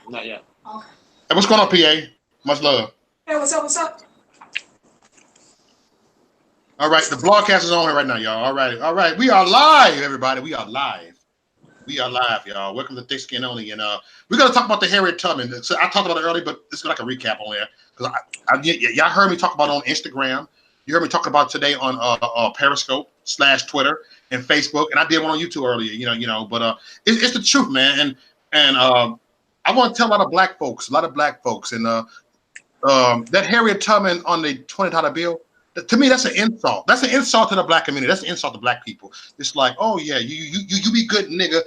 Not yet. Okay. Hey, what's going on, PA? Much love. Hey, what's up? What's up? All right, the broadcast is on here right now, y'all. All right. We are live, everybody. We are live. We are live, y'all. Welcome to Thick Skin Only, and we're gonna talk about the Harriet Tubman. So I talked about it earlier, but it's like a recap on there because y'all heard me talk about it on Instagram. You heard me talk about it today on Periscope / Twitter and Facebook, and I did one on YouTube earlier. But it's the truth, man. And I want to tell a lot of black folks, and that Harriet Tubman on the $20 bill. To me, that's an insult. That's an insult to the black community. That's an insult to black people. It's like, oh yeah, you be good, nigga.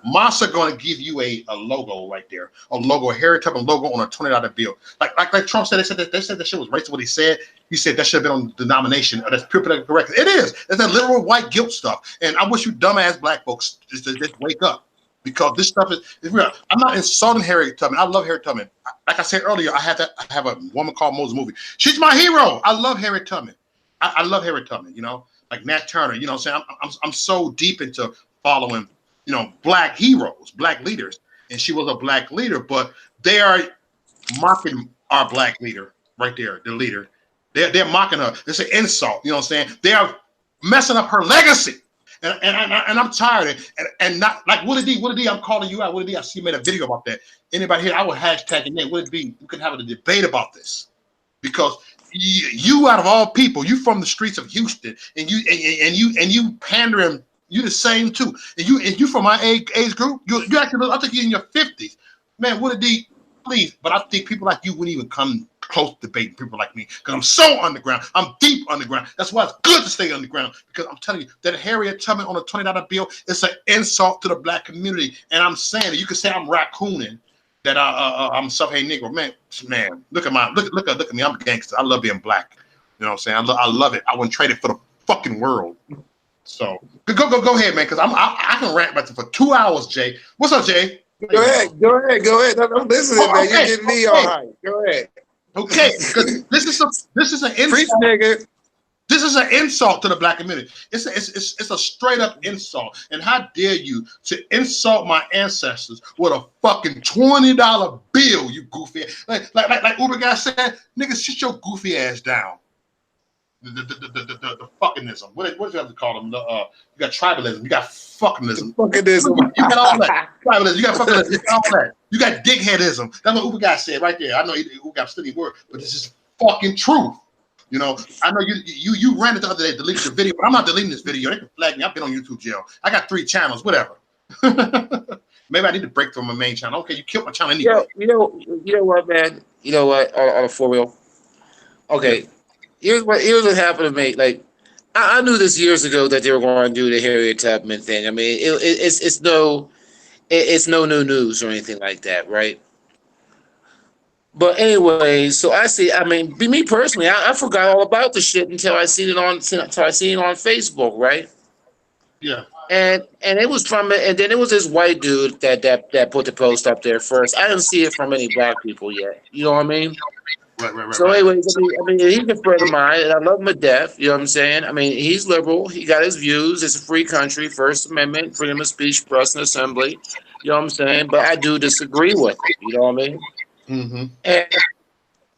Massa gonna give you a logo right there, a Harriet Tubman logo on a $20 bill. Like Trump said, they said that shit was racist. What he said that should have been on the denomination. That's pure politically correct. It is. That's that literal white guilt stuff. And I wish you dumbass black folks just wake up. Because this stuff is real. I'm not insulting Harriet Tubman. I love Harriet Tubman. Like I said earlier, I have a Woman Called Moses movie. She's my hero. I love Harriet Tubman. I love Harriet Tubman. Like Nat Turner. You know what I'm saying? I'm so deep into following, black heroes, black leaders, and she was a black leader. But they are mocking our black leader right there, the leader. They're mocking her. It's an insult. You know what I'm saying? They are messing up her legacy. And I'm tired and not like Willie D, I'm calling you out. Willie D, I see you made a video about that. Anybody here, I would hashtag your name. Willie D, we could have a debate about this. Because you out of all people, you from the streets of Houston, and you pandering, you the same too. And you from my age group, you actually, I think you're in your 50s. Man, Willie D, please, but I think people like you wouldn't even come close to debating people like me because I'm so underground. I'm deep underground. That's why it's good to stay underground because I'm telling you that Harriet Tubman on a $20 bill is an insult to the black community. And I'm saying that you can say I'm raccooning, that I'm a self-hate Negro. Man, look at me. I'm a gangster. I love being black. You know what I'm saying? I love it. I wouldn't trade it for the fucking world. So go ahead, man, because I can rant about it for 2 hours, Jay. What's up, Jay? Go ahead. I'm listening, man. You're getting me all right. Go ahead. Okay, because this is an insult. Preach, nigga. This is an insult to the black community. It's a straight up insult. And how dare you to insult my ancestors with a fucking $20 bill, you goofy ass. Like Uber guy said, nigga, sit your goofy ass down. The fuckingism. What do you have to call them? You got tribalism. You got fuckingism. Fuckingism. You got all that. Tribalism. You got fuckingism. You got all that. You got dickheadism. That's what Uber guy said right there. I know Uber guy studied word, but this is fucking truth. I know you ran it the other day, deleted the video, but I'm not deleting this video. They can flag me. I've been on YouTube jail. I got 3 channels, whatever. Maybe I need to break from my main channel. Okay, you killed my channel anyway. You know what, man? You know what? On a 4-wheel. Okay. Yeah. Here's what happened to me. Like, I knew this years ago that they were going to do the Harriet Tubman thing. I mean, it's no new news or anything like that, right? But anyway, so I see. I mean, me personally, I forgot all about the shit until I seen it on Facebook, right? Yeah. And it was from it, and then it was this white dude that put the post up there first. I didn't see it from any black people yet. You know what I mean? Right. So anyways, I mean, he's a friend of mine, and I love him to death. You know what I'm saying? I mean, he's liberal. He got his views. It's a free country, First Amendment, freedom of speech, press, and assembly. You know what I'm saying? But I do disagree with it. You know what I mean? Mm-hmm.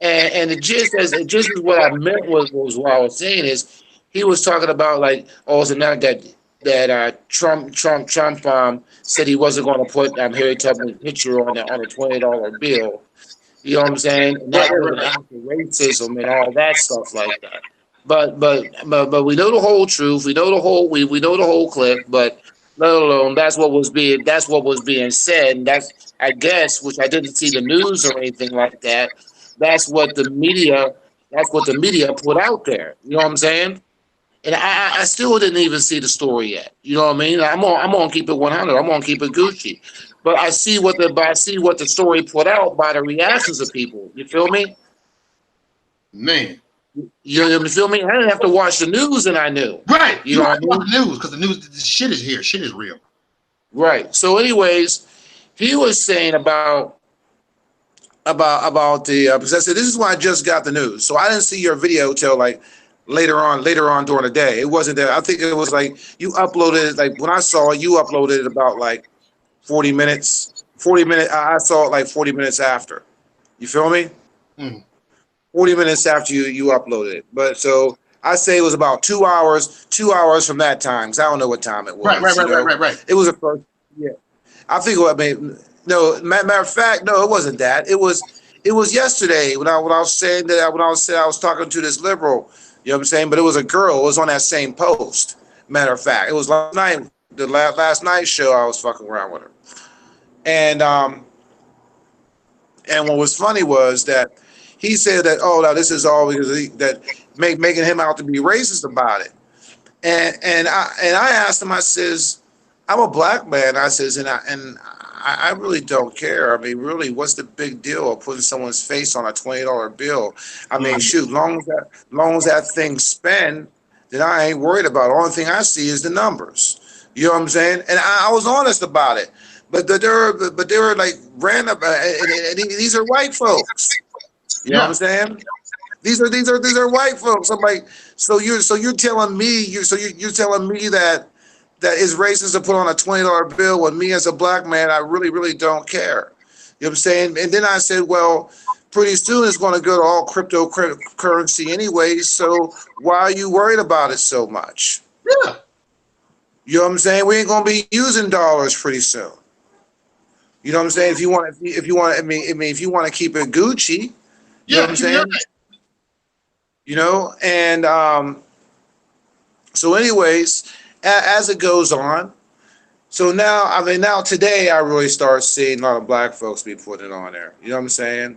And it just is what I meant was what I was saying is he was talking about like also now that Trump said he wasn't going to put Harriet Tubman's picture on a $20 bill. You know what I'm saying? And that was after racism and all that stuff like that. But we know the whole truth. We know the whole clip. But let alone that's what was being said. And that's, I guess, which I didn't see the news or anything like that. That's what the media put out there. You know what I'm saying? And I still didn't even see the story yet. You know what I mean? I'm gonna keep it 100. I'm gonna keep it Gucci. But I see what the story put out by the reactions of people. You feel me? Man. You feel me? I didn't have to watch the news, and I knew. Right. You know what I mean? The news, because the news, the shit is here. Shit is real. Right. So, anyways, he was saying about the because I said this is why I just got the news. So I didn't see your video till like later on during the day. It wasn't there. I think it was like you uploaded it, like when I saw it, you uploaded it about like 40 minutes 40 minutes. I saw it like 40 minutes after. You feel me? Mm. 40 minutes after you uploaded it. But so I say it was about 2 hours. 2 hours from that time. 'Cause I don't know what time it Right, right, was. right, right, right, right. It was a first. Yeah, I think what made. No, matter of fact, no, it wasn't that. It was yesterday when I was saying that when I was saying I was talking to this liberal. You know what I'm saying? But it was a girl. It was on that same post. Matter of fact, it was last night. The last night's show. I was fucking around with her, and and what was funny was that he said that, oh, now this is all because that making him out to be racist about it. And I asked him, I says, I'm a black man. I says, and I really don't care. I mean, really, what's the big deal of putting someone's face on a $20 bill? I mean, Mm. shoot, long as that thing spend, then I ain't worried about it. The only thing I see is the numbers. You know what I'm saying? And I was honest about it. But they were like random, and these are white folks. You know what I'm Yeah. saying? These are white folks. I'm like, so you're telling me you're telling me that it's racist to put on a $20 bill when me as a black man, I really don't care. You know what I'm saying? And then I said, well, pretty soon it's going to go to all cryptocurrency anyway. So why are you worried about it so much? Yeah. You know what I'm saying? We ain't going to be using dollars pretty soon. You know what I'm saying? If you want, I mean, if you want to keep it Gucci, you know what Yeah. I'm Keep it saying? And so, anyways, as it goes on, so now, I mean, now today I really start seeing a lot of black folks be putting it on there. You know what I'm saying?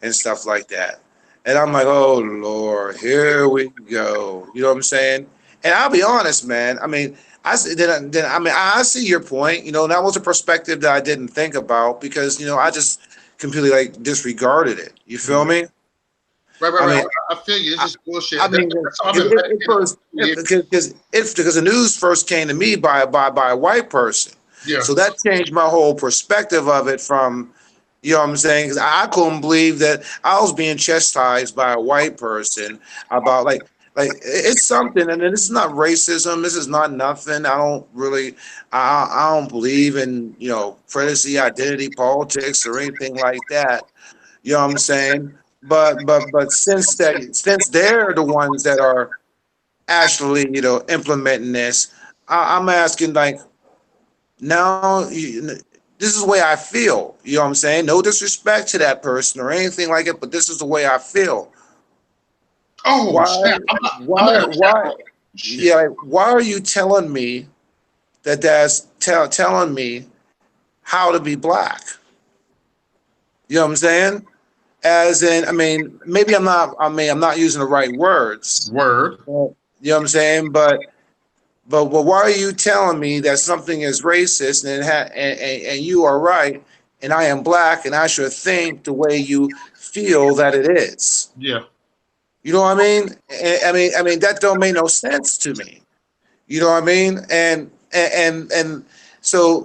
And stuff like that. And I'm like, oh Lord, here we go. You know what I'm saying? And I'll be honest, man. I mean, I see your point. That was a perspective that I didn't think about because I just completely like disregarded it. You feel Mm. me? Right, right, I right. mean, I feel you. This I, is bullshit. I mean, That's how I've if, been if meditating first, for years. because the news first came to me by a white person, Yeah. so that changed my whole perspective of it. From you know what I'm saying? 'Cause I couldn't believe that I was being chastised by a white person about it's something, and this is not racism. This is not nothing. I don't really, I don't believe in prejudice, identity politics, or anything like that. You know what I'm saying? But since they're the ones that are actually implementing this, I'm asking like now this is the way I feel. You know what I'm saying? No disrespect to that person or anything like it, but this is the way I feel. Oh Why snap! I'm not why gonna chat. why Oh, shit. yeah, like, why are you telling me that's telling me how to be black? You know what I'm saying? As in, I mean, maybe I'm not using the right words. Word. You know what I'm saying? But why are you telling me that something is racist and you are right and I am black and I should think the way you feel that it is? Yeah. You know what I mean? I mean that don't make no sense to me. You know what I mean? And so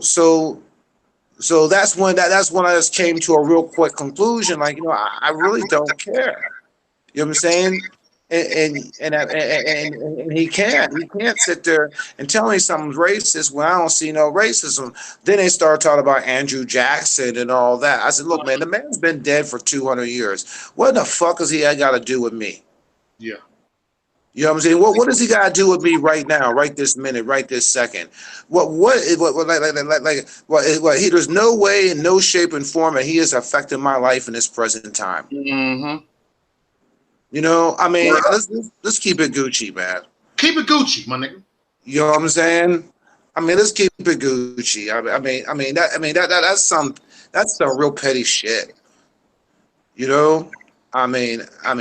that's when I just came to a real quick conclusion. Like I really don't care. You know what I'm saying? And he can't sit there and tell me something's racist when I don't see no racism. Then they start talking about Andrew Jackson and all that. I said, look, man, the man's been dead for 200 years. What the fuck has he got to do with me? Yeah. You know what I'm saying? What does he got to do with me right now, right this minute, right this second? What he, there's no way in no shape and form that he is affecting my life in this present time. Mm-hmm. I mean, Word. let's keep it Gucci, man. Keep it Gucci, my nigga. You know what I'm saying? I mean, let's keep it Gucci. That's some real petty shit. You know? I mean, I'm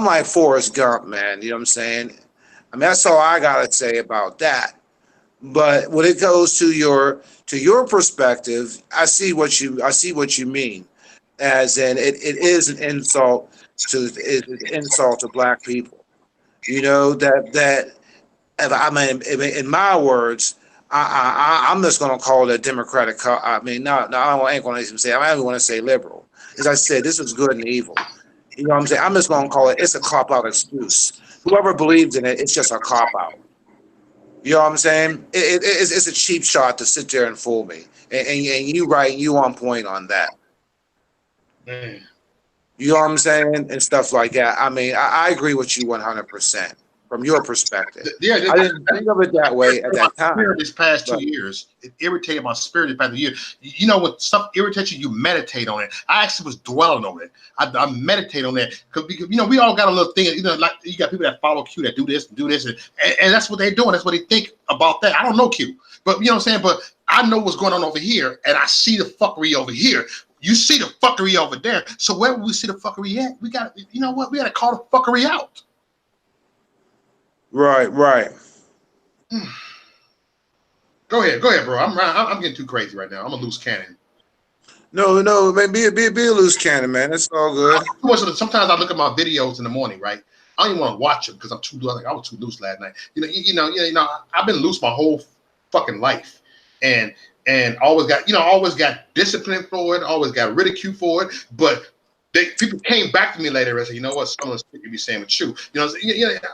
like Forrest Gump, man. You know what I'm saying? I mean, that's all I gotta say about that. But when it goes to your perspective, I see what you mean. As in, it is an insult to black people. That I mean, in my words, I'm just going to call it a democratic. I mean, no, I ain't going to even say. I don't even want to say liberal. As I said, this is good and evil. You know what I'm saying? I'm just going to call it. It's a cop out excuse. Whoever believes in it, it's just a cop out. You know what I'm saying? It's a cheap shot to sit there and fool me. And you right, you on point on that. Man. You know what I'm saying? And stuff like that. I mean, I agree with you 100% from your perspective. Yeah, I didn't think of it that way at my that time. spirit this past But 2 years. It irritated my spirit this past year. You know, when stuff irritates you, you meditate on it. I actually was dwelling on it. I meditate on that because you know we all got a little thing. You know, like you got people that follow Q that do this, and that's what they're doing. That's what they think about that. I don't know Q, but you know what I'm saying. But I know what's going on over here, and I see the fuckery over here. You see the fuckery over there. So where we see the fuckery at, we got, you know what? We got to call the fuckery out. right, right. Go ahead, bro. I'm getting too crazy right now. I'm a loose cannon. No, no, man, be a loose cannon, man. It's all good. Sometimes I look at my videos in the morning, right? I don't even want to watch them because I'm too loose. Like I was too loose last night. You know. I've been loose my whole fucking life, and always got discipline for it, always got ridiculed for it. But people came back to me later and said, you know what, some of the shit you be saying is true.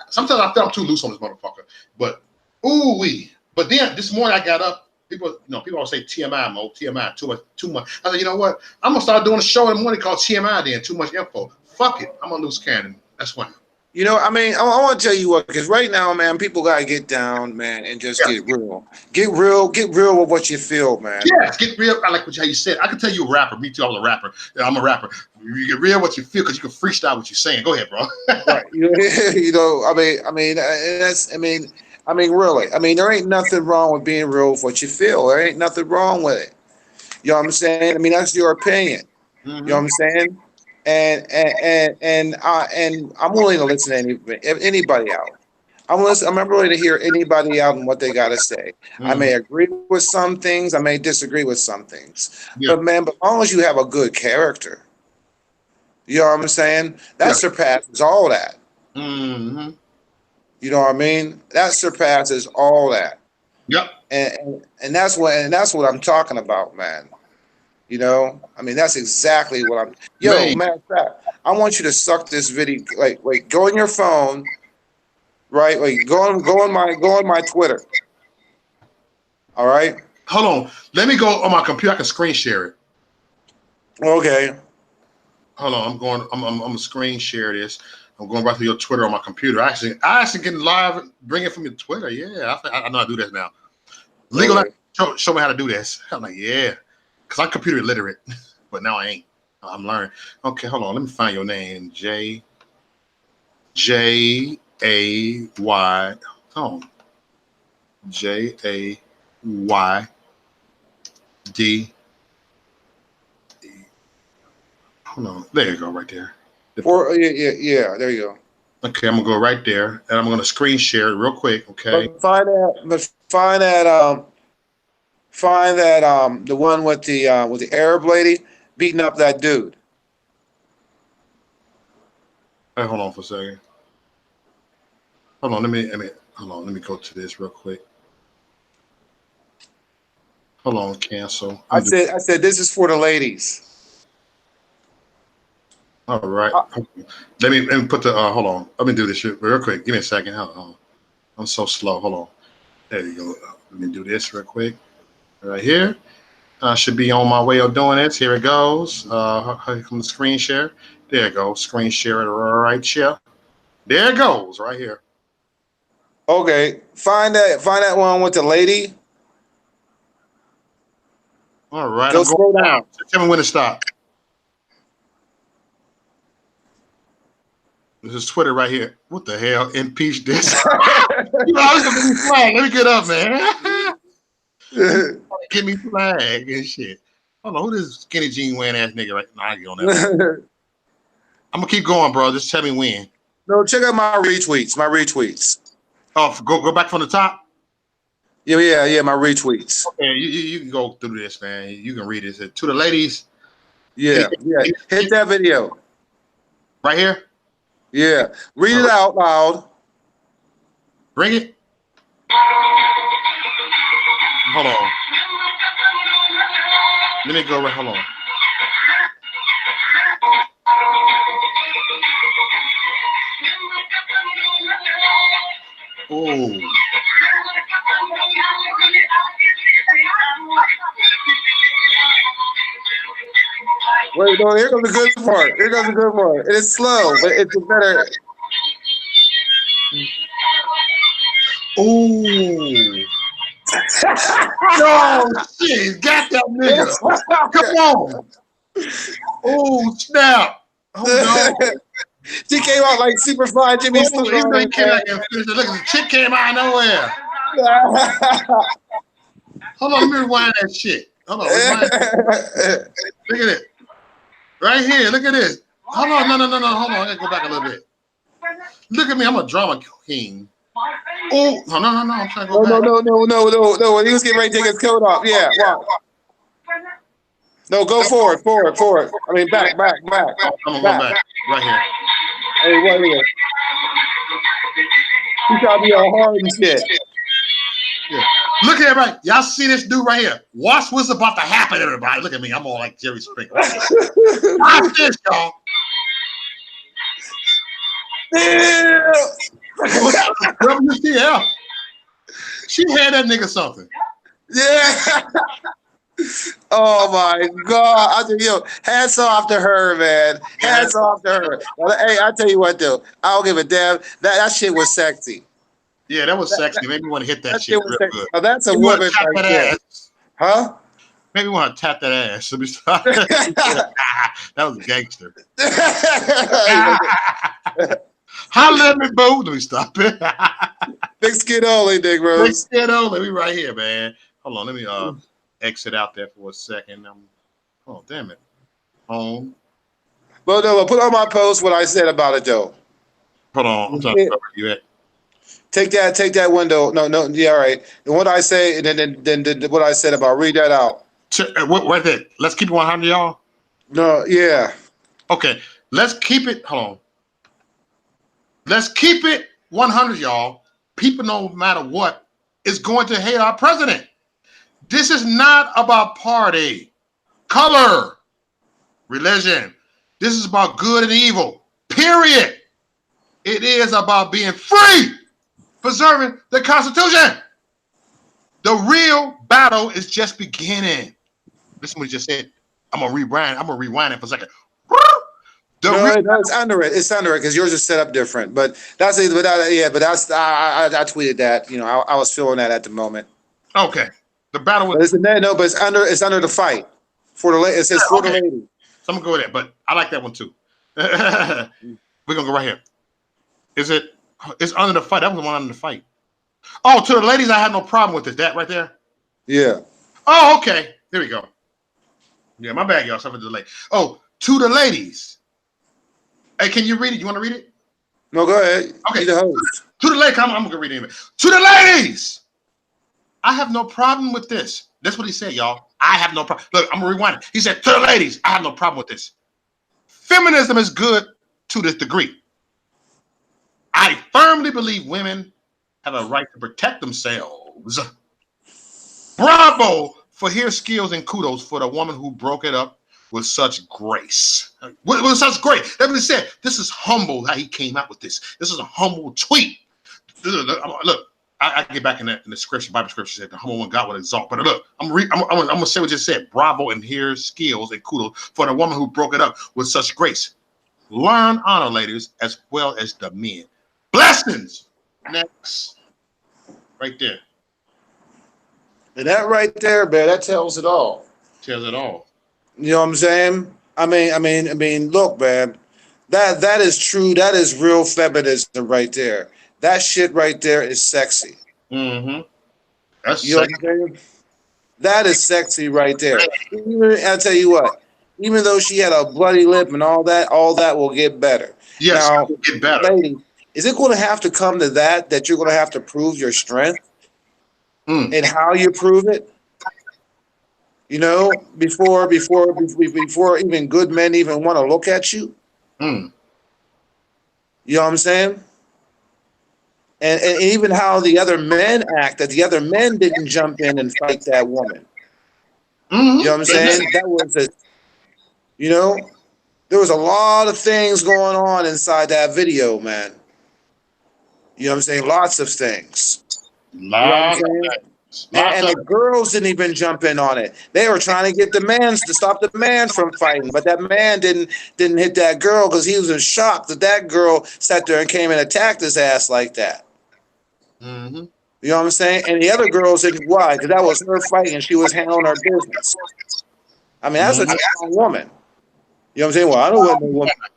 Sometimes I feel I'm too loose on this motherfucker. But ooh wee. But then this morning I got up. People always say TMI, Mo, TMI, too much. I said, you know what? I'm gonna start doing a show in the morning called TMI. Then too much info. Fuck it. I'm gonna lose cannon. That's why. You know, I mean, I want to tell you what, because right now, man, people gotta get down, man, and just Yeah. get real. Get real with what you feel, man. Yes, get real. I like how you said. I can tell you a rapper. Me too. I was a rapper. Yeah, I'm a rapper. You get real what you feel because you can freestyle what you're saying. Go ahead, bro. Right. You know, really. I mean, there ain't nothing wrong with being real with what you feel. There ain't nothing wrong with it. You know what I'm saying? I mean, that's your opinion. You know what Mm-hmm. I'm saying? And I'm willing to listen to anybody out. I'm willing to hear anybody out and what they got to say. I Mm-hmm. may agree with some things. I may disagree with some things. Yeah. But man, but as long as you have a good character, you know what I'm saying? That Yeah. surpasses all that. Mm-hmm. You know what I mean? That surpasses all that. Yep. And that's what I'm talking about, man. You know, I mean, that's exactly what I'm. Yo, Man. matter of fact, I want you to suck this video. Like, go on your phone, right? Like, go on my Twitter. All right. Hold on. Let me go on my computer. I can screen share it. Okay. Hold on. I'm gonna screen share this. I'm going back to your Twitter on my computer. I actually getting live. Bring it from your Twitter. Yeah, I know how to do this now. Legal. Okay. Show me how to do this. I'm like, yeah, because I'm computer illiterate, but now I ain't. I'm learning. Okay, hold on. Let me find your name. Jay. Oh, JAYD. Hold on. There you go, right there. Or yeah. There you go. Okay, I'm gonna go right there, and I'm gonna screen share it real quick. Okay. But find that the one with the Arab lady beating up that dude. Hey, hold on for a second. Hold on. Hold on. Let me go to this real quick. Hold on. Cancel. I said this is for the ladies. All right. Uh, Let me put the. Hold on. Let me do this shit real quick. Give me a second. Hold on. I'm so slow. Hold on. There you go. Let me do this real quick. Right here. I should be on my way of doing this. Here it goes. Here comes the screen share. There it goes. Screen share it right here. There it goes. Right here. okay. Find that one with the lady. All right. Go I'm going slow down. down. Tell me when to stop. This is Twitter right here. What the hell? Impeach this. I was gonna be flag. Let me get up, man. Give me flag and shit. Hold on, who this skinny jean wearing ass nigga right now? I get on that one. I'm gonna keep going, bro. Just tell me when. No, check out my retweets. My retweets. Oh, go back from the top. Yeah. My retweets. Okay, you can go through this, man. You can read this. To the ladies, Yeah. Hit that video. right here. Yeah. Read All it right, out loud. bring it. Hold on. Let me go right. Hold on. Oh, Wait, no, here comes the good part. Here comes the good part. It is slow, but it's better. Oh. No shit, got that nigga. Come on. Oh snap. Hold on. She came out like super fly Jimmy Oh, Snuka even on though her, he came back and finished it. Look, the chick came out of nowhere. man. Hold on, let me rewind that shit. Hold on, rewind. Look at it. Right here. Look at this. Hold on, no. Hold on. I gotta go back a little bit. Look at me. I'm a drama king. Oh, no. I'm trying to go back. No. When he was getting ready to take his coat off. Yeah, wow. No, go forward. I mean, back. I'm gonna go back. Right here. Hey, right here. He trying to be all hard and shit. Yeah. Look at everybody. Y'all see this dude right here. Watch what's about to happen, everybody. Look at me. I'm all like Jerry Springer. Watch this, y'all. WTF. She had that nigga something. Yeah. Oh my God! I tell you, hats off to her, man. Hats off to her. Well, hey, I tell you what, though, I don't give a damn. That shit was sexy. Yeah, that was sexy. Maybe you want to hit that shit real good. Now, that's a Maybe woman right there, ass. huh? Maybe you want to tap that ass. That was a gangster. Holla at me, boo. Let me stop it. Big skin only, Dick Rose. Big skin only. We right here, man. Hold on. Let me exit out there for a second. Oh, damn it. Home. Well, no, put on my post what I said about it, though. Hold on. I'm trying to cover you at. Take that window. No. Yeah, all right. And what I say, and then what I said about read that out. Wait there. Let's keep it 100, y'all. No, yeah. Okay. Let's keep it. Hold on. Let's keep it 100, y'all. People, no matter what, is going to hate our president. This is not about party, color, religion. This is about good and evil. Period. It is about being free, preserving the Constitution. The real battle is just beginning. Listen what he just said. I'm gonna rewind it for a second. It's under it. It's under it because yours is set up different. But that's I tweeted that. You know, I was feeling that at the moment. Okay. The battle was. But it's under the fight for the. It says for the lady. So I'm gonna go with that, but I like that one too. We're gonna go right here. It's under the fight. That was the one under the fight. Oh, to the ladies, I have no problem with this. That right there. Yeah. Oh, okay. Here we go. Yeah, my bad, y'all. Sorry for the delay. Oh, to the ladies. Hey, can you read it? You want to read it? No, go ahead. Okay. The host. To the ladies, I'm gonna read it anyway. To the ladies, I have no problem with this. That's what he said, y'all. I have no problem. Look, I'm gonna rewind it. He said, to the ladies, I have no problem with this. Feminism is good to this degree. I firmly believe women have a right to protect themselves. Bravo for her skills and kudos for the woman who broke it up with such grace. With such grace. That's what he said. This is humble how he came out with this. This is a humble tweet. Look, I get back in the scripture, Bible scripture said the humble one God will exalt. But look, I'm gonna say what you said. Bravo and her skills and kudos for the woman who broke it up with such grace. Learn honor, ladies, as well as the men. Blessings. Next. Right there. And that right there, man, that tells it all. Tells it all. You know what I'm saying? I mean, look, man, that is true. That is real feminism right there. That shit right there is sexy. Mm-hmm. That's you know sexy. What I'm saying? That is sexy right there. I'll tell you what. Even though she had a bloody lip and all that will get better. Yes, now, it will get better. Lady, is it going to have to come to that you're going to have to prove your strength and how you prove it? You know, before even good men even want to look at you. You know what I'm saying? And even how the other men act, that the other men didn't jump in and fight that woman. You know what I'm saying? That was there was a lot of things going on inside that video, man. You know what I'm saying? Lots of things. You know what I'm saying? Lots And of the girls didn't even jump in on it. They were trying to get the man to stop the man from fighting, but that man didn't hit that girl because he was in shock that girl sat there and came and attacked his ass like that. mm-hmm. You know what I'm saying? And the other girls didn't. Why? Because that was her fighting and she was handling her business. I mean, that's a Mm-hmm. strong woman. You know what I'm saying? Well, I don't want no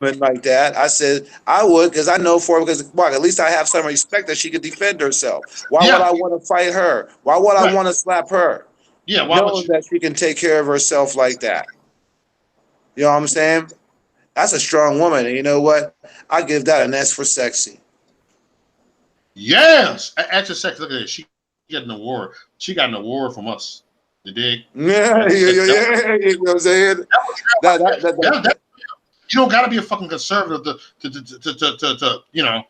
woman like that. I said I would because I know for because well, at least I have some respect that she could defend herself. Why would Yeah, I want to fight her? Why would I right. want to slap her? Yeah, why would Knowing you? that she can take care of herself like that. You know what I'm saying? That's a strong woman. And you know what? I give that an S for sexy. Yes, extra sex. Look at this. She got an award. She got an award from us. You dig? Yeah, That, yeah, that, yeah, that, yeah. You know what I'm saying? that was That, real right that, there. that, that, That, you don't got to be a fucking conservative to you know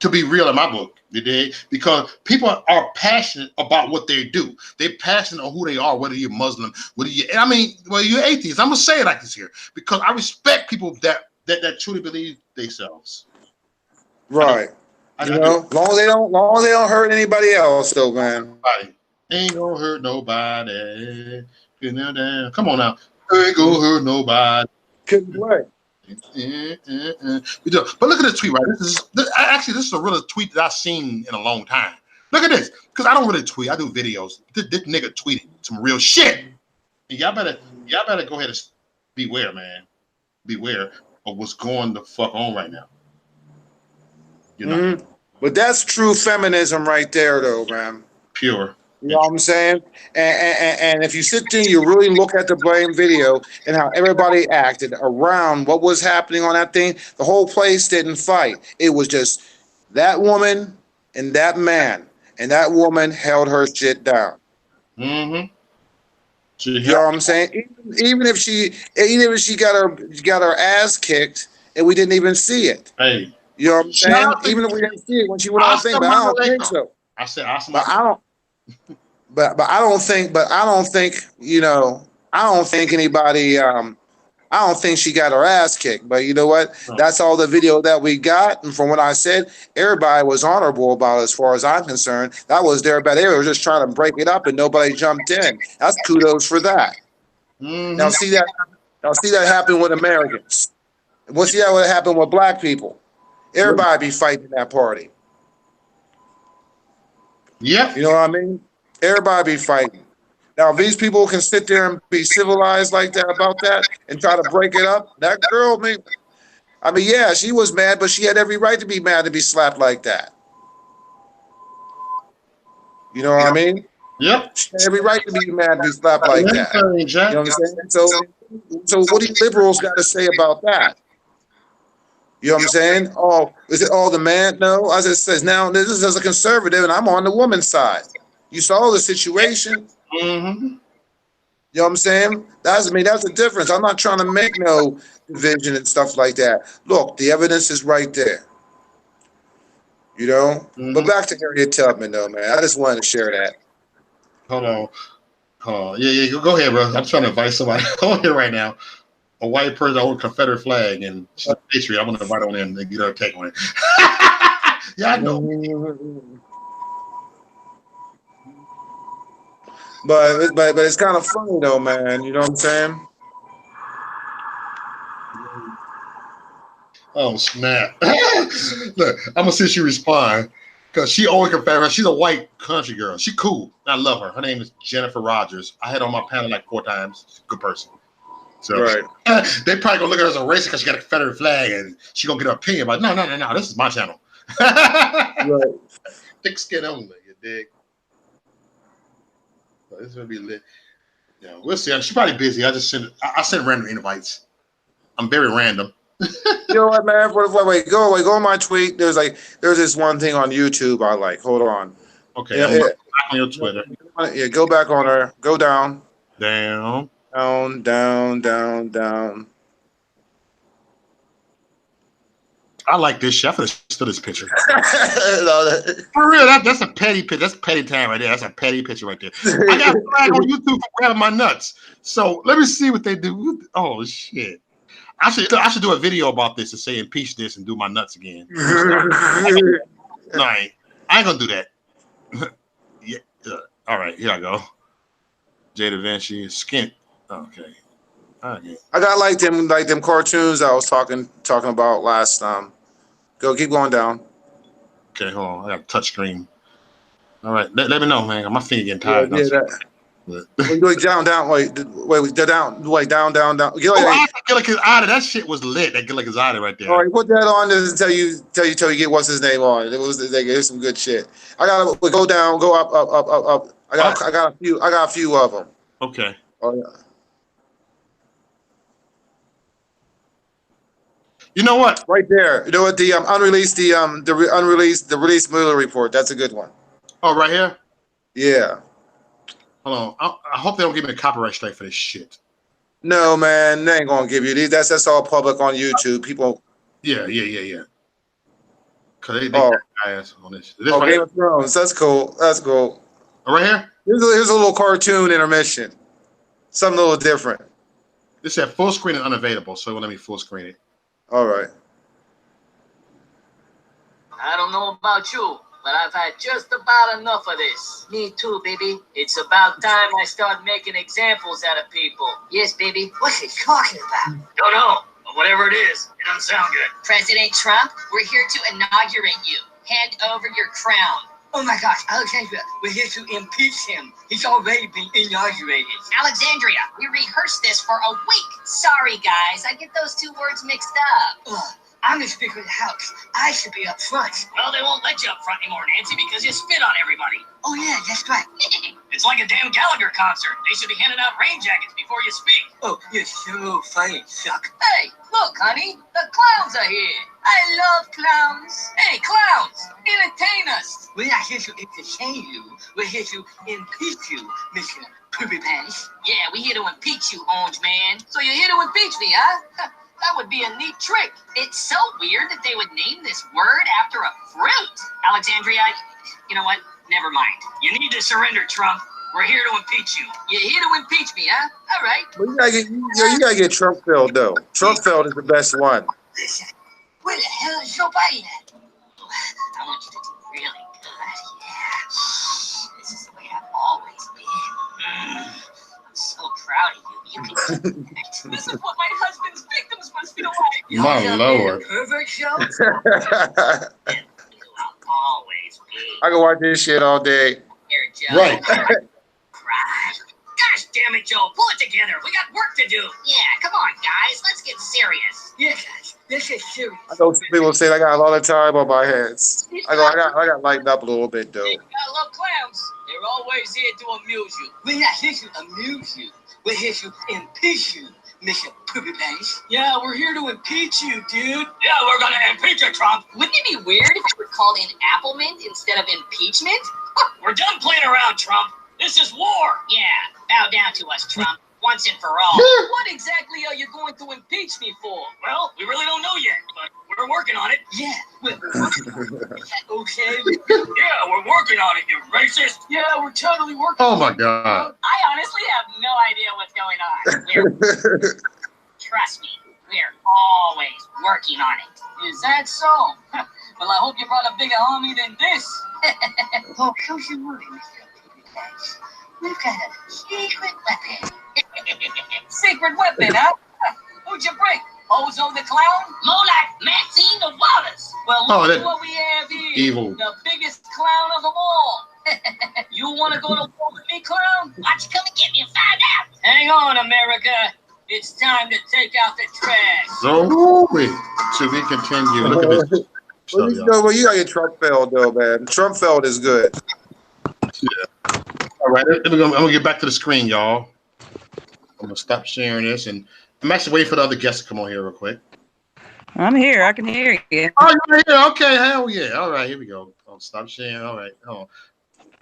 to be real in my book. You dig? Because people are passionate about what they do. They're passionate on who they are, whether you're Muslim, whether you I mean, well, you're atheist. I'm gonna say it like this here because I respect people that truly believe themselves. I do. right. You I do. know, long as they don't hurt anybody else, though, man. Nobody. Ain't gonna hurt nobody. You know, damn. Come on now. Ain't gonna hurt nobody. Couldn't play. We do. But look at this tweet, right? Actually, this is a real tweet that I've seen in a long time. Look at this, because I don't really tweet. I do videos. This nigga tweeted some real shit. And y'all better go ahead and beware, man. Beware of what's going the fuck on right now. You know, But that's true feminism right there, though, man. pure. You know what I'm saying? And if you sit there and you really look at the blame video and how everybody acted around what was happening on that thing, the whole place didn't fight. It was just that woman and that man. And that woman held her shit down. Mm-hmm. You know what I'm saying? Even if she got her ass kicked and we didn't even see it. Hey, You know what I'm shout saying? out to Even if we didn't see it when she went on the thing, Oscar but I don't think Magaleko. so. I said Oscar But I Magaleko. don't. But I don't think you know. I don't think anybody. I don't think she got her ass kicked. But you know what? No. That's all the video that we got. And from what I said, everybody was honorable about it, as far as I'm concerned. That was their bad. They were just trying to break it up, and nobody jumped in. That's kudos for that. Now Mm-hmm. see that. Now see that happen with Americans. We'll see how it happened with black people. Everybody be fighting that party. Yep. You know what I mean? Everybody be fighting. Now, if these people can sit there and be civilized like that about that and try to break it up, that girl, I mean, yeah, she was mad, but she had every right to be mad to be slapped like that. You know what I mean? Yep. She had every right to be mad to be slapped like that. Anything, You know Jack. what I'm saying? So what do you liberals got to say about that? You know what I'm saying? Oh, is it all the man? No, as it says now, this is as a conservative, and I'm on the woman's side. You saw the situation. Mm-hmm. You know what I'm saying? That's the difference. I'm not trying to make no division and stuff like that. Look, the evidence is right there. You know? But Mm-hmm. back to Harriet Tubman though, man. I just wanted to share that. Hold on. Yeah. Go ahead, bro. I'm trying to invite somebody on here right now. A white person holding a Confederate flag, and she's a patriot. I'm gonna invite her on in and get her take on it. Yeah, I know. But it's kind of funny though, man. You know what I'm saying? Oh snap! Look, I'm gonna see if she respond because she always Confederate. She's a white country girl. She cool. I love her. Her name is Jennifer Rogers. I had her on my panel like 4 times. She's a good person. So Right. they probably gonna look at her as a racist because she got a Confederate flag and she gonna get her opinion. But no. This is my channel. Right. Thick skin only. You dig? So this is gonna be lit. Yeah, we'll see. She's probably busy. I send random invites. I'm very random. You know what, man? Wait, go on my tweet. There's this one thing on YouTube I like. Hold on. Okay, Yeah, I'm back on your Twitter. yeah, go back on her. Go down. Damn. Down. I like this shit. I feel still this picture. No, For real, that's a petty picture. That's petty time right there. That's a petty picture right there. I got flagged on YouTube for grabbing my nuts. So let me see what they do. Oh shit. I should do a video about this and say impeach this and do my nuts again. No, I ain't gonna do that. Yeah. All right, here I go. Jada Vinci, skin. Okay. Okay. I got like them cartoons I was talking about last. Go keep going down. Okay, hold on. I got a touch screen. All right, let me know, man. My finger getting Yeah, tired. yeah. That. But Wait, down. Wait, down. Wait, down. Get oh, like, I feel like his eye. That shit was lit. That get like his eye right all there. right, put that on until you get what's his name on. There's some good shit. I gotta go down, go up. I got a few of them. Okay. Oh yeah. You know what? Right there. You know what? The released Mueller report. That's a good one. Oh, right here. Yeah. Hold on. I hope they don't give me a copyright strike for this shit. No, man, they ain't gonna give you these. That's all public on YouTube. People. Yeah. Cause they got Oh, ass on this. This oh, right here. Game of Thrones. That's cool. That's cool. Oh, right here. Here's a little cartoon intermission. Something a little different. This said full screen and unavailable, so it won't let me full screen it. All right. I don't know about you, but I've had just about enough of this. Me too, baby. It's about time I start making examples out of people. Yes, baby. What's he talking about? Don't know, but whatever it is, it doesn't sound good. President Trump, we're here to inaugurate you. Hand over your crown. Oh my gosh, Alexandria, we're here to impeach him. He's already been inaugurated. Alexandria, we rehearsed this for a week. Sorry, guys, I get those two words mixed up. Ugh, I'm the Speaker of the House. I should be up front. Well, they won't let you up front anymore, Nancy, because you spit on everybody. Oh yeah, that's right. It's like a damn Gallagher concert. They should be handing out rain jackets before you speak. Oh, you're so funny, Chuck. Hey, look, honey, the clowns are here. I love clowns. Hey, clowns, entertain us. We're not here to entertain you. We're here to impeach you, Mr. Poopy Pants. Yeah, we here to impeach you, Orange Man. So you're here to impeach me, huh? That would be a neat trick. It's so weird that they would name this word after a fruit. Alexandria, you know what? Never mind. You need to surrender, Trump. We're here to impeach you. You're here to impeach me, huh? All right. But you gotta get Trump filled though. Trump filled is the best one. Listen, where the hell is Joe Biden at? I want you to do really good. Yeah. This is the way I've always been. I'm so proud of you. You can do that. This is what my husband's victims must feel like. My lord. Pervert show? I'll always be. I can watch this shit all day. Here, Joe. Right. Cry. Gosh damn it, Joe. Pull it together. We got work to do. Yeah, come on, guys. Let's get serious. Yeah, guys, this is serious. I know some people say I got a lot of time on my hands. I got lightened up a little bit though. You gotta love clowns. They're always here to amuse you. We're not here to amuse you. We're here to impeach you, Mr. Poopy Pants. Yeah, we're here to impeach you, dude. Yeah, we're gonna impeach you, Trump. Wouldn't it be weird if you were called an applement instead of impeachment? We're done playing around, Trump. This is war. Yeah, bow down to us, Trump. Once and for all. What exactly are you going to impeach me for? Well, we really don't know yet, but we're working on it. Yeah, we're working on it. Is that okay? Yeah, we're working on it, you racist. Yeah, we're totally working Oh on my it. God. I honestly have no idea what's going on. Trust me, we're always working on it. Is that so? Well, I hope you brought a bigger army than this. Oh, don't you worry, Mr. Poopy Pants. We've got a secret weapon. Secret weapon, huh? Who'd you bring? Bozo the Clown? More like Maxine the Wallace. Well, look at what we have here. Evil. The biggest clown of them all. You want to go to war with me, clown? Why don't you come and get me and find out? Hang on, America. It's time to take out the trash. So we to be continued. Look at this. So, you gotta get Trump filled though, man. Trump filled is good. yeah. All right, I'm gonna get back to the screen, y'all. I'm gonna stop sharing this, and I'm actually waiting for the other guests to come on here real quick. I'm here. I can hear you. Oh, you're here. Okay, hell yeah. All right, here we go. Oh, stop sharing. All right. Oh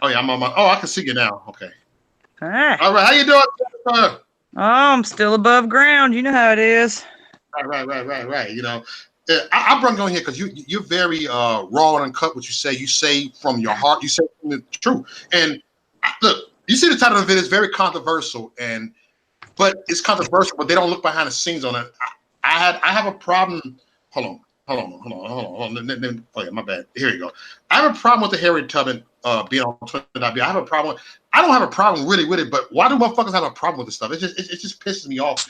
yeah, I'm on my. Oh, I can see you now. Okay. Ah. All right, how you doing, Jennifer? Oh, I'm still above ground. You know how it is. Right. You know, I brought you on here because you're very raw and uncut. What you say from your heart. You say from the truth. And look, you see the title of the video is very controversial, but it's controversial. But they don't look behind the scenes on it. I have a problem. Hold on. Oh yeah, my bad. Here you go. I have a problem with the Harriet Tubman being on Twitter. I have a problem. I don't have a problem really with it, but why do motherfuckers have a problem with this stuff? It just pisses me off.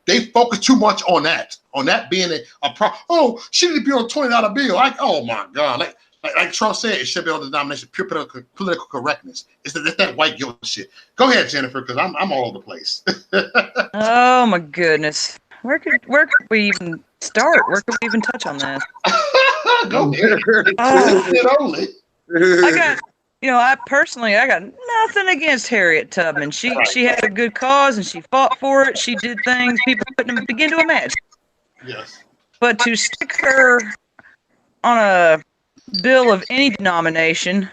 They focus too much on that being a problem. Oh, she need to be on a $20 bill. Like, oh my God, like Trump said, it should be on the denomination pure political correctness. It's that white guilt shit. Go ahead, Jennifer, because I'm all over the place. Oh my goodness. Where could we even start? Where could we even touch on this? Go ahead. Only. I got nothing against Harriet Tubman. She had a good cause and she fought for it. She did things people couldn't begin to imagine. Yes. But to stick her on a bill of any denomination,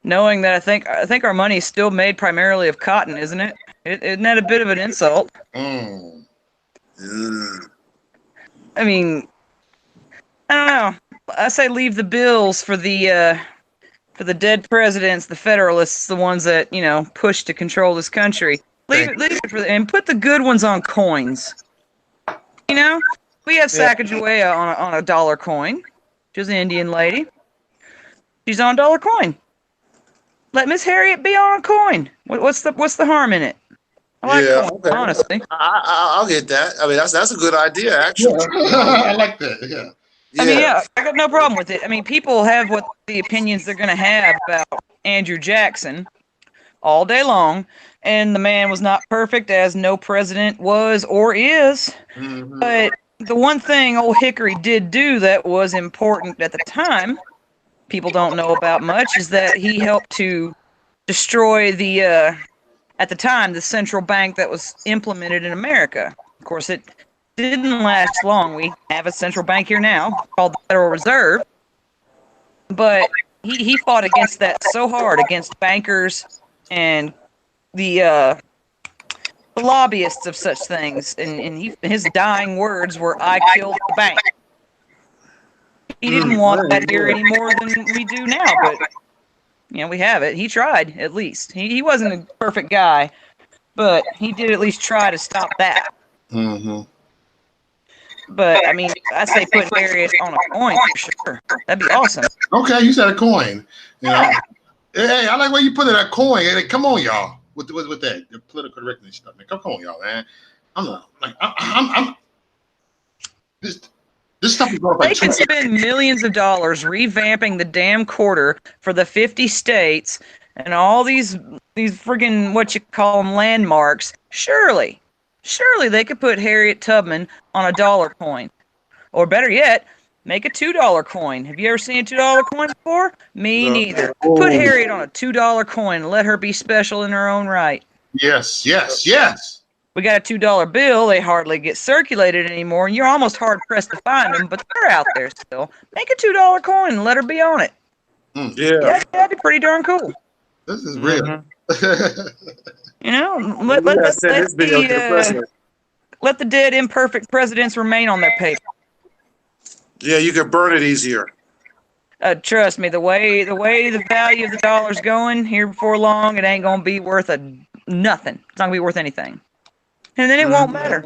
knowing that I think our money is still made primarily of cotton, isn't it? Isn't that a bit of an insult? Mm. I mean, I don't know. I say leave the bills for the dead presidents, the Federalists, the ones that push to control this country. Leave it for and put the good ones on coins. We have Sacagawea on a dollar coin. She's an Indian lady. She's on a dollar coin. Let Miss Harriet be on a coin. What's the harm in it? I like coins, okay. honestly. I'll get that. I mean, that's a good idea, actually. I like that. Yeah. I mean, I got no problem with it. I mean, people have what the opinions they're going to have about Andrew Jackson all day long, and the man was not perfect, as no president was or is. Mm-hmm. But the one thing old Hickory did do that was important at the time, people don't know about much, is that he helped to destroy at the time, the central bank that was implemented in America. Of course, it didn't last long. We have a central bank here now called the Federal Reserve. But he fought against that so hard, against bankers and the lobbyists of such things. And his dying words were, "I killed the bank." He didn't want that here any more than we do now, but we have it. He tried, at least. He wasn't a perfect guy, but he did at least try to stop that. Mm-hmm. But, I mean, I say put Harriet on a coin for sure. That'd be awesome. Okay, you said a coin. Hey, I like where you put it, a coin. Hey, come on, y'all, with that the political correctness stuff, man. Come on, y'all, man. I'm this stuff is going They can spend millions of dollars revamping the damn quarter for the 50 states and all these friggin' what you call them landmarks. Surely they could put Harriet Tubman on a dollar coin, or better yet, make a $2 coin. Have you ever seen a $2 coin before? Me neither. Put Harriet on a $2 coin and let her be special in her own right. Yes. We got a $2 bill. They hardly get circulated anymore, and you're almost hard-pressed to find them, but they're out there still. Make a $2 coin and let her be on it. Yeah. That'd be pretty darn cool. This is real. Let the dead imperfect presidents remain on their paper. Yeah, you can burn it easier. Trust me, the way the value of the dollar's going here before long, it ain't gonna be worth nothing. It's not gonna be worth anything. And then it won't matter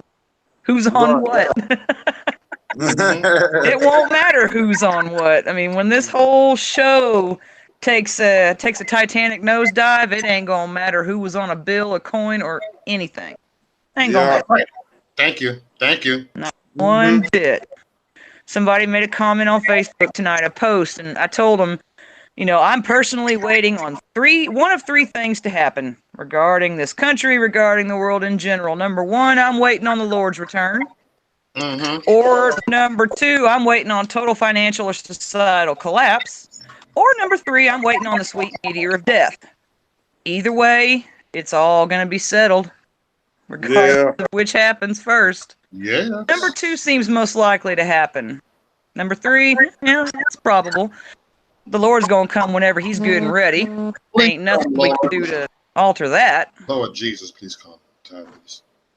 who's on what. It won't matter who's on what. I mean, when this whole show takes a Titanic nosedive, it ain't gonna matter who was on a bill, a coin, or anything. Ain't gonna matter. Right. Thank you. Not one bit. Somebody made a comment on Facebook tonight, a post, and I told them, I'm personally waiting on one of three things to happen regarding this country, regarding the world in general. Number one, I'm waiting on the Lord's return. Mm-hmm. Or number two, I'm waiting on total financial or societal collapse. Or number three, I'm waiting on the sweet meteor of death. Either way, it's all going to be settled, regardless of which happens first. Yeah. Number two seems most likely to happen. Number three, it's probable. The Lord's going to come whenever he's good and ready. Ain't nothing we can do to alter that. Lord Jesus, please come.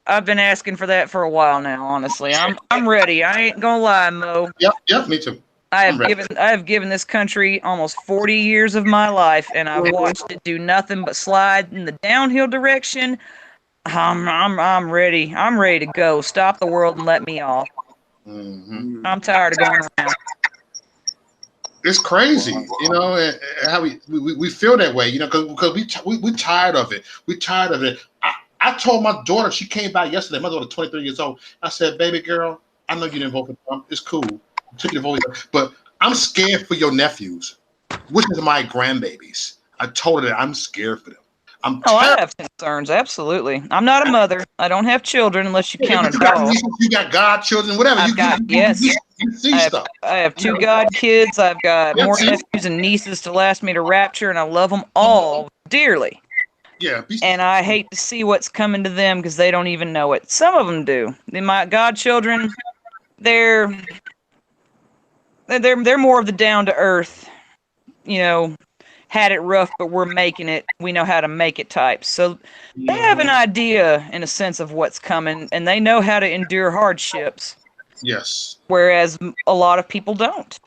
I've been asking for that for a while now, honestly. I'm ready. I ain't going to lie, Mo. Yep, me too. I have given this country almost 40 years of my life, and I've watched it do nothing but slide in the downhill direction. I'm ready. I'm ready to go. Stop the world and let me off. Mm-hmm. I'm tired of going around. It's crazy, you know, and how we feel that way, you know, because we tired of it. We tired of it. I told my daughter, she came by yesterday. My daughter, 23 years old. I said, baby girl, I know you didn't vote for Trump. It's cool. I took you to vote, but I'm scared for your nephews, which is my grandbabies. I told her that I'm scared for them. I'm Oh, I terrified. have concerns. Absolutely. I'm not a mother. I don't have children unless you count a You got dog. nieces, you got godchildren, whatever. I've got yes. You see I have, stuff. I have two god kids. I've got Yeah, more see? nephews and nieces to last me to rapture, and I love them all dearly. Yeah, And I hate to see what's coming to them because they don't even know it. Some of them do. My godchildren, they're more of the down to earth, you know, had it rough, but we're making it. We know how to make it types. So they have an idea, in a sense, of what's coming, and they know how to endure hardships. Yes. Whereas a lot of people don't.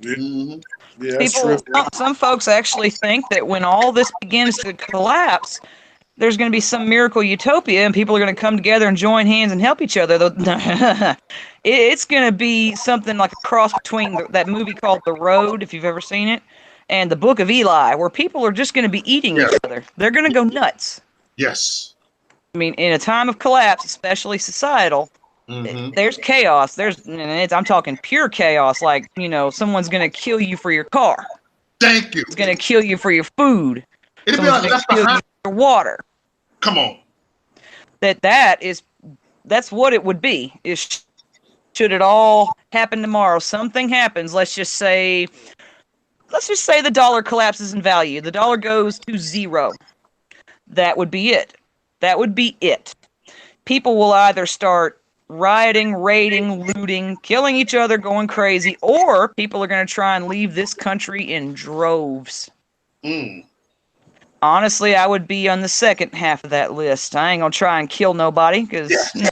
Mm-hmm. Yeah, that's true. Some folks actually think that when all this begins to collapse, there's going to be some miracle utopia, and people are going to come together and join hands and help each other. It's going to be something like a cross between that movie called The Road, if you've ever seen it, and the Book of Eli, where people are just going to be eating each other. They're going to go nuts. Yes. I mean, in a time of collapse, especially societal, there's chaos. I'm talking pure chaos, like, you know, someone's going to kill you for your car. Thank you. It's going to kill you for your food. It'll be Someone's like going left to kill you behind. for your water. Come on. That's what it would be. Should it all happen tomorrow, something happens, let's just say the dollar collapses in value. The dollar goes to zero. That would be it. That would be it. People will either start rioting, raiding, looting, killing each other, going crazy, or people are going to try and leave this country in droves. Honestly, I would be on the second half of that list. I ain't going to try and kill nobody, no.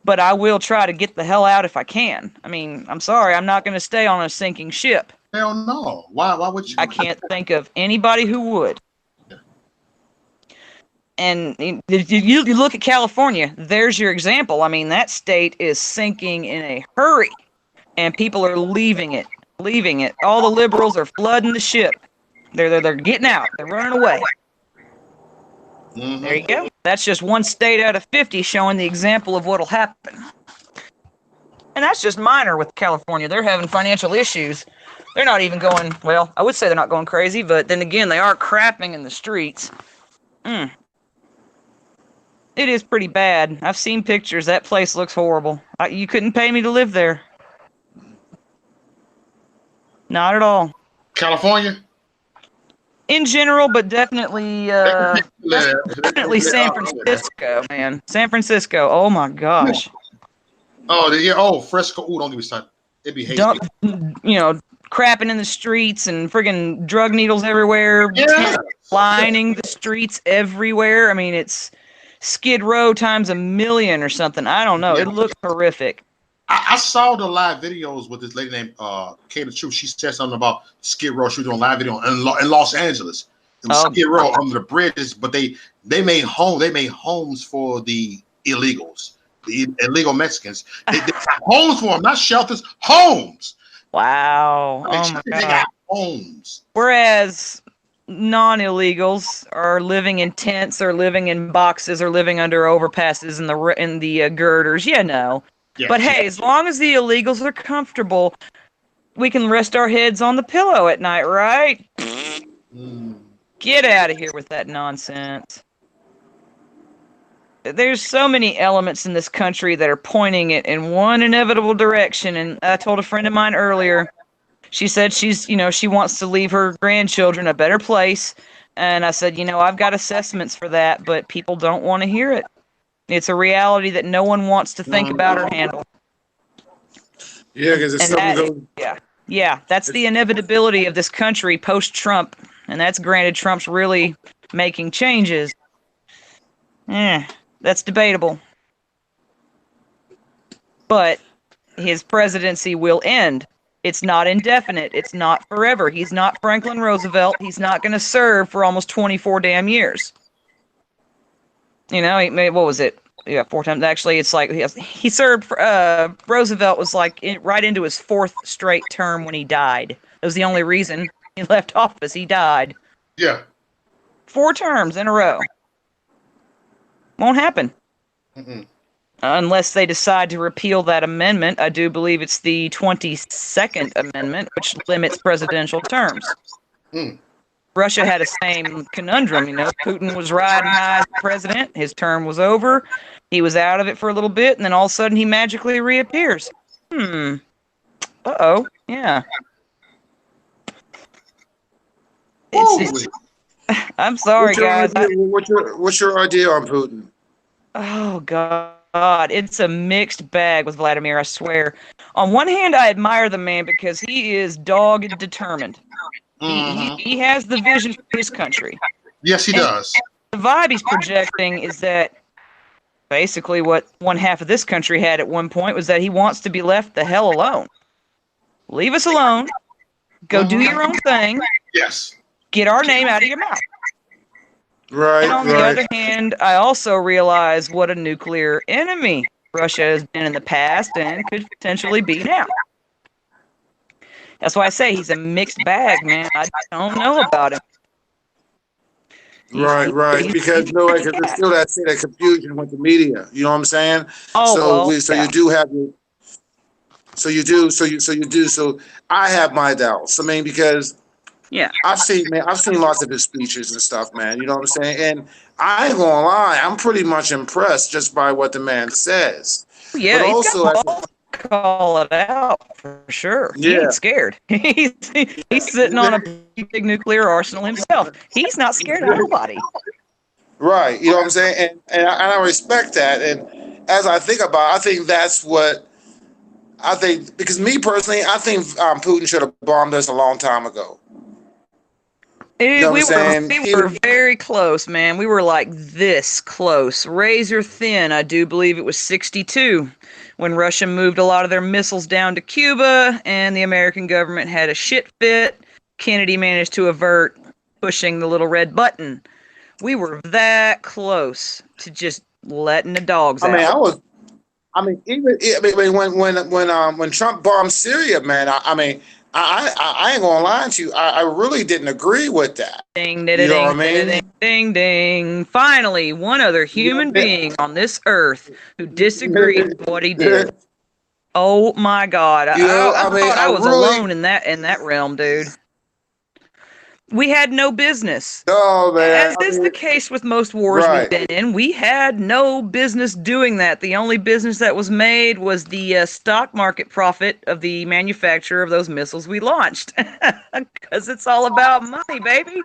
But I will try to get the hell out if I can. I mean, I'm sorry, I'm not going to stay on a sinking ship. Hell no. Why would you? I can't think of anybody who would. And you look at California, there's your example. I mean, that state is sinking in a hurry, and people are leaving it. All the liberals are flooding the ship. They're getting out. They're running away. There you go. That's just one state out of 50 showing the example of what'll happen. And that's just minor with California. They're having financial issues. They're not even going, well, I would say they're not going crazy, but then again, they are crapping in the streets. It is pretty bad. I've seen pictures. That place looks horrible. You couldn't pay me to live there. Not at all. California? In general, but definitely San Francisco, man. San Francisco. Oh my gosh. Oh, yeah. Oh, Fresco. Ooh, don't get me started. It'd be hasty. Crapping in the streets and friggin' drug needles everywhere. Yeah. Lining the streets everywhere. I mean, it's Skid Row times a million or something. I don't know. Yeah. It looks horrific. I saw the live videos with this lady named Kayla True. She said something about Skid Row. She was doing a live video in Los Angeles. It was Skid Row under the bridges, but they made homes for the illegals, the illegal Mexicans. They homes for them, not shelters, homes. Wow. Oh my They God. got homes. Whereas non-illegals are living in tents or living in boxes or living under overpasses in the girders, Yeah. But hey, as long as the illegals are comfortable, we can rest our heads on the pillow at night, right? Get out of here with that nonsense. There's so many elements in this country that are pointing it in one inevitable direction. And I told a friend of mine earlier, she said she wants to leave her grandchildren a better place. And I said, I've got assessments for that, but people don't want to hear it. It's a reality that no one wants to think about or handle. Yeah, because it's something goes. Yeah, that's the inevitability of this country post-Trump. And that's granted Trump's really making changes. That's debatable. But his presidency will end. It's not indefinite. It's not forever. He's not Franklin Roosevelt. He's not going to serve for almost 24 damn years. What was it? Yeah, 4 times. Actually, it's like he served. Roosevelt was like right into his 4th straight term when he died. That was the only reason he left office. He died. Yeah. 4 terms in a row. Won't happen. Mm-mm. Unless they decide to repeal that amendment. I do believe it's the 22nd Amendment, which limits presidential terms. Mm. Russia had the same conundrum, Putin was riding high as president. His term was over. He was out of it for a little bit, and then all of a sudden he magically reappears. Uh-oh. Yeah. It's I'm sorry, guys. What's your idea on Putin? Oh, God. It's a mixed bag with Vladimir, I swear. On one hand, I admire the man because he is dogged determined. He has the vision for his country. Yes, he does. And the vibe he's projecting is that basically what one half of this country had at one point was that he wants to be left the hell alone. Leave us alone. Go do your own thing. Yes. Get our name out of your mouth. Right. And on the other hand, I also realize what a nuclear enemy Russia has been in the past and could potentially be now. That's why I say he's a mixed bag, man. I don't know about him. Right. Because there's still that state of confusion with the media. You know what I'm saying? Oh, You do have your. So you do. So I have my doubts. I mean, because. Yeah. I've seen lots of his speeches and stuff, man. You know what I'm saying? And I ain't gonna lie, I'm pretty much impressed just by what the man says. Yeah, but he's also, got balls to call it out for sure. Yeah. He ain't scared. He's sitting on a big nuclear arsenal himself. He's not scared of nobody. Right. You know what I'm saying? And I respect that. And as I think about it, I think that's what I think. Because me personally, I think Putin should have bombed us a long time ago. You know We were very close, man. We were like this close. Razor thin. I do believe it was 62 when Russia moved a lot of their missiles down to Cuba and the American government had a shit fit. Kennedy managed to avert pushing the little red button. We were that close to just letting the dogs out. When Trump bombed Syria, man, I ain't gonna lie to you. I really didn't agree with that. Ding, you know what I mean? Ding, ding. Finally, one other human being on this earth who disagreed with what he did. Oh my God! I thought I was alone in that realm, dude. We had no business. No, man. As is the case with most wars we've been in, we had no business doing that. The only business that was made was the stock market profit of the manufacturer of those missiles we launched. Because it's all about money, baby.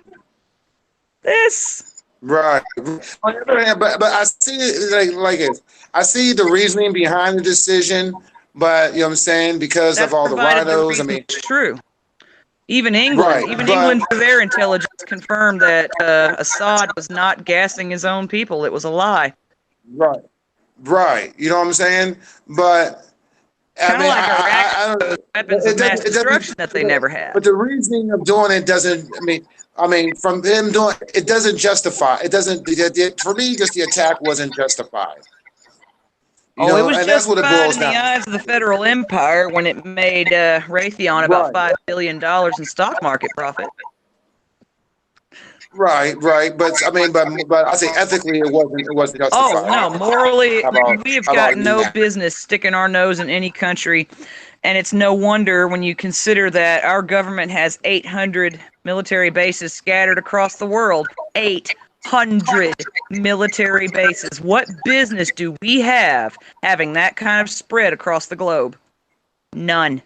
Right. But I see it I see the reasoning behind the decision, but you know what I'm saying? Because of all the rhinos. It's true. Even England, England for their intelligence confirmed that Assad was not gassing his own people. It was a lie. Right. You know what I'm saying? But kind of like Iraq, weapons of mass destruction that they never had. But the reasoning of doing it doesn't. I mean, from him doing it doesn't justify. It doesn't. For me, just the attack wasn't justified. It was justified in the eyes of the Federal Empire when it made Raytheon about $5 billion in stock market profit. Right. But I say ethically, it wasn't justified. Oh no, morally, we've got no business sticking our nose in any country, and it's no wonder when you consider that our government has 800 military bases scattered across the world. 800 military bases. What business do we have having that kind of spread across the globe? None.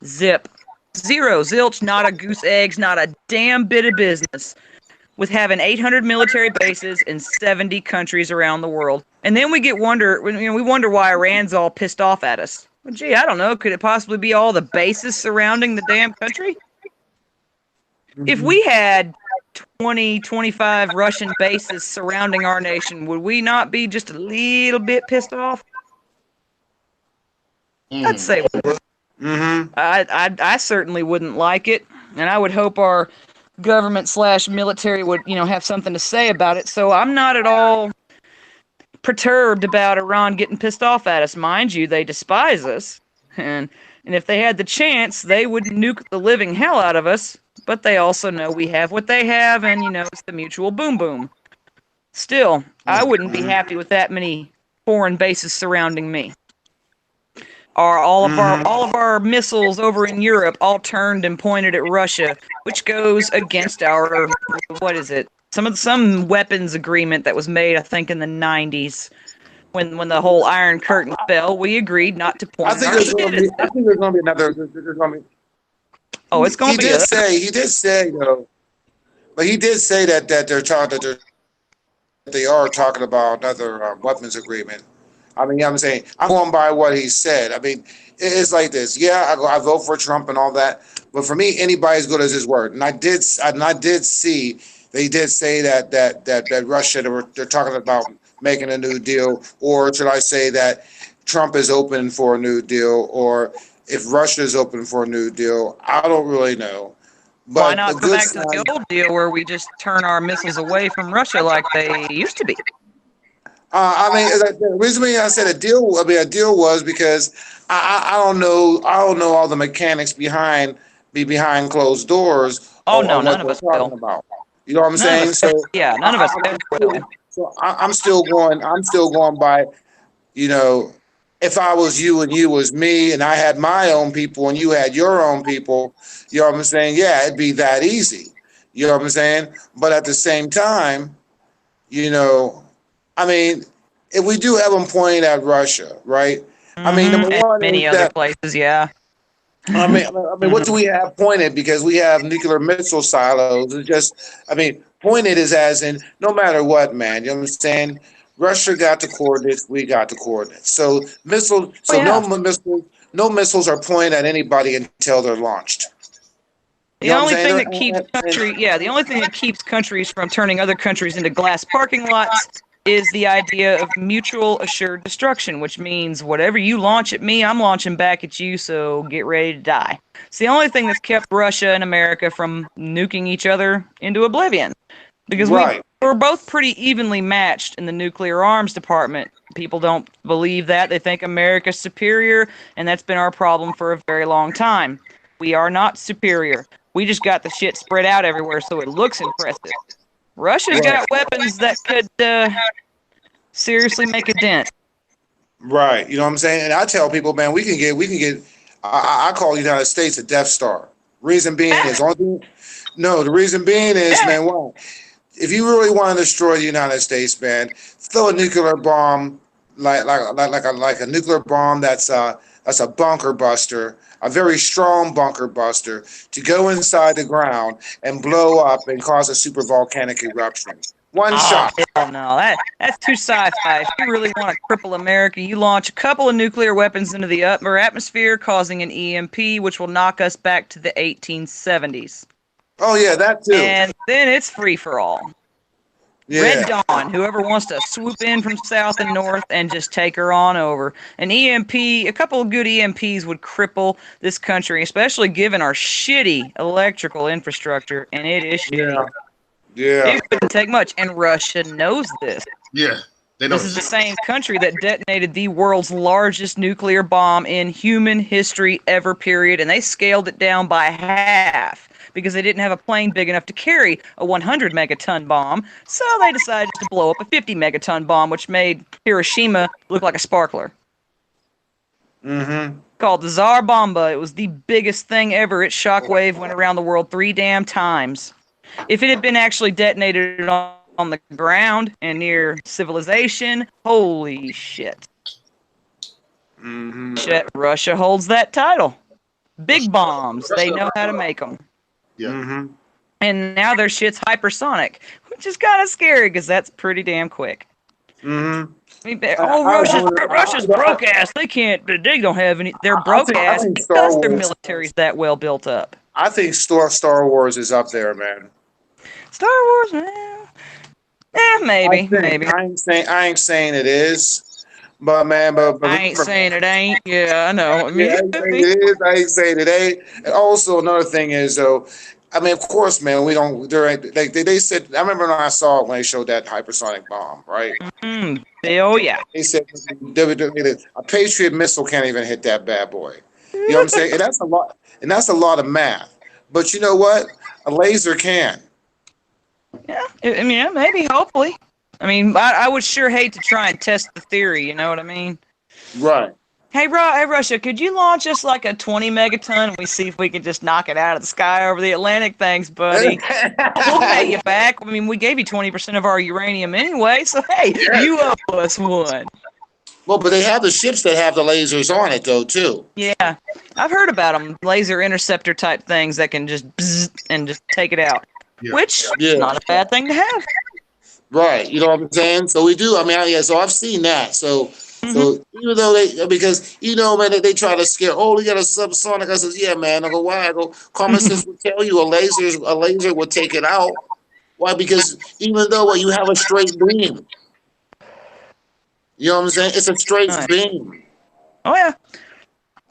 Zip. Zero. Zilch. Not a goose eggs. Not a damn bit of business with having 800 military bases in 70 countries around the world. And then we wonder why Iran's all pissed off at us. Well, gee, I don't know. Could it possibly be all the bases surrounding the damn country? If we had 20, 25 Russian bases surrounding our nation, would we not be just a little bit pissed off? I'd say we would. I certainly wouldn't like it, and I would hope our government/military would, have something to say about it. So I'm not at all perturbed about Iran getting pissed off at us. Mind you, they despise us. And if they had the chance, they would nuke the living hell out of us. But they also know we have what they have, and, it's the mutual boom boom. Still, I wouldn't be happy with that many foreign bases surrounding me. All of our missiles over in Europe all turned and pointed at Russia, which goes against our, what is it? Some weapons agreement that was made, I think, in the 90s. When the whole Iron Curtain fell, we agreed not to point I think our there's going to shit be. at I them. think there's going to be another. There's going to be. Oh, it's going He to be did say. He did say though. But he did say that they're talking that they are talking about another weapons agreement. I mean, I'm saying I'm going by what he said. I mean, it's like this. Yeah, I vote for Trump and all that, but for me, anybody's good as his word. And I did see they did say that Russia they're talking about making a new deal, or should I say that Trump is open for a new deal, or if Russia is open for a new deal. I don't really know, Why but the not go good back to the side. old deal where we just turn our missiles away from Russia like they used to be? I mean, the reason I said a deal. I mean, a deal was because I don't know. I don't know all the mechanics behind closed doors Oh no, on what none of they're us will. talking about. You know what I'm None of us saying? So, yeah, none of I, us I, ever I'm will. still, I'm still going. I'm still going by. You know, if I was you and you was me, and I had my own people and you had your own people, you know what I'm saying? Yeah, it'd be that easy. You know what I'm saying? But at the same time, you know, I mean, if we do have them pointed at Russia, right? I mean, number And one is many other that places, yeah. what do we have pointed? Because we have nuclear missile silos. It's just, I mean, pointed is as in no matter what, man. You know what I'm saying? Russia got the coordinates, we got the coordinates. So missiles, Oh so yeah. no missiles are pointed at anybody until they're launched. You The know what I'm only saying? thing that keeps the only thing that keeps countries from turning other countries into glass parking lots is the idea of mutual assured destruction, which means whatever you launch at me, I'm launching back at you, so get ready to die. It's the only thing that's kept Russia and America from nuking each other into oblivion. Because Right. we're both pretty evenly matched in the nuclear arms department. People don't believe that. They think America's superior, and that's been our problem for a very long time. We are not superior. We just got the shit spread out everywhere so it looks impressive. Russia's Right. got weapons that could seriously make a dent. Right. You know what I'm saying? And I tell people, man, we can get. I call the United States a Death Star. Reason being is only thing, no. The reason being is, man, why? If you really want to destroy the United States, man, throw a nuclear bomb like a nuclear bomb that's a bunker buster, a very strong bunker buster to go inside the ground and blow up and cause a super volcanic eruption. One Oh shot. hell no! That's too sci-fi. If you really want to cripple America, you launch a couple of nuclear weapons into the upper atmosphere, causing an EMP, which will knock us back to the 1870s, Oh yeah, that too. and then it's free for all. Red Yeah. Dawn, whoever wants to swoop in from south and north and just take her on over. An EMP, a couple of good EMPs would cripple this country, especially given our shitty electrical infrastructure, and it is shitty. Yeah. Yeah. It wouldn't take much, and Russia knows this. Yeah, they know This is the same country that detonated the world's largest nuclear bomb in human history ever, period, and they scaled it down by half because they didn't have a plane big enough to carry a 100 megaton bomb, so they decided to blow up a 50 megaton bomb, which made Hiroshima look like a sparkler. Mm-hmm. Called the Tsar Bomba. It was the biggest thing ever. Its shockwave went around the world 3 damn times. If it had been actually detonated on the ground and near civilization, holy shit. Mm-hmm. Russia holds that title. Big bombs. They know how to make them. Yeah. Mm-hmm. And now their shit's hypersonic, which is kind of scary because that's pretty damn quick. Mm-hmm. I mean, Russia's broke ass. They don't have any. They're broke I ass think Star because their Wars. military's that well built up. I think Star Wars is up there, man. Star Wars, man. Maybe. I ain't saying it is, but man, but I ain't saying it ain't. Yeah, I know. I yeah, mean, I ain't saying it is. I ain't saying it ain't. And also another thing is though, I mean, of course, man. We don't. They said. I remember when I saw it when they showed that hypersonic bomb, right? Oh yeah. They said a Patriot missile can't even hit that bad boy. You know what I'm saying? And that's a lot. And that's a lot of math. But you know what? A laser can. Yeah. I mean, yeah, maybe. Hopefully. I mean, I would sure hate to try and test the theory. You know what I mean? Right. Hey, Russia, could you launch us like a 20 megaton and we see if we can just knock it out of the sky over the Atlantic? Thanks, buddy. We'll pay you back. I mean, we gave you 20% of our uranium anyway, so hey, you owe us one. Well, but they have the ships that have the lasers on it, though, too. Yeah, I've heard about them. Laser interceptor type things that can just bzz and just take it out, which is not a bad thing to have. Right. You know what I'm saying? So we do. I mean, yeah. So I've seen that. So even though because man, they try to scare. Oh, we got a subsonic. I says, yeah, man. I go, why? I go, common sense will tell you a laser will take it out. Why? Because even though you have a straight beam, you know what I'm saying? It's a straight beam. Oh yeah.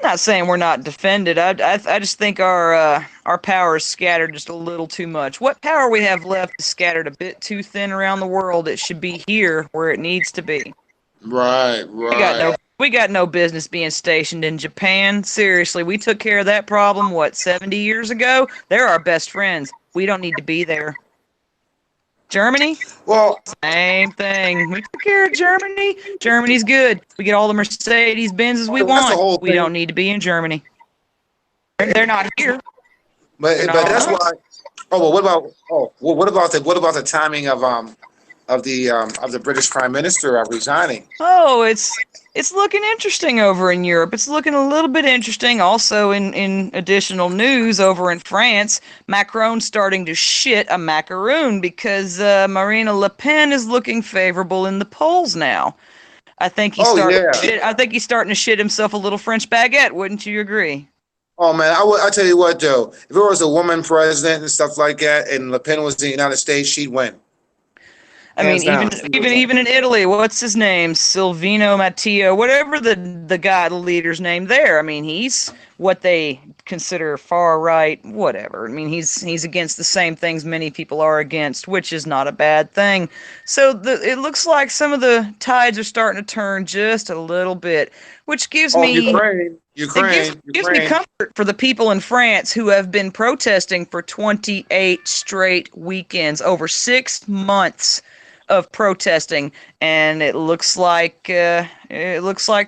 I'm not saying we're not defended. I just think our power is scattered just a little too much. What power we have left is scattered a bit too thin around the world. It should be here where it needs to be. Right. We got no business being stationed in Japan. Seriously, we took care of that problem, 70 years ago? They're our best friends. We don't need to be there. Germany? Well, same thing. We took care of Germany. Germany's good. We get all the Mercedes Benzes we want. We don't need to be in Germany. They're not here. But that's why. Oh, well, what about the timing of the British Prime Minister resigning? Oh, it's looking interesting over in Europe. It's looking a little bit interesting. Also, in additional news over in France, Macron's starting to shit a macaroon because Marine Le Pen is looking favorable in the polls now. I think he's he's starting to shit himself a little French baguette. Wouldn't you agree? Oh man, I tell you what, Joe. If there was a woman president and stuff like that, and Le Pen was in the United States, she'd win. I mean, even in Italy, what's his name? Silvino Matteo, whatever the leader's name there. I mean, he's what they consider far right, whatever. I mean, he's against the same things many people are against, which is not a bad thing. So it looks like some of the tides are starting to turn just a little bit, which gives me Ukraine. Gives me comfort for the people in France who have been protesting for 28 straight weekends, over 6 months of protesting, and it looks like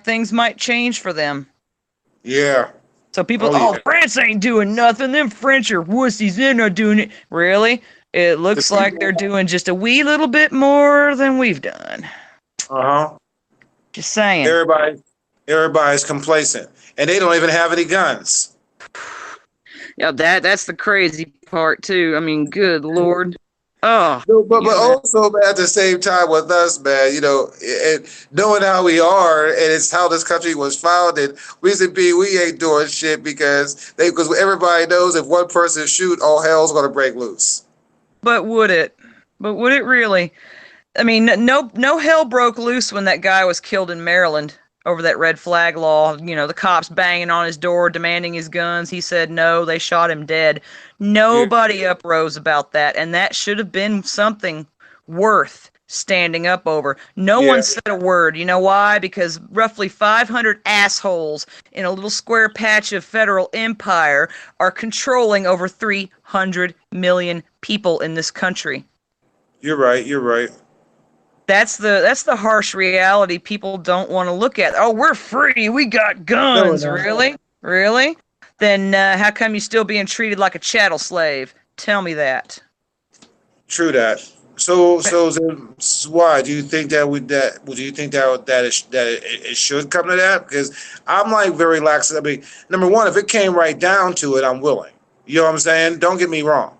things might change for them. Yeah. So people, France ain't doing nothing. Them French are wussies. They're not doing it. Really? It looks like they're doing just a wee little bit more than we've done. Just saying. Everybody's complacent, and they don't even have any guns. Yeah, that's the crazy part too. I mean, good Lord. Oh, but also, man, at the same time with us, man, and knowing how we are and it's how this country was founded, we ain't doing shit because everybody knows if one person shoot, all hell's gonna break loose. But would it? But would it really? I mean, no hell broke loose when that guy was killed in Maryland over that red flag law. The cops banging on his door, demanding his guns. He said no, they shot him dead. Nobody uprose about that, and that should have been something worth standing up over. No one said a word. You know why? Because roughly 500 assholes in a little square patch of federal empire are controlling over 300 million people in this country. You're right. That's the harsh reality people don't want to look at. Oh, we're free. We got guns. No. Really? Then how come you still being treated like a chattel slave? Tell me that. True that. So why do you think it should come to that? Because I'm like very lax. I mean, number one, if it came right down to it, I'm willing. You know what I'm saying? Don't get me wrong.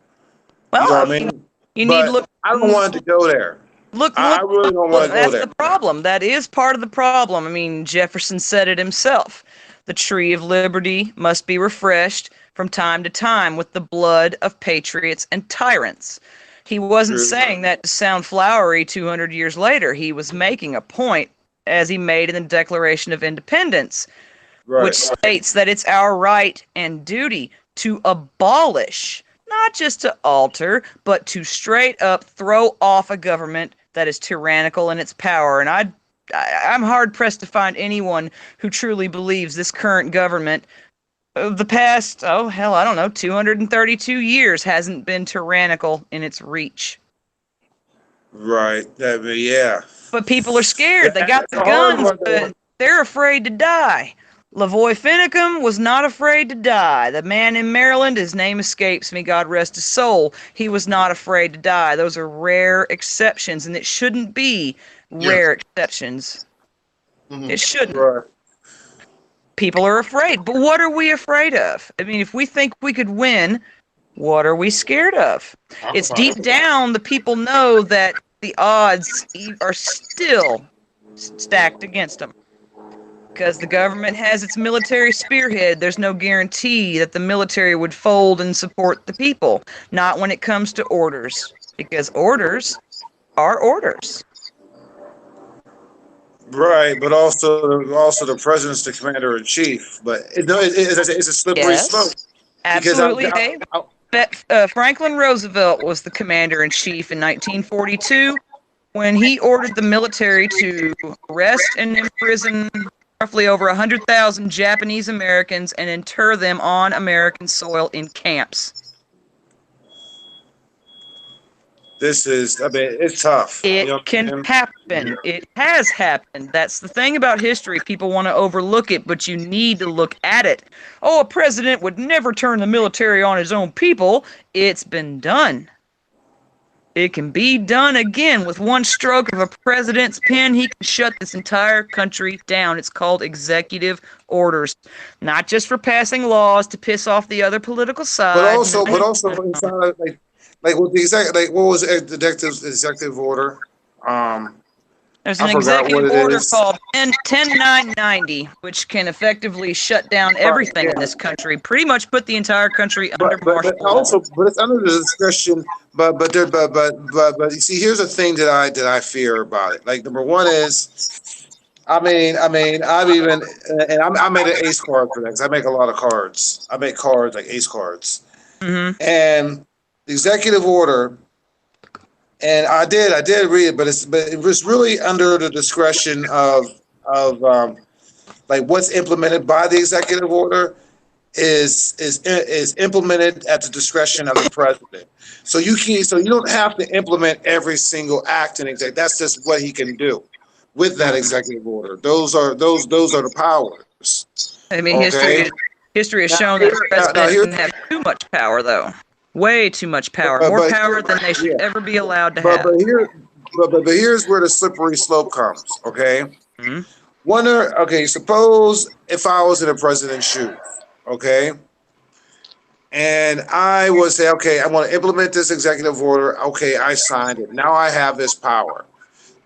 Well, you know what I mean? You need to look. I don't want it to go there. I really don't want to go there. That's the problem. That is part of the problem. I mean, Jefferson said it himself. The tree of liberty must be refreshed from time to time with the blood of patriots and tyrants. He wasn't saying that to sound flowery 200 years later. He was making a point, as he made in the Declaration of Independence, which states that it's our right and duty to abolish, not just to alter, but to straight up throw off a government that is tyrannical in its power. And I'm hard pressed to find anyone who truly believes this current government of the past, oh hell, I don't know, 232 years hasn't been tyrannical in its reach. Right. Yeah. But people are scared. They got That's the a hard guns, one, though. but they're afraid to die. Lavoy Finicum was not afraid to die. The man in Maryland, his name escapes me, God rest his soul. He was not afraid to die. Those are rare exceptions, and it shouldn't be rare exceptions. It shouldn't. Right. People are afraid. But what are we afraid of? I mean, if we think we could win, what are we scared of? It's deep down, the people know that the odds are still stacked against them. Because the government has its military spearhead, there's no guarantee that the military would fold and support the people. Not when it comes to orders. Because orders are orders. Right, but also the president's the commander in chief. But it's a slippery slope. Absolutely. Franklin Roosevelt was the commander in chief in 1942 when he ordered the military to arrest and imprison roughly over 100,000 Japanese Americans and inter them on American soil in camps. It's tough. It can happen. It has happened. That's the thing about history. People want to overlook it, but you need to look at it. Oh, a president would never turn the military on his own people. It's been done. It can be done again. With one stroke of a president's pen, he can shut this entire country down. It's called executive orders. Not just for passing laws to piss off the other political side. But also, it's not what was the executive order? There's an executive order called 10990, which can effectively shut down everything in this country. Pretty much put the entire country under martial law. But it's under the discretion. But you see, here's the thing that I fear about it. Like, number one is, I made an ace card for that because I make a lot of cards. I make cards like ace cards, and the executive order. And I did read it, but it was really under the discretion of like what's implemented by the executive order is implemented at the discretion of the president. So you don't have to implement every single act in executive. That's just what he can do with that executive order. Those are the powers. I mean, history has shown that the president doesn't have too much power, though. Way too much power. More power than they should ever be allowed to have. But here's where the slippery slope comes, okay? Suppose if I was in a president's shoes, okay? And I would say, okay, I want to implement this executive order. Okay, I signed it. Now I have this power.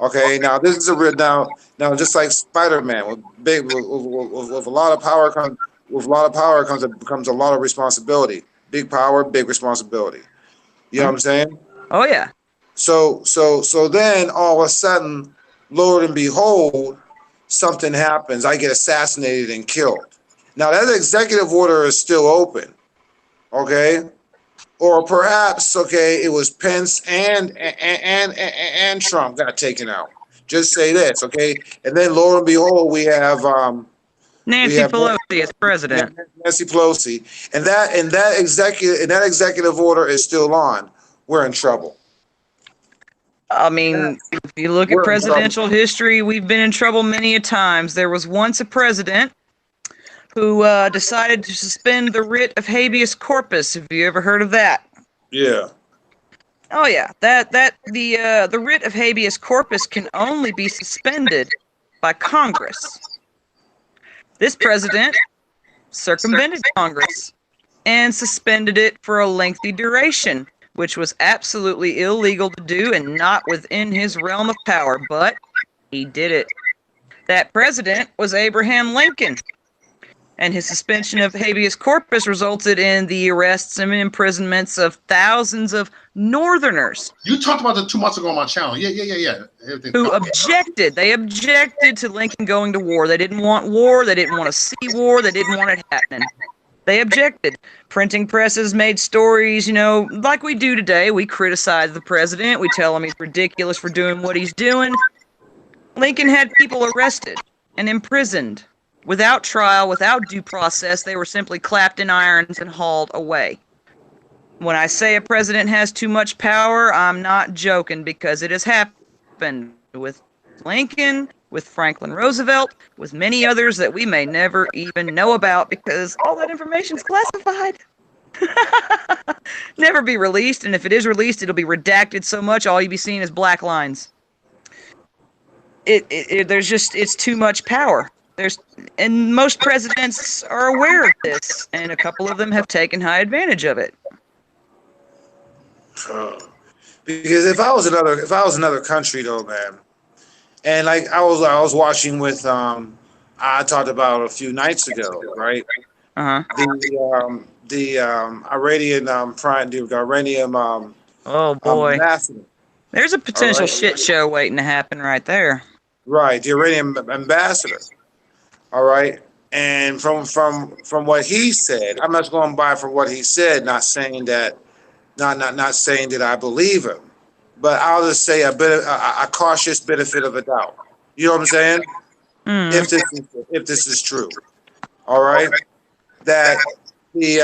Okay, now this is a real now just like Spider-Man with a lot of power comes a lot of responsibility. Big power, big responsibility. You know what I'm saying? Oh yeah. So then all of a sudden, Lord and behold, something happens. I get assassinated and killed. Now that executive order is still open. Okay? Or perhaps, it was Pence and Trump got taken out. Just say this, okay? And then Lord and behold, we have Nancy Pelosi as president. Nancy Pelosi, and that executive order is still on. We're in trouble. I mean, if you look at presidential history, we've been in trouble many a times. There was once a president who decided to suspend the writ of habeas corpus. Have you ever heard of that? Yeah. Oh yeah, the writ of habeas corpus can only be suspended by Congress. This president circumvented Congress and suspended it for a lengthy duration, which was absolutely illegal to do and not within his realm of power, but he did it. That president was Abraham Lincoln, and his suspension of habeas corpus resulted in the arrests and imprisonments of thousands of Northerners. You talked about that 2 months ago on my channel. Yeah. Who objected. They objected to Lincoln going to war. They didn't want war. They didn't want to see war. They didn't want it happening. They objected. Printing presses made stories, like we do today. We criticize the president. We tell him he's ridiculous for doing what he's doing. Lincoln had people arrested and imprisoned. Without trial, without due process, they were simply clapped in irons and hauled away. When I say a president has too much power, I'm not joking, because it has happened with Lincoln, with Franklin Roosevelt, with many others that we may never even know about, because all that information is classified. Never be released, and if it is released, it'll be redacted so much all you'll be seeing is black lines. It's too much power. And most presidents are aware of this, and a couple of them have taken high advantage of it. Because if I was another country though, man, and like I was watching with I talked about a few nights ago, right? The Iranian the Iranian oh boy, ambassador. There's a potential shit show waiting to happen right there. Right, the Iranian ambassador. All right, and from what he said, I'm just going by from what he said, not saying that I believe him, but I'll just say a cautious benefit of the doubt. You know what I'm saying? If this is true, all right, that the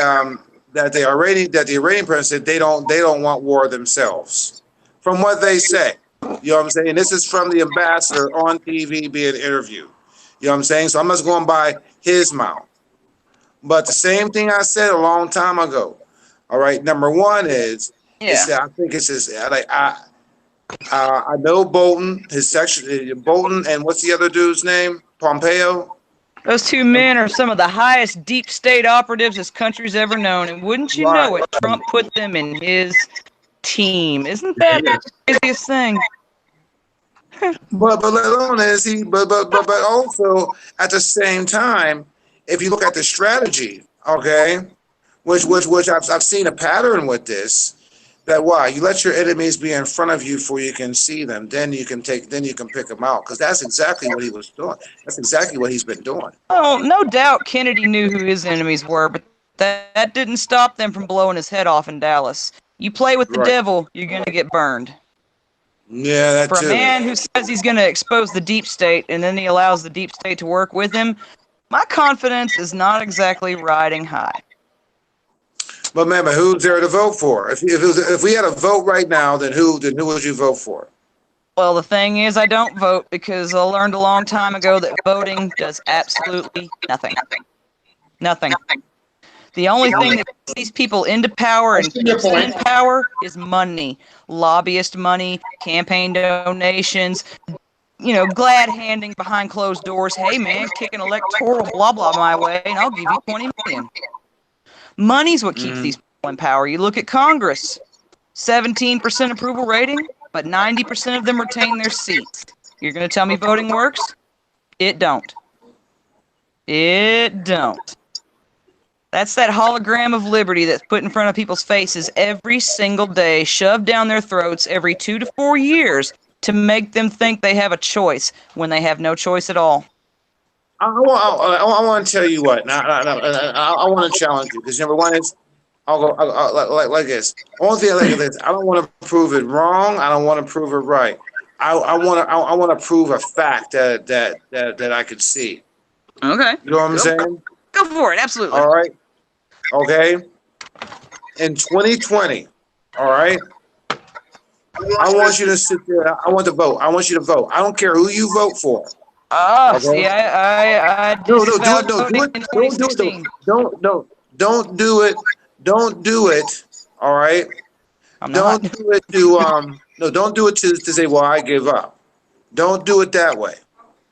Iranian president, they don't want war themselves, from what they say. You know what I'm saying? This is from the ambassador on TV being interviewed. You know what I'm saying? So I'm just going by his mouth. But the same thing I said a long time ago. All right. Number one is I think it's his, like I know Bolton, his section, Bolton, and what's the other dude's name? Pompeo. Those two men are some of the highest deep state operatives this country's ever known, and wouldn't you know it, Trump put them in his team. Isn't that the craziest thing? But let alone is he, but also at the same time, if you look at the strategy, okay, which I've seen a pattern with this, that you let your enemies be in front of you before you can see them, then you can pick them out, because that's exactly what he was doing. That's exactly what he's been doing. Oh, no doubt Kennedy knew who his enemies were, but that didn't stop them from blowing his head off in Dallas. You play with the devil, you're gonna get burned. Yeah, that For too. a man who says he's going to expose the deep state and then he allows the deep state to work with him, my confidence is not exactly riding high. But remember, who's there to vote for? If we had a vote right now, then who would you vote for? Well, the thing is, I don't vote because I learned a long time ago that voting does absolutely nothing. Nothing. The only thing that puts these people into power and keeps them in power is money. Lobbyist money, campaign donations, glad handing behind closed doors. Hey, man, kick an electoral blah, blah my way, and I'll give you $20 million. Money's what keeps these people in power. You look at Congress, 17% approval rating, but 90% of them retain their seats. You're going to tell me voting works? It don't. It don't. That's that hologram of liberty that's put in front of people's faces every single day, shoved down their throats every 2 to 4 years to make them think they have a choice when they have no choice at all. I want to tell you what. I want to challenge you, because number one is I'll go like this. Only thing like this. I don't want to prove it wrong. I don't want to prove it right. I want to prove a fact that I could see. Okay. You know what I'm saying? Go for it. Absolutely. All right. Okay. In 2020, all right, I want you to sit there. I want to vote. I want you to vote. I don't care who you vote for. Oh, okay? See, I don't do it. Don't do it. Don't do it. All right. Don't do it to don't do it to say, well, I give up. Don't do it that way.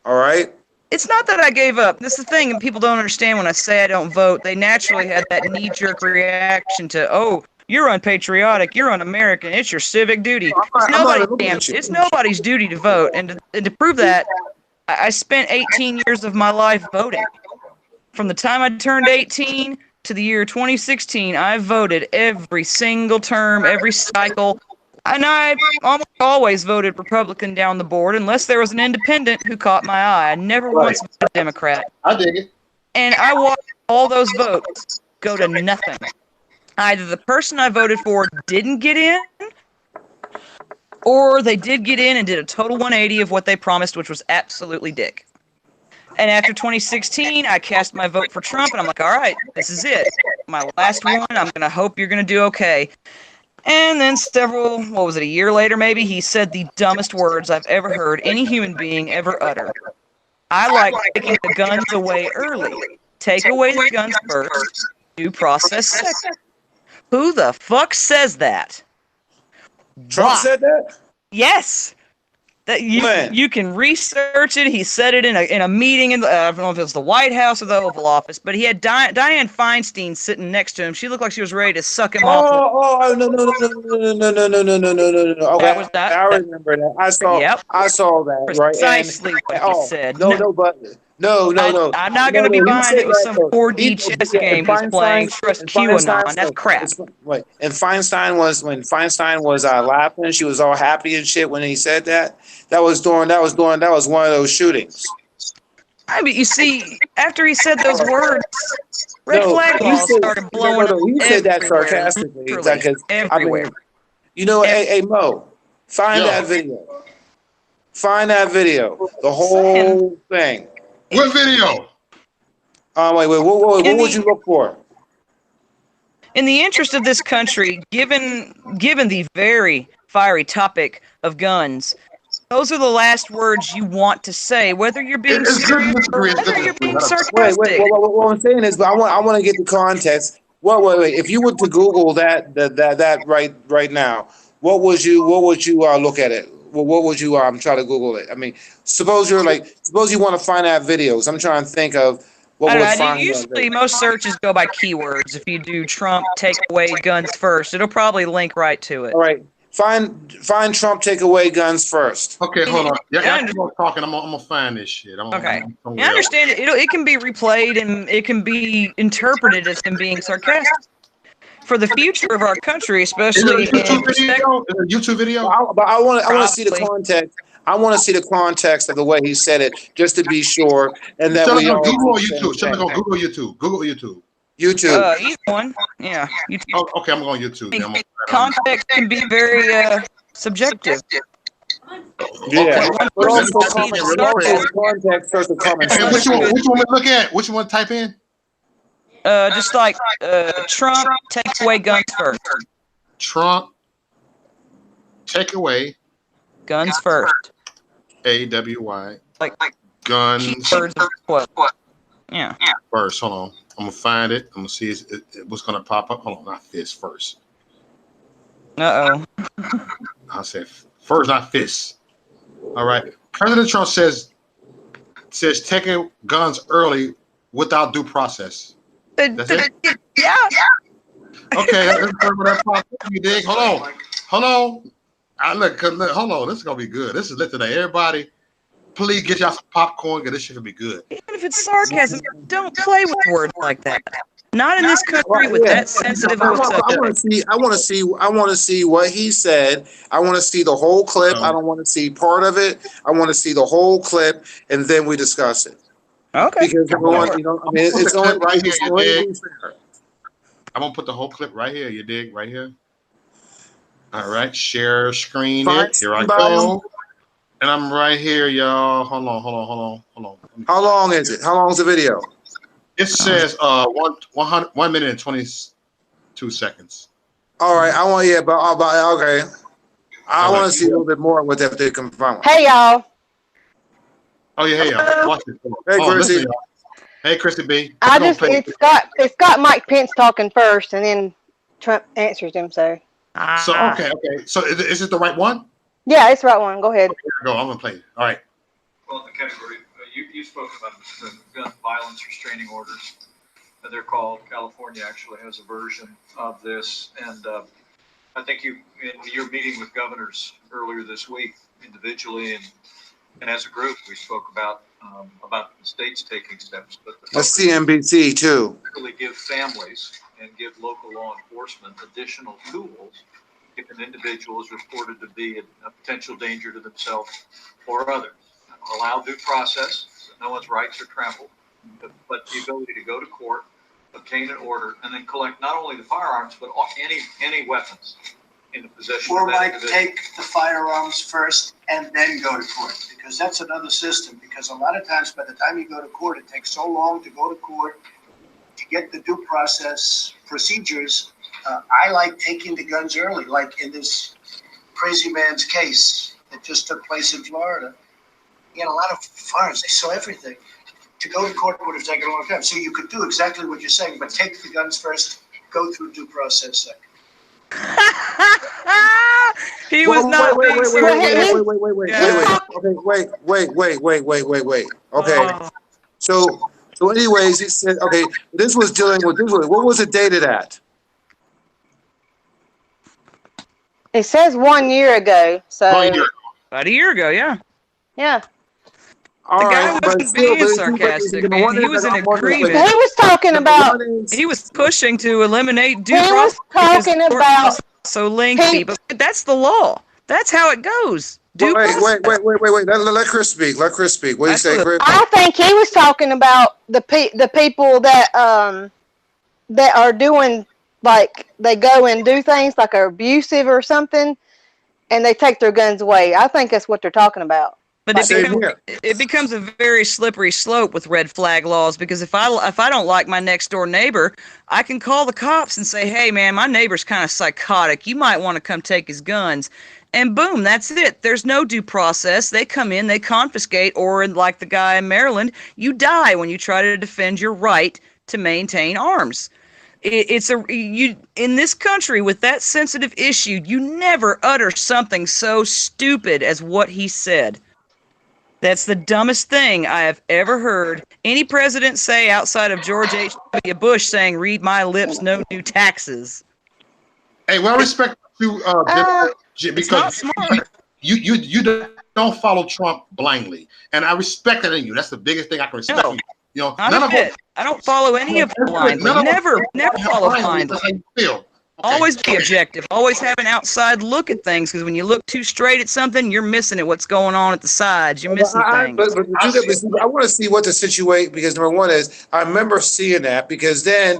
All right. It's not that I gave up. This is the thing, and people don't understand when I say I don't vote. They naturally have that knee-jerk reaction to, oh, you're unpatriotic, you're un-American, it's your civic duty. It's nobody's duty to vote. And to prove that, I spent 18 years of my life voting. From the time I turned 18 to the year 2016, I voted every single term, every cycle. And I almost always voted Republican down the board, unless there was an independent who caught my eye. I never once voted Democrat. I dig it. And I watched all those votes go to nothing. Either the person I voted for didn't get in, or they did get in and did a total 180 of what they promised, which was absolutely dick. And after 2016, I cast my vote for Trump, and I'm like, all right, this is it. My last one, I'm going to hope you're going to do okay. And then a year later maybe, he said the dumbest words I've ever heard any human being ever utter. I like taking the guns away early. Take away the guns first, due process second. Who the fuck says that? Trump Why? said that? Yes. That you can research it. He said it in a meeting in I don't know if it was the White House or the Oval Office, but he had Dianne Feinstein sitting next to him. She looked like she was ready to suck him off. No, no. Okay, That was that. I remember that. Yep. I saw that, right? Precisely what he said. No. I'm not going to be buying it with some 4D chess game he's playing. Trust QAnon. That's crap. Wait, and Feinstein was when Feinstein was laughing. She was all happy and shit when he said that. That was one of those shootings. I mean, you see, after he said those words, red flag laws started blowing up. He said that sarcastically. Everywhere. Hey Mo, find that video. Find that video. The whole thing. What video? Wait. What would you look for? In the interest of this country, given the very fiery topic of guns, those are the last words you want to say, whether you're being serious or whether you're being sarcastic. Wait. What I'm saying is, but I want to get the context. Wait. If you were to Google that right now, what would you look at it? Well, what would you try to Google it? I mean, suppose you want to find out videos. I'm trying to think of what would find. Usually, most searches go by keywords. If you do Trump take away guns first, it'll probably link right to it. All right, find Trump take away guns first. Okay, hold on. Yeah, keep on talking. I'm gonna find this shit. Okay. I understand it can be replayed and it can be interpreted as him being sarcastic. For the future of our country, especially YouTube video. But I want to see the context. I want to see the context of the way he said it, just to be sure. And that we all Google or YouTube. Should I go Google YouTube? Google YouTube. YouTube. Either one. Yeah. YouTube. Oh, okay, I'm going YouTube. Context can be very subjective. Yeah. But also context versus comment. Which one we look at? Which one type in? Just like Trump take away guns first. Trump take away guns first. AWY. Like guns. Yeah. First, hold on. I'm gonna find it. I'm gonna see what's gonna pop up. Hold on, not fists first. I said first, not fists. All right. President Trump says taking guns early without due process. That's it? Yeah. Okay, that pop up. You dig? Hold on. Hold on. This is gonna be good. This is lit today. Everybody, please get y'all some popcorn. Cause this shit gonna be good. Even if it's sarcasm, don't play with words like that. Not in this country with that sensitive of a subject. I want to see what he said. I want to see the whole clip. I don't want to see part of it. I want to see the whole clip, and then we discuss it. Okay. Because it's only right here. I'm gonna put the whole clip right here. You dig? Right here. All right. Share screen. Here I go. And I'm right here, y'all. Hold on. How long is it? How long is the video? It says 1 minute and 22 seconds. All right. Okay. I want to see a little bit more with that they confirm. Hey y'all. Oh yeah, hey y'all. Watch this. Hey Chrissy. Hey Chrissy B. It's got Mike Pence talking first, and then Trump answers him. So okay. So is it the right one? Yeah, it's the right one. Go ahead. Okay, here we go. I'm gonna play it. All right. Well, the category you spoke about the gun violence restraining orders. They're called. California actually has a version of this, and I think in your meeting with governors earlier this week, individually and as a group, we spoke about the states taking steps. But that's CNBC too. Really give families and give local law enforcement additional tools if an individual is reported to be a potential danger to themselves or others. Allow due process, so no one's rights are trampled, but the ability to go to court obtain an order, and then collect not only the firearms, but any weapons in the possession Or of that like individual. take the firearms first and then go to court, because that's another system. Because a lot of times, by the time you go to court, it takes so long to go to court to get the due process procedures. I like taking the guns early, like in this crazy man's case that just took place in Florida. He had a lot of firearms. They saw everything. To go to court would have taken a long time. So you could do exactly what you're saying, but take the guns first, go through due process second. He was not being serious. Wait. Okay. So anyways, he said, okay, this was dealing with this. What was it dated at? It says 1 year ago, so 1 year. About a year ago, yeah. yeah. All The guy right, but wasn't still, being but sarcastic, the man. one He is was in I'm wondering, He agreement. was talking about. He was pushing to eliminate due He was process because talking the court about. was so lengthy. But that's the law. That's how it goes. Due process. Wait. Let Chris speak. Let Chris speak. What do you say, Chris? I think he was talking about the people that that are doing, like, they go and do things like are abusive or something, and they take their guns away. I think that's what they're talking about. But Like, it becomes a very slippery slope with red flag laws, because if I don't like my next door neighbor, I can call the cops and say, hey man, my neighbor's kind of psychotic. You might want to come take his guns. And boom, that's it. There's no due process. They come in, they confiscate, or like the guy in Maryland, you die when you try to defend your right to maintain arms. In this country with that sensitive issue, you never utter something so stupid as what he said. That's the dumbest thing I have ever heard any president say outside of George H.W. Bush saying, read my lips, no new taxes. Hey, well, respect to It's not because smart. you don't follow Trump blindly, and I respect that in you. That's the biggest thing I can respect. No. You know, Not none a of bit. I don't follow any of them blindly. Never follow blindly. That's how you feel. Okay. Always be objective. Always have an outside look at things, because when you look too straight at something, you're missing it. What's going on at the sides? You're missing things. I want to see what the situation, because number one is I remember seeing that because they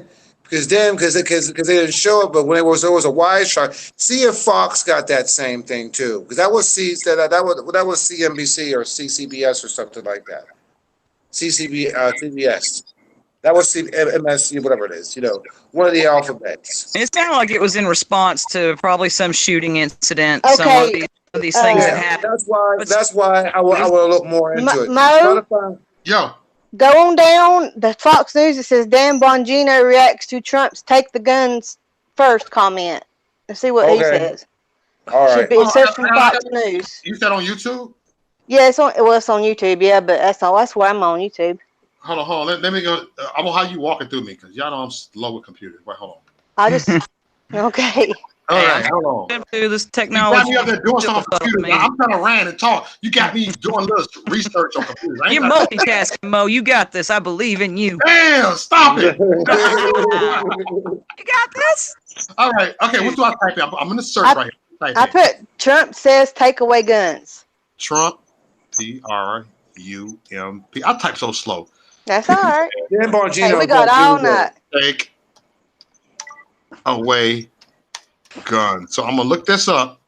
didn't show it, but when there was a wide shot, see if Fox got that same thing too, because that was CNBC or CCBS or something like that. CBS. That was MSC, whatever it is, one of the alphabets. It sounded like it was in response to probably some shooting incident. Okay, Some of these things that happen. That's why I will look more into it. Mo, Yo, go on down the Fox News. It says Dan Bongino reacts to Trump's "take the guns first" comment. Let's see what he says. All right. It says from Fox News. you said on YouTube? Yeah, it's on YouTube. Yeah, but that's why I'm on YouTube. Hold on. Let me go. I'm gonna how you walking through me, because y'all know I'm slow with computers. Wait, hold on. I just okay. All right, hold on. Do this You technology. got me up there doing something on computers. I'm trying to rant and talk. You got me doing little research on computers. You're multitasking, Mo. You got this. I believe in you. Damn, stop it. You got this. All right. Okay, what do I type in? I'm going to search right here. I put Trump says take away guns. Trump, TRUMP. I type so slow. That's all right. Dan Bongino. Hey, we got all night. Take away guns. So I'm going to look this up.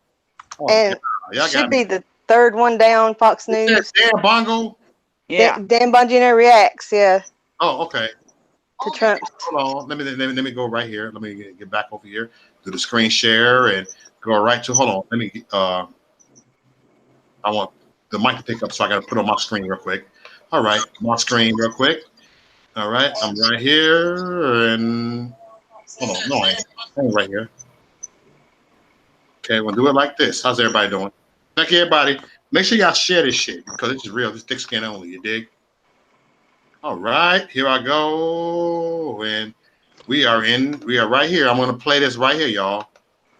Oh, And y'all should be the third one down, Fox News. Dan Bongo? Yeah. Dan Bongino reacts, yeah, Oh, okay. to Trump. Hold on. Let me go right here. Let me get back over here. Do the screen share and go right to. Hold on. Let me. I want the mic to pick up, so I got to put on my screen real quick. All right, my screen real quick. All right, I'm right here, and hold on. No, I ain't right here. Okay, we'll do it like this. How's everybody doing? Thank you, everybody. Make sure y'all share this shit, because it's real. This thick skin only. You dig? All right, here I go, and we are right here. I'm gonna play this right here, y'all.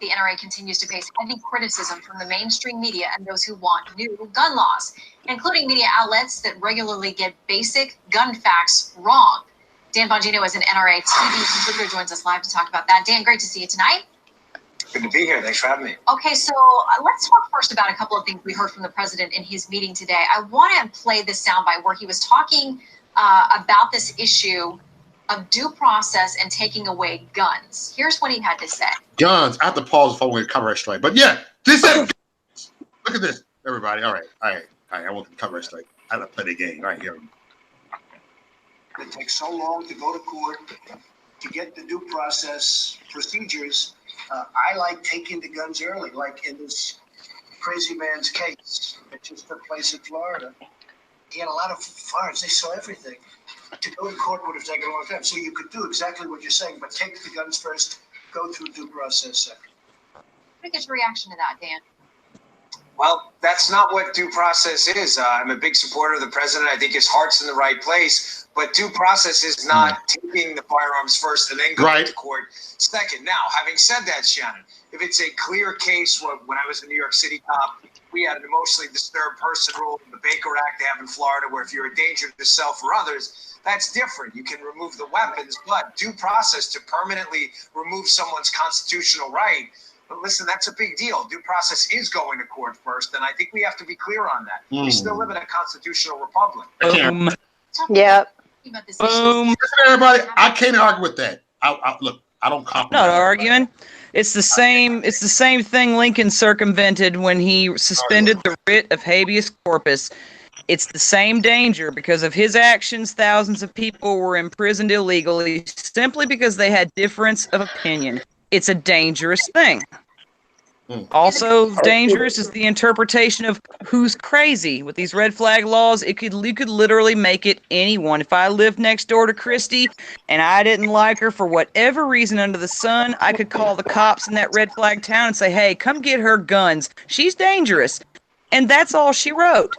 The NRA continues to face heavy criticism from the mainstream media and those who want new gun laws, including media outlets that regularly get basic gun facts wrong. Dan Bongino is an NRA TV contributor, joins us live to talk about that. Dan, great to see you tonight. Good to be here. Thanks for having me. Okay, so let's talk first about a couple of things we heard from the president in his meeting today. I want to play this soundbite where he was talking about this issue of due process and taking away guns. Here's what he had to say. Guns. I have to pause before we cover a strike. But yeah, this is. Look at this, everybody. All right. I want to cover a strike. I have to play the game. All right, here. It takes so long to go to court to get the due process procedures. I like taking the guns early, like in this crazy man's case that just took place in Florida. He had a lot of firearms. They saw everything. To go to court would have taken a long time. So you could do exactly what you're saying, but take the guns first, go through due process second. What is your reaction to that, Dan? Well, that's not what due process is. I'm a big supporter of the president. I think his heart's in the right place. But due process is not taking the firearms first and then going to court second. Now, having said that, Shannon, if it's a clear case, when I was a New York City cop, we had an emotionally disturbed person rule in the Baker Act they have in Florida, where if you're a danger to self or others, that's different. You can remove the weapons, but due process to permanently remove someone's constitutional right. But listen, that's a big deal. Due process is going to court first, and I think we have to be clear on that. We still live in a constitutional republic. Yep. Boom. Everybody, I can't argue with that. Look, I don't compromise. Not arguing. It's the same. It's the same thing Lincoln circumvented when he suspended the writ of habeas corpus. It's the same danger because of his actions. Thousands of people were imprisoned illegally simply because they had difference of opinion. It's a dangerous thing. Also dangerous is the interpretation of who's crazy. With these red flag laws, you could literally make it anyone. If I lived next door to Christy and I didn't like her for whatever reason under the sun, I could call the cops in that red flag town and say, hey, come get her guns. She's dangerous. And that's all she wrote.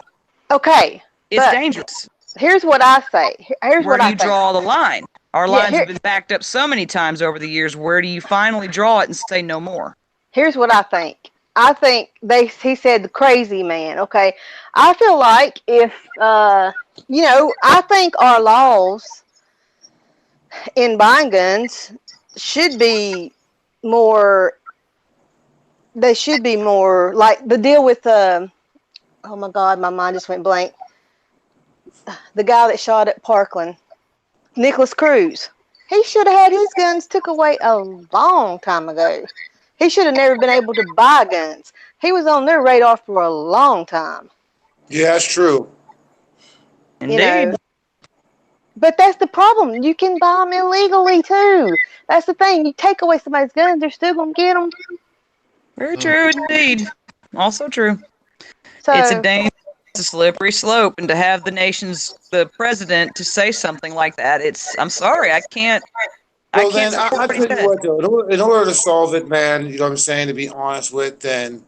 Okay. It's dangerous. Here's what I say. Here's where what do I you think. draw the line? Our lines have been backed up so many times over the years. Where do you finally draw it and say no more? Here's what I think. I think he said the crazy man. Okay. I feel like if, I think our laws in buying guns should be more, they should be more like the deal with, oh my God, my mind just went blank. The guy that shot at Parkland, Nicholas Cruz. He should have had his guns took away a long time ago. He should have never been able to buy guns. He was on their radar for a long time. Yeah, that's true. Indeed. But that's the problem. You can buy them illegally too. That's the thing. You take away somebody's guns, they're still going to get them. Very true indeed. Also true. So, it's a dangerous, slippery slope, and to have the president to say something like that, I'm sorry, I can't. Well, then, I tell you what, though, in order to solve it, man, you know what I'm saying, to be honest with, then,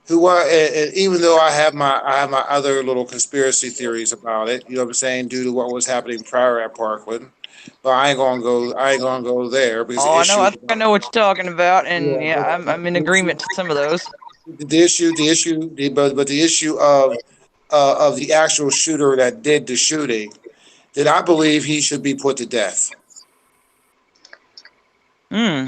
even though I have my other little conspiracy theories about it, you know what I'm saying, due to what was happening prior at Parkland, but I ain't gonna go there because I think I know what you're talking about, and I'm in agreement to some of those. But the issue of the actual shooter that did the shooting, then I believe he should be put to death. No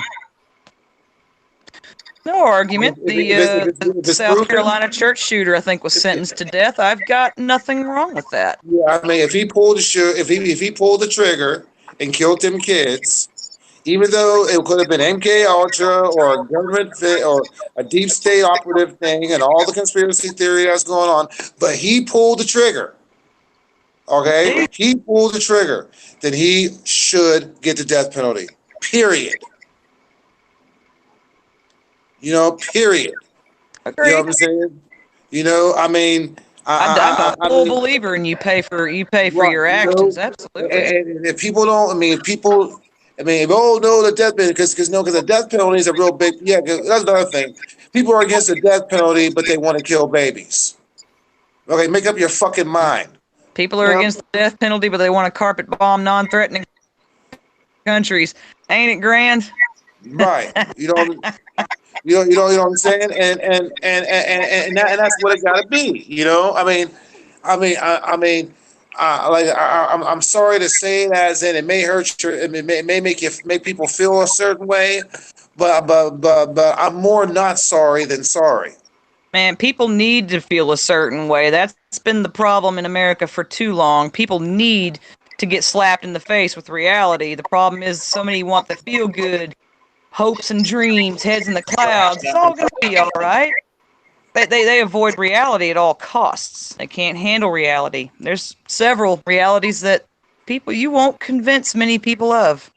argument. The South Carolina church shooter, I think, was sentenced to death. I've got nothing wrong with that. Yeah, I mean, if he pulled the trigger and killed them kids, even though it could have been MK Ultra or a government or a deep state operative thing and all the conspiracy theory that's going on, but he pulled the trigger. Okay, he pulled the trigger. Then he should get the death penalty. Period. Period. Agreed. You know what I'm saying? I mean, I'm a full believer in you pay for your actions. Absolutely. And if people don't, if all know the death penalty because the death penalty is a real big. Yeah, that's another thing. People are against the death penalty, but they want to kill babies. Okay, make up your fucking mind. People are against the death penalty, but they want to carpet bomb non-threatening countries. Ain't it grand? Right. You know what I'm saying? And that's what it got to be. I'm sorry to say it as in it may hurt it may make people feel a certain way, but I'm more not sorry than sorry. Man, people need to feel a certain way. That's been the problem in America for too long. People need to get slapped in the face with reality. The problem is so many want the feel good hopes and dreams, heads in the clouds. It's all going to be all right. They avoid reality at all costs. They can't handle reality. There's several realities that you won't convince many people of.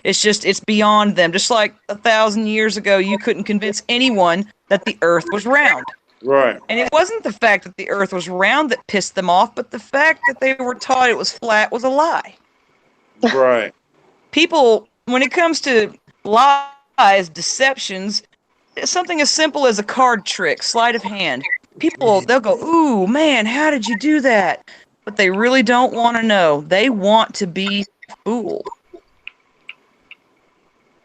It's beyond them. Just like 1,000 years ago, you couldn't convince anyone that the earth was round. Right. And it wasn't the fact that the earth was round that pissed them off, but the fact that they were taught it was flat was a lie. Right. People, when it comes to lies, deceptions, something as simple as a card trick, sleight of hand. People, they'll go, ooh, man, how did you do that? But they really don't want to know. They want to be fooled.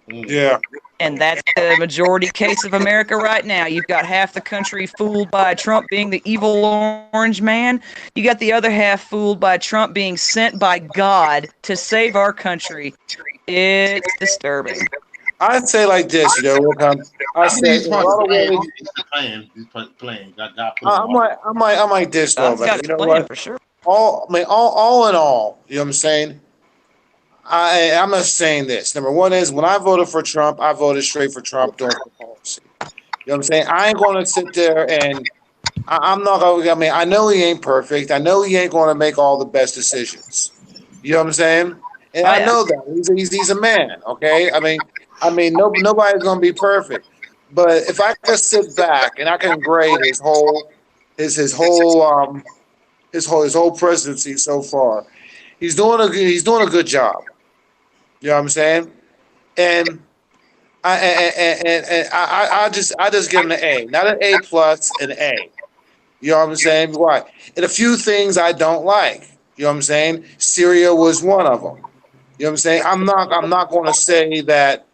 Yeah. And that's the majority case of America right now. You've got half the country fooled by Trump being the evil orange man. You got the other half fooled by Trump being sent by God to save our country. It's disturbing. I'd say like this, I say He's in a lot of ways. playing. He's playing. I'm like this though, God's man. got You a know plan what? for sure. All in all, you know what I'm saying? I'm not saying this. Number one is when I voted for Trump, I voted straight for Trump during the policy. You know what I'm saying? I ain't going to sit there and I'm not going to, I know he ain't perfect. I know he ain't going to make all the best decisions. You know what I'm saying? And Oh, I yeah. know that he's a man. Okay. Nobody's going to be perfect, but if I could sit back and I can grade his whole presidency so far, he's doing a good job. You know what I'm saying? And I just give him an A, not an A plus, an A. You know what I'm saying? Why? And a few things I don't like. You know what I'm saying? Syria was one of them. You know what I'm saying? I'm not going to say that.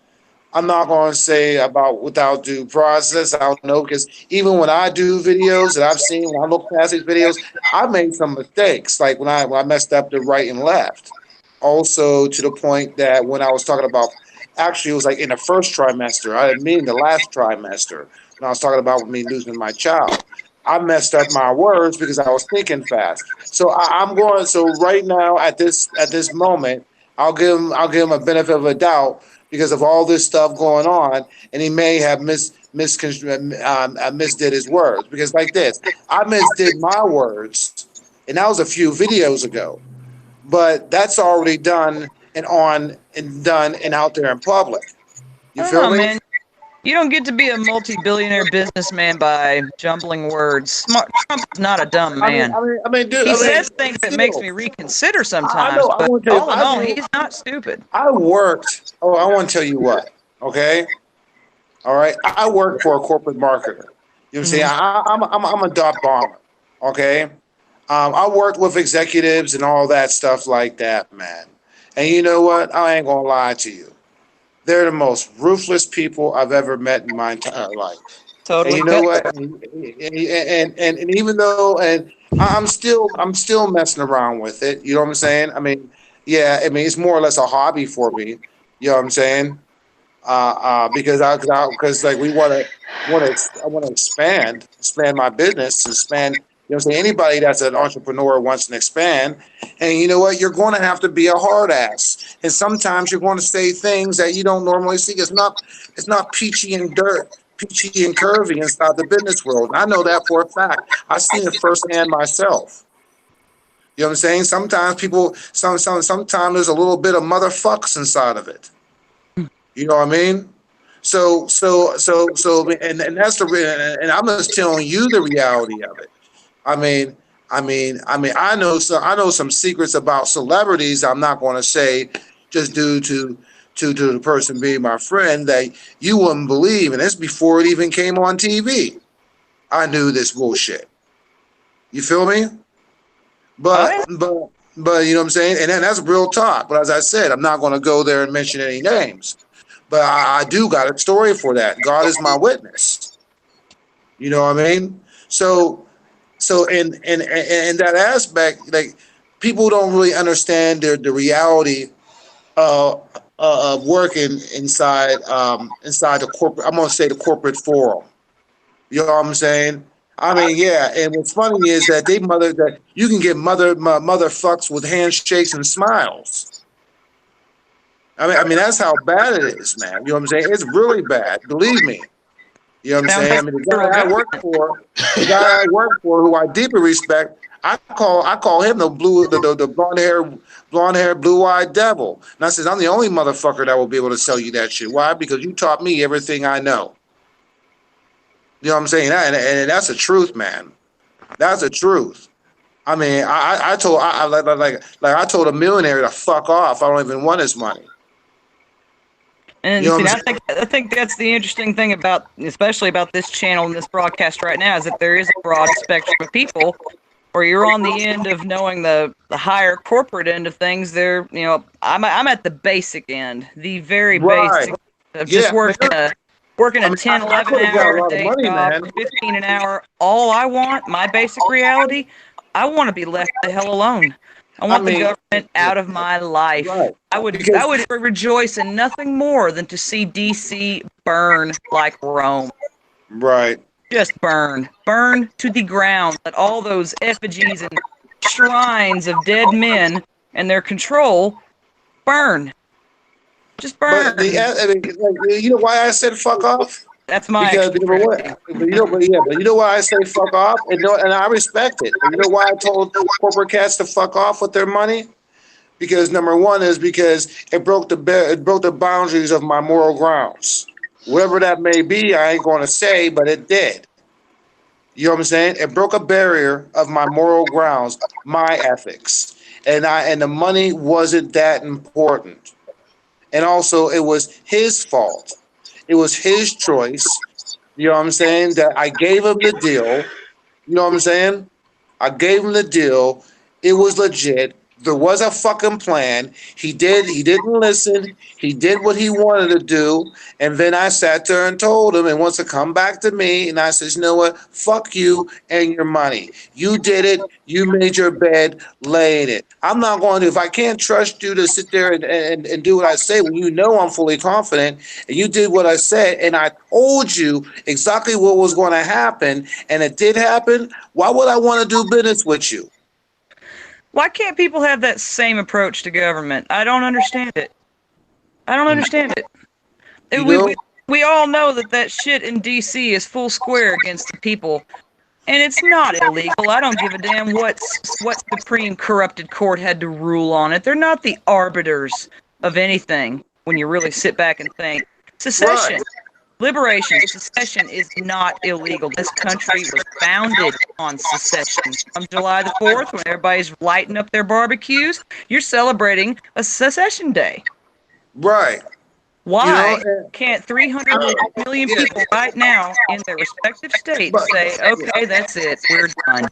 I'm not going to say about without due process. I don't know because even when I do videos that I've seen, when I look past these videos, I've made some mistakes. Like when I messed up the right and left. Also to the point that when I was talking about, actually it was like in the first trimester. I didn't mean the last trimester. When I was talking about me losing my child, I messed up my words because I was thinking fast. So I'm going. So right now at this moment, I'll give him a benefit of a doubt because of all this stuff going on, and he may have misdid his words. Because like this, I misdid my words, and that was a few videos ago. But that's already done and out there in public. You I don't feel know, me? man. You don't get to be a multi-billionaire businessman by jumbling words. Trump's not a dumb man. Dude. He says things that makes me reconsider I sometimes, know. I but want to tell you. all in all, he's not stupid. I worked. Oh, I want to tell you what. Okay. All right. I work for a corporate marketer. You know what I'm saying? I'm a dot bomber. Okay. I worked with executives and all that stuff like that, man. And you know what? I ain't gonna lie to you. They're the most ruthless people I've ever met in my entire life. And Totally you know cut. what? And even though I'm still messing around with it. You know what I'm saying? Yeah. It's more or less a hobby for me. You know what I'm saying? Because like I want to expand my business, expand. You know, what I'm saying anybody that's an entrepreneur wants to expand, and you know what, you're going to have to be a hard ass, and sometimes you're going to say things that you don't normally see. It's not peachy and curvy inside the business world. And I know that for a fact. I've seen it firsthand myself. You know what I'm saying? Sometimes sometimes there's a little bit of motherfucks inside of it. You know what I mean? And that's and I'm just telling you the reality of it. I mean, I know some secrets about celebrities. I'm not going to say just due to the person being my friend that you wouldn't believe, and it's before it even came on TV. I knew this bullshit. You feel me? Oh, But yeah. but but you know what I'm saying, and then that's real talk. But as I said, I'm not going to go there and mention any names. But I do got a story for that. God is my witness. You know what I mean? So in that aspect, like people don't really understand the reality of working inside the corporate. I'm gonna say the corporate forum. You know what I'm saying? I mean, yeah. And what's funny is that that you can get mother fucks with handshakes and smiles. I mean that's how bad it is, man. You know what I'm saying? It's really bad. Believe me. You know what I'm Sounds saying? I like mean, federal government. the guy I work for, who I deeply respect, I call him the blonde hair, blue eyed devil. And I says, I'm the only motherfucker that will be able to sell you that shit. Why? Because you taught me everything I know. You know what I'm saying? And that's the truth, man. That's the truth. I mean, I told I told a millionaire to fuck off. I don't even want his money. And You know see, what I'm saying? I think that's the interesting thing about, especially about this channel and this broadcast right now, is that there is a broad spectrum of people. Where you're on the end of knowing the higher corporate end of things. There, you know, I'm at the basic end, the very Right. basic of Yeah. just working I a mean, 10, I 11 could have got a hour lot of day money, job man. for 15 an hour. All I want, my basic reality, I want to be left the hell alone. I want the government out of my life. Right. I would rejoice in nothing more than to see DC burn like Rome. Right. Just burn to the ground. Let all those effigies and shrines of dead men and their control burn. Just burn. But I mean, like, you know why I said fuck off? That's my Because you know what? But you know why I say fuck off, and I respect it. And you know why I told corporate cats to fuck off with their money? Because number one is because it broke the boundaries of my moral grounds. Whatever that may be, I ain't going to say, but it did. You know what I'm saying? It broke a barrier of my moral grounds, my ethics, and the money wasn't that important. And also, it was his fault. It was his choice. You know what I'm saying? That I gave him the deal. You know what I'm saying? I gave him the deal. It was legit. There was a fucking plan. He didn't listen. He did what he wanted to do. And then I sat there and told him and wants to come back to me. And I says, you know what? Fuck you and your money. You did it. You made your bed, lay in it. I'm not going to, if I can't trust you to sit there and do what I say when you know I'm fully confident and you did what I said and I told you exactly what was going to happen and it did happen, why would I want to do business with you? Why can't people have that same approach to government? I don't understand it. I don't understand it. We all know that shit in D.C. is full square against the people. And it's not illegal. I don't give a damn what Supreme corrupted court had to rule on it. They're not the arbiters of anything when you really sit back and think. Secession, liberation, secession is not illegal. This country was founded on secession. On July the 4th, when everybody's lighting up their barbecues, you're celebrating a secession day. Right. Why can't 300 million people right now in their respective states say, okay, that's it, we're done?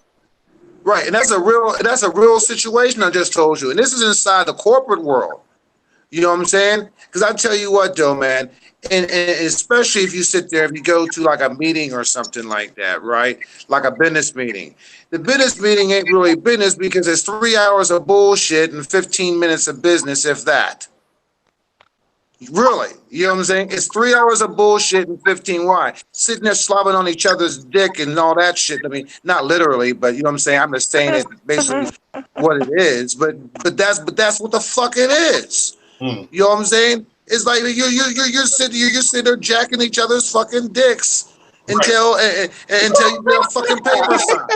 Right, and that's a real situation I just told you. And this is inside the corporate world. You know what I'm saying? Because I tell you what, though, man, and especially if you sit there, if you go to like a meeting or something like that, right? Like a business meeting. The business meeting ain't really business because it's 3 hours of bullshit and 15 minutes of business, if that. Really, you know what I'm saying? It's 3 hours of bullshit and 15 why? Sitting there slobbing on each other's dick and all that shit. I mean, not literally, but you know what I'm saying? I'm just saying it basically what it is. But that's what the fuck it is. You know what I'm saying? It's like you're sitting there jacking each other's fucking dicks until you get a fucking paper sign.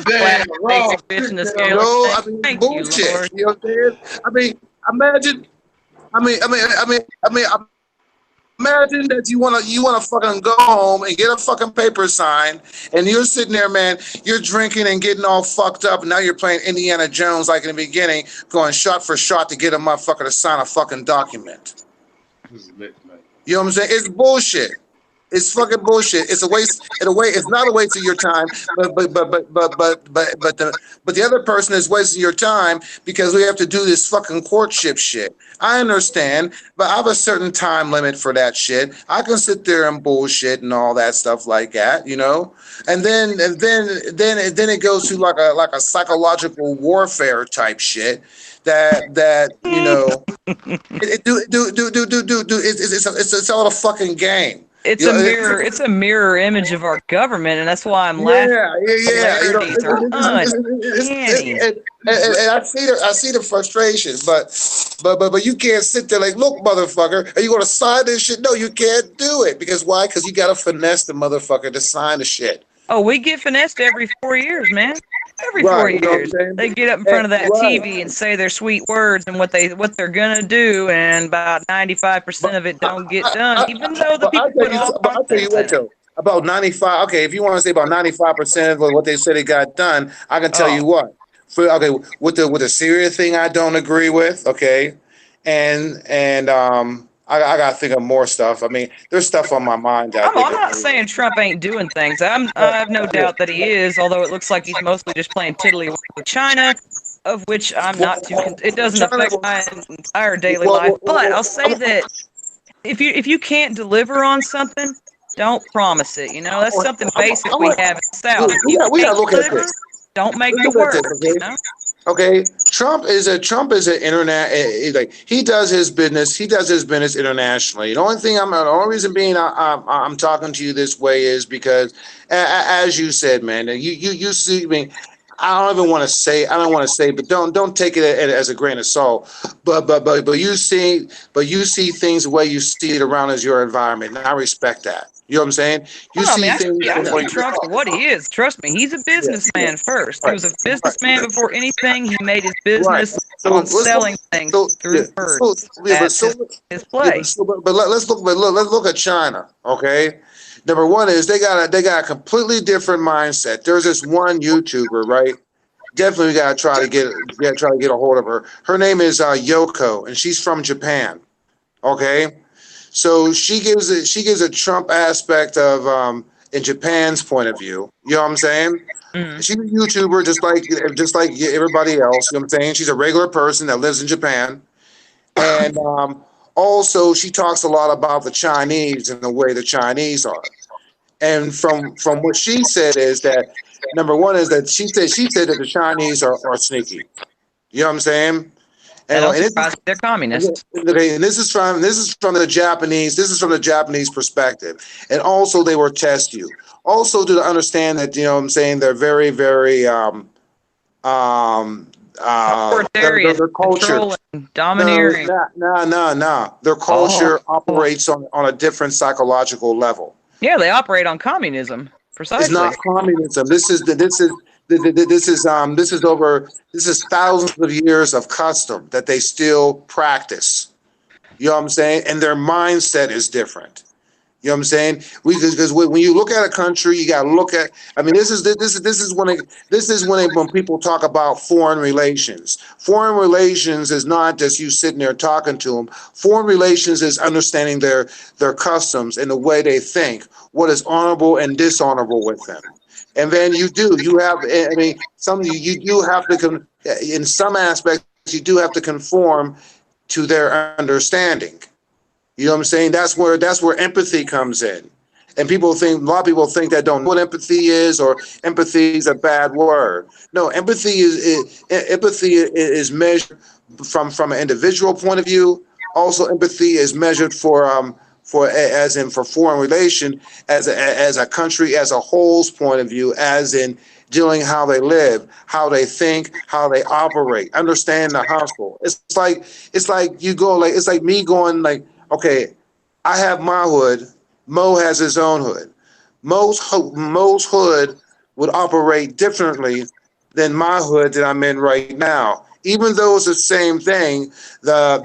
Damn, basic bitch in the scale. No, I mean bullshit. You know what I'm saying? I mean, imagine. Imagine that you wanna fucking go home and get a fucking paper sign, and you're sitting there, man. You're drinking and getting all fucked up, and now you're playing Indiana Jones like in the beginning, going shot for shot to get a motherfucker to sign a fucking document. You know what I'm saying? It's bullshit. It's fucking bullshit. It's a waste. In a way, it's not a waste of your time, but the other person is wasting your time because we have to do this fucking courtship shit. I understand, but I have a certain time limit for that shit. I can sit there and bullshit and all that stuff like that, you know. And then it goes to like a psychological warfare type shit that you know. It's all a fucking game. It's a mirror. It's a mirror image of our government, and that's why I'm laughing. Yeah. Polarities are uncanny. And I see the frustration, but you can't sit there like, look, motherfucker, are you gonna sign this shit? No, you can't do it because why? Because you gotta finesse the motherfucker to sign the shit. Oh, we get finessed every 4 years, man. Every 4 Right, you know what I'm years, saying? they get up in front of that Right. TV and say their sweet words and what they're gonna do, and about 95% of it don't get done, even though the people put all But I tell you confidence what in it. though, about 95. Okay, if you want to say about 95% of what they said they got done, I can tell Oh, you what. Okay, with the Syria thing, I don't agree with. Okay, and I gotta think of more stuff. I mean, there's stuff on my mind that I think I'm of. not saying Trump ain't doing things. I have no doubt that he is, although it looks like he's mostly just playing tiddlywink with China, of which I'm not too. It doesn't China, affect my entire daily life. well, But I'll say that if you can't deliver on something, don't promise it. You know, that's something basic we have in the South. If you we can't gotta look at deliver, this. don't make Let's it look at work. this, You okay? know. Okay, Trump is an internet like he does his business. He does his business internationally. The only reason being I'm talking to you this way is because, as you said, man, you see. I mean, I don't want to say, but don't take it as a grain of salt. But you see things the way you see it around as your environment, and I respect that. You know what I'm saying? You Oh, I see mean, things I the see way. Trump for what he is. Trust me, he's a Yeah, businessman first. He right, was a right, businessman before anything. He made his right. business So on let's look. selling things So yeah, through words. yeah, That's his play. let's look at China. Okay, number one is they got a completely different mindset. There's this one YouTuber, right? Definitely got to try to get a hold of her. Her name is Yoko, and she's from Japan. Okay, so she gives a Trump aspect of in Japan's point of view. You know what I'm saying? Mm. She's a YouTuber just like everybody else. You know what I'm saying? She's a regular person that lives in Japan, and also she talks a lot about the Chinese and the way the Chinese are. And from what she said is that number one is that she said that the Chinese are sneaky. You know what I'm saying? That And don't and surprise me. They're communists. okay, and this is from the Japanese. This is from the Japanese perspective, and also they will test you. Also, to understand that you know what I'm saying they're very very um Authoritarian, their culture. controlling, No, domineering. no. Their Oh, culture operates on a different psychological level. yeah, they operate on communism. It's Precisely. not communism. This is thousands of years of custom that they still practice. You know what I'm saying? And their mindset is different. You know what I'm saying? Because when you look at a country, you got to look at. I mean, when people talk about foreign relations. Foreign relations is not just you sitting there talking to them. Foreign relations is understanding their customs and the way they think, what is honorable and dishonorable with them. And then you have. I mean, you do have to in some aspects you do have to conform to their understanding. You know what I'm saying? That's where empathy comes in. And a lot of people think that don't know what empathy is, or empathy is a bad word. No, empathy is measured from an individual point of view. Also, empathy is measured for foreign relation as a country as a whole's point of view, as in dealing how they live, how they think, how they operate, understand the hustle. It's like me going like, okay, I have my hood. Mo has his own hood. Mo's hood would operate differently than my hood that I'm in right now. Even though it's the same thing, the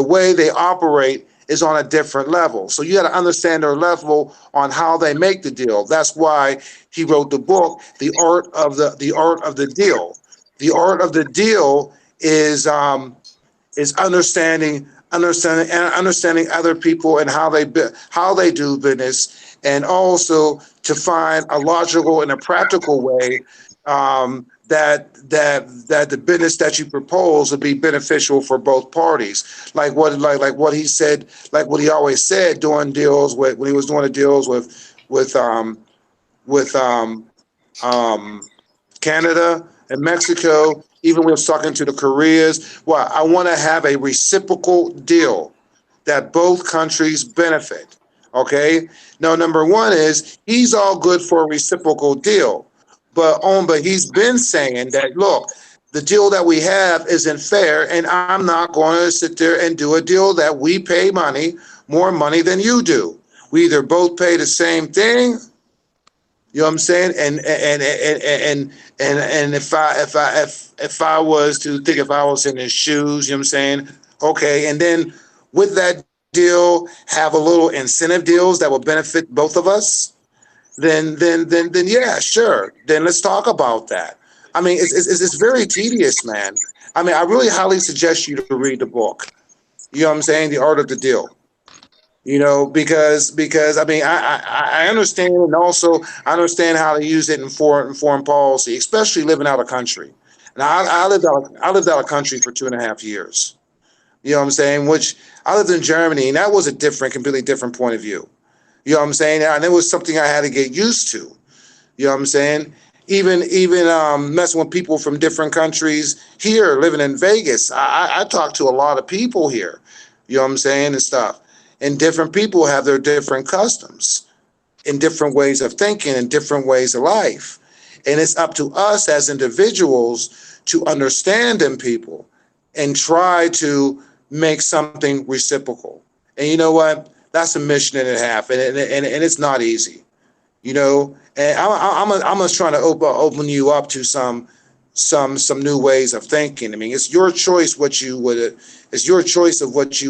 way they operate is on a different level. So you got to understand their level on how they make the deal. That's why he wrote the book, The Art of the Deal. The art of the deal is understanding other people and how they do business, and also to find a logical and a practical way that the business that you propose would be beneficial for both parties. Like what he said, like what he always said doing deals with when he was doing the deals with Canada and Mexico, even when I was talking to the Koreas. Well, I want to have a reciprocal deal. that both countries benefit. Okay. Now, number one is he's all good for a reciprocal deal, but he's been saying that look, the deal that we have isn't fair, and I'm not going to sit there and do a deal that we pay more money than you do. We either both pay the same thing, you know what I'm saying? And if I was to think, if I was in his shoes, you know what I'm saying? Okay, and then with that deal, have a little incentive deals that will benefit both of us. Then yeah, sure. Then let's talk about that. I mean, it's very tedious, man. I mean, I really highly suggest you to read the book. You know what I'm saying? The Art of the Deal. Because I mean I understand, and also I understand how to use it in foreign policy, especially living out of country. Now I lived out of country for 2.5 years. You know what I'm saying? Which I lived in Germany, and that was a completely different point of view. You know what I'm saying? And it was something I had to get used to. You know what I'm saying? Even messing with people from different countries here, living in Vegas. I talk to a lot of people here. You know what I'm saying, and stuff. And different people have their different customs, and different ways of thinking, and different ways of life. And it's up to us as individuals to understand them people and try to make something reciprocal. And you know what? That's a mission and a half, and it's not easy. And I'm just trying to open you up to some new ways of thinking. I mean, it's your choice it's your choice of what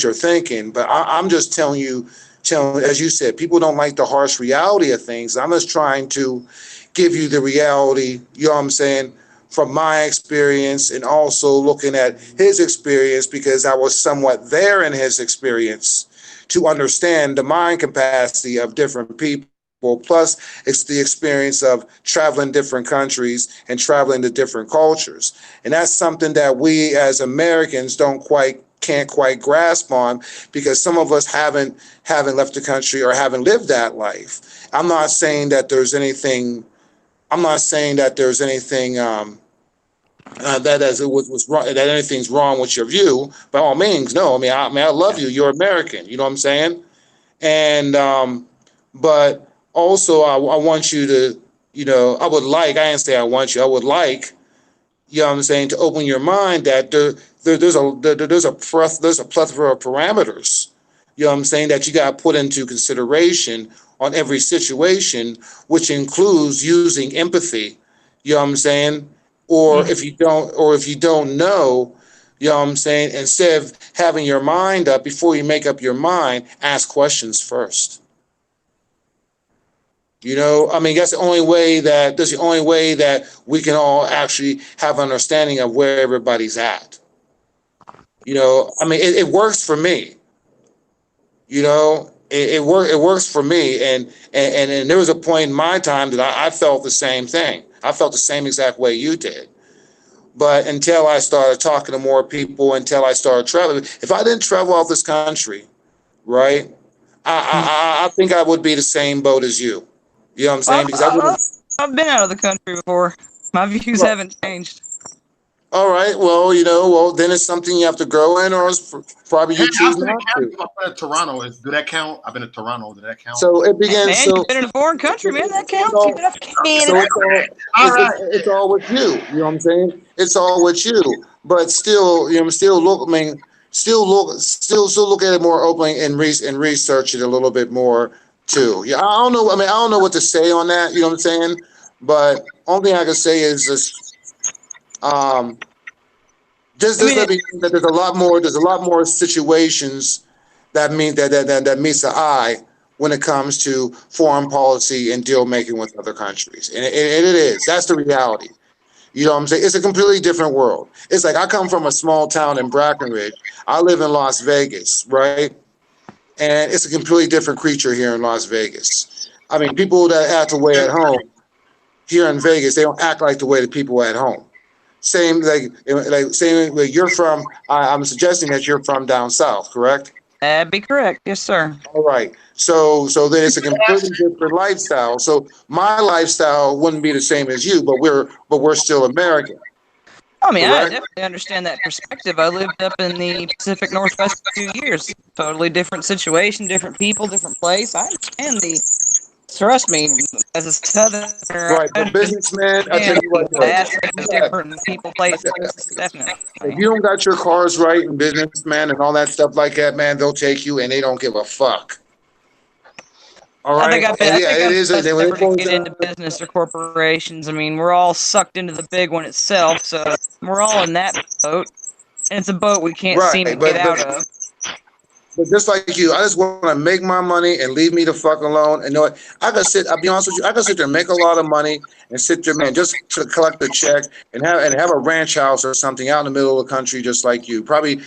you're thinking. But I'm just telling, as you said, people don't like the harsh reality of things. I'm just trying to give you the reality, you know what I'm saying, from my experience, and also looking at his experience, because I was somewhat there in his experience to understand the mind capacity of different people. Plus, it's the experience of traveling different countries and traveling to different cultures. And that's something that we as Americans can't quite grasp on, because some of us haven't left the country or haven't lived that life. I'm not saying that there's anything. I'm not saying that there's anything was wrong, that anything's wrong with your view. By all means, no. I love you. You're American. You know what I'm saying? And but also, I want you to, I would like. I didn't say I want you. I would like, you know what I'm saying, to open your mind that there's a plethora of parameters, you know what I'm saying, that you got to put into consideration on every situation, which includes using empathy, you know what I'm saying, or if you don't know, you know what I'm saying, instead of having your mind up, before you make up your mind, ask questions first. That's the only way that we can all actually have understanding of where everybody's at. It works for me. It works for me, and there was a point in my time that I felt the same thing. I felt the same exact way you did. But until I started talking to more people, until I started traveling, if I didn't travel out this country, right, I think I would be the same boat as you. You know what I'm saying? Because I wouldn't. I've been out of the country before. My views haven't changed. All right. Well, then it's something you have to grow in, or it's probably you choose not to. I've been to Toronto. Did that count? I've been to Toronto. Did that count? So it begins. Man, you've been in a foreign country, man. That counts. It's all with you. You know what I'm saying? It's all with you. But still, still look. Still look at it more openly and research it a little bit more too. Yeah, I don't know. I don't know what to say on that. You know what I'm saying? But only thing I can say is this. Just let me that there's a lot more situations that meets the eye when it comes to foreign policy and deal making with other countries, and it is, that's the reality. You know what I'm saying? It's a completely different world. It's like I come from a small town in Brackenridge. I live in Las Vegas, right? And it's a completely different creature here in Las Vegas. People that act the way at home here in Vegas, they don't act like the way the people at home. Same where you're from. I'm suggesting that you're from down south, correct? That'd be correct, yes, sir. All right. So then it's a completely different lifestyle. So my lifestyle wouldn't be the same as you, but we're still American. I mean, I correct? definitely understand that perspective. I lived up in the Pacific Northwest for 2 years. Totally different situation, different people, different place. I understand the. Trust me, as a Southerner, Right, I but businessman, I tell understand you the what, aspect you of got, different people, places, if definitely. you don't got your cars right and businessman and all that stuff like that, man, they'll take you and they don't give a fuck. All I right, think and I yeah, think it I'm is. best When ever it to goes get into down, business or corporations. I mean, we're all sucked into the big one itself, so we're all in that boat, and it's a boat we can't right, seem to get out of. but just like you, I just want to make my money and leave me the fuck alone. And know what? I'll be honest with you, I can sit there and make a lot of money and sit there, man, just to collect a check and have a ranch house or something out in the middle of the country, just like you. Probably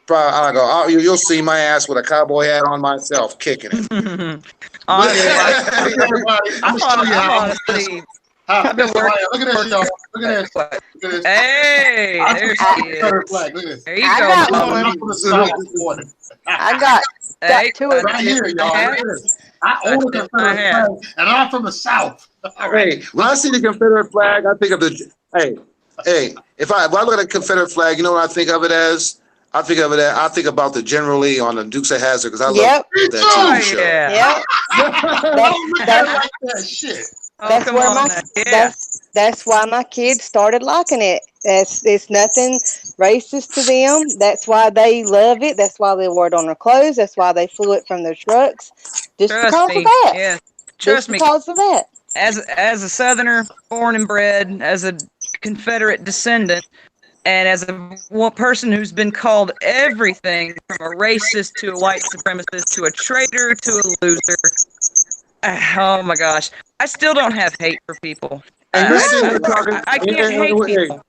I go, oh, you'll see my ass with a cowboy hat on myself, kicking it. Honestly, Look, everybody, I'm gonna show you I'm how. honestly, How I've been look at working. this, y'all. Look at this. Look at this. Hey, I'm there from the she Confederate is. flag. Look at this. There you I go, got mama. one. I'm from the South border. I got Hey, two of Right here, I y'all. Look have. at this. I I own a tip my Confederate hat. flag, and I'm from the South. All right. Hey, when I see the Confederate flag, I think of the if I look at a Confederate flag, you know what I think of it as? I think about the General Lee on the Dukes of Hazzard because I love Yep. Me that Oh TV too. show. yeah. Yep. I That's don't look at it that's like that. Shit. Oh that's come where on my now. Yeah. that's why my kids started liking it. It's nothing racist to them. That's why they love it. That's why they wear it on their clothes. That's why they flew it from their trucks. Just Trust because of me. that. Yeah. Just Trust me. because of that. As a Southerner, born and bred, as a Confederate descendant, and as a person who's been called everything from a racist to a white supremacist to a traitor to a loser. Oh my gosh, I still don't have hate for people. And you're sitting there talking, I can't hate people.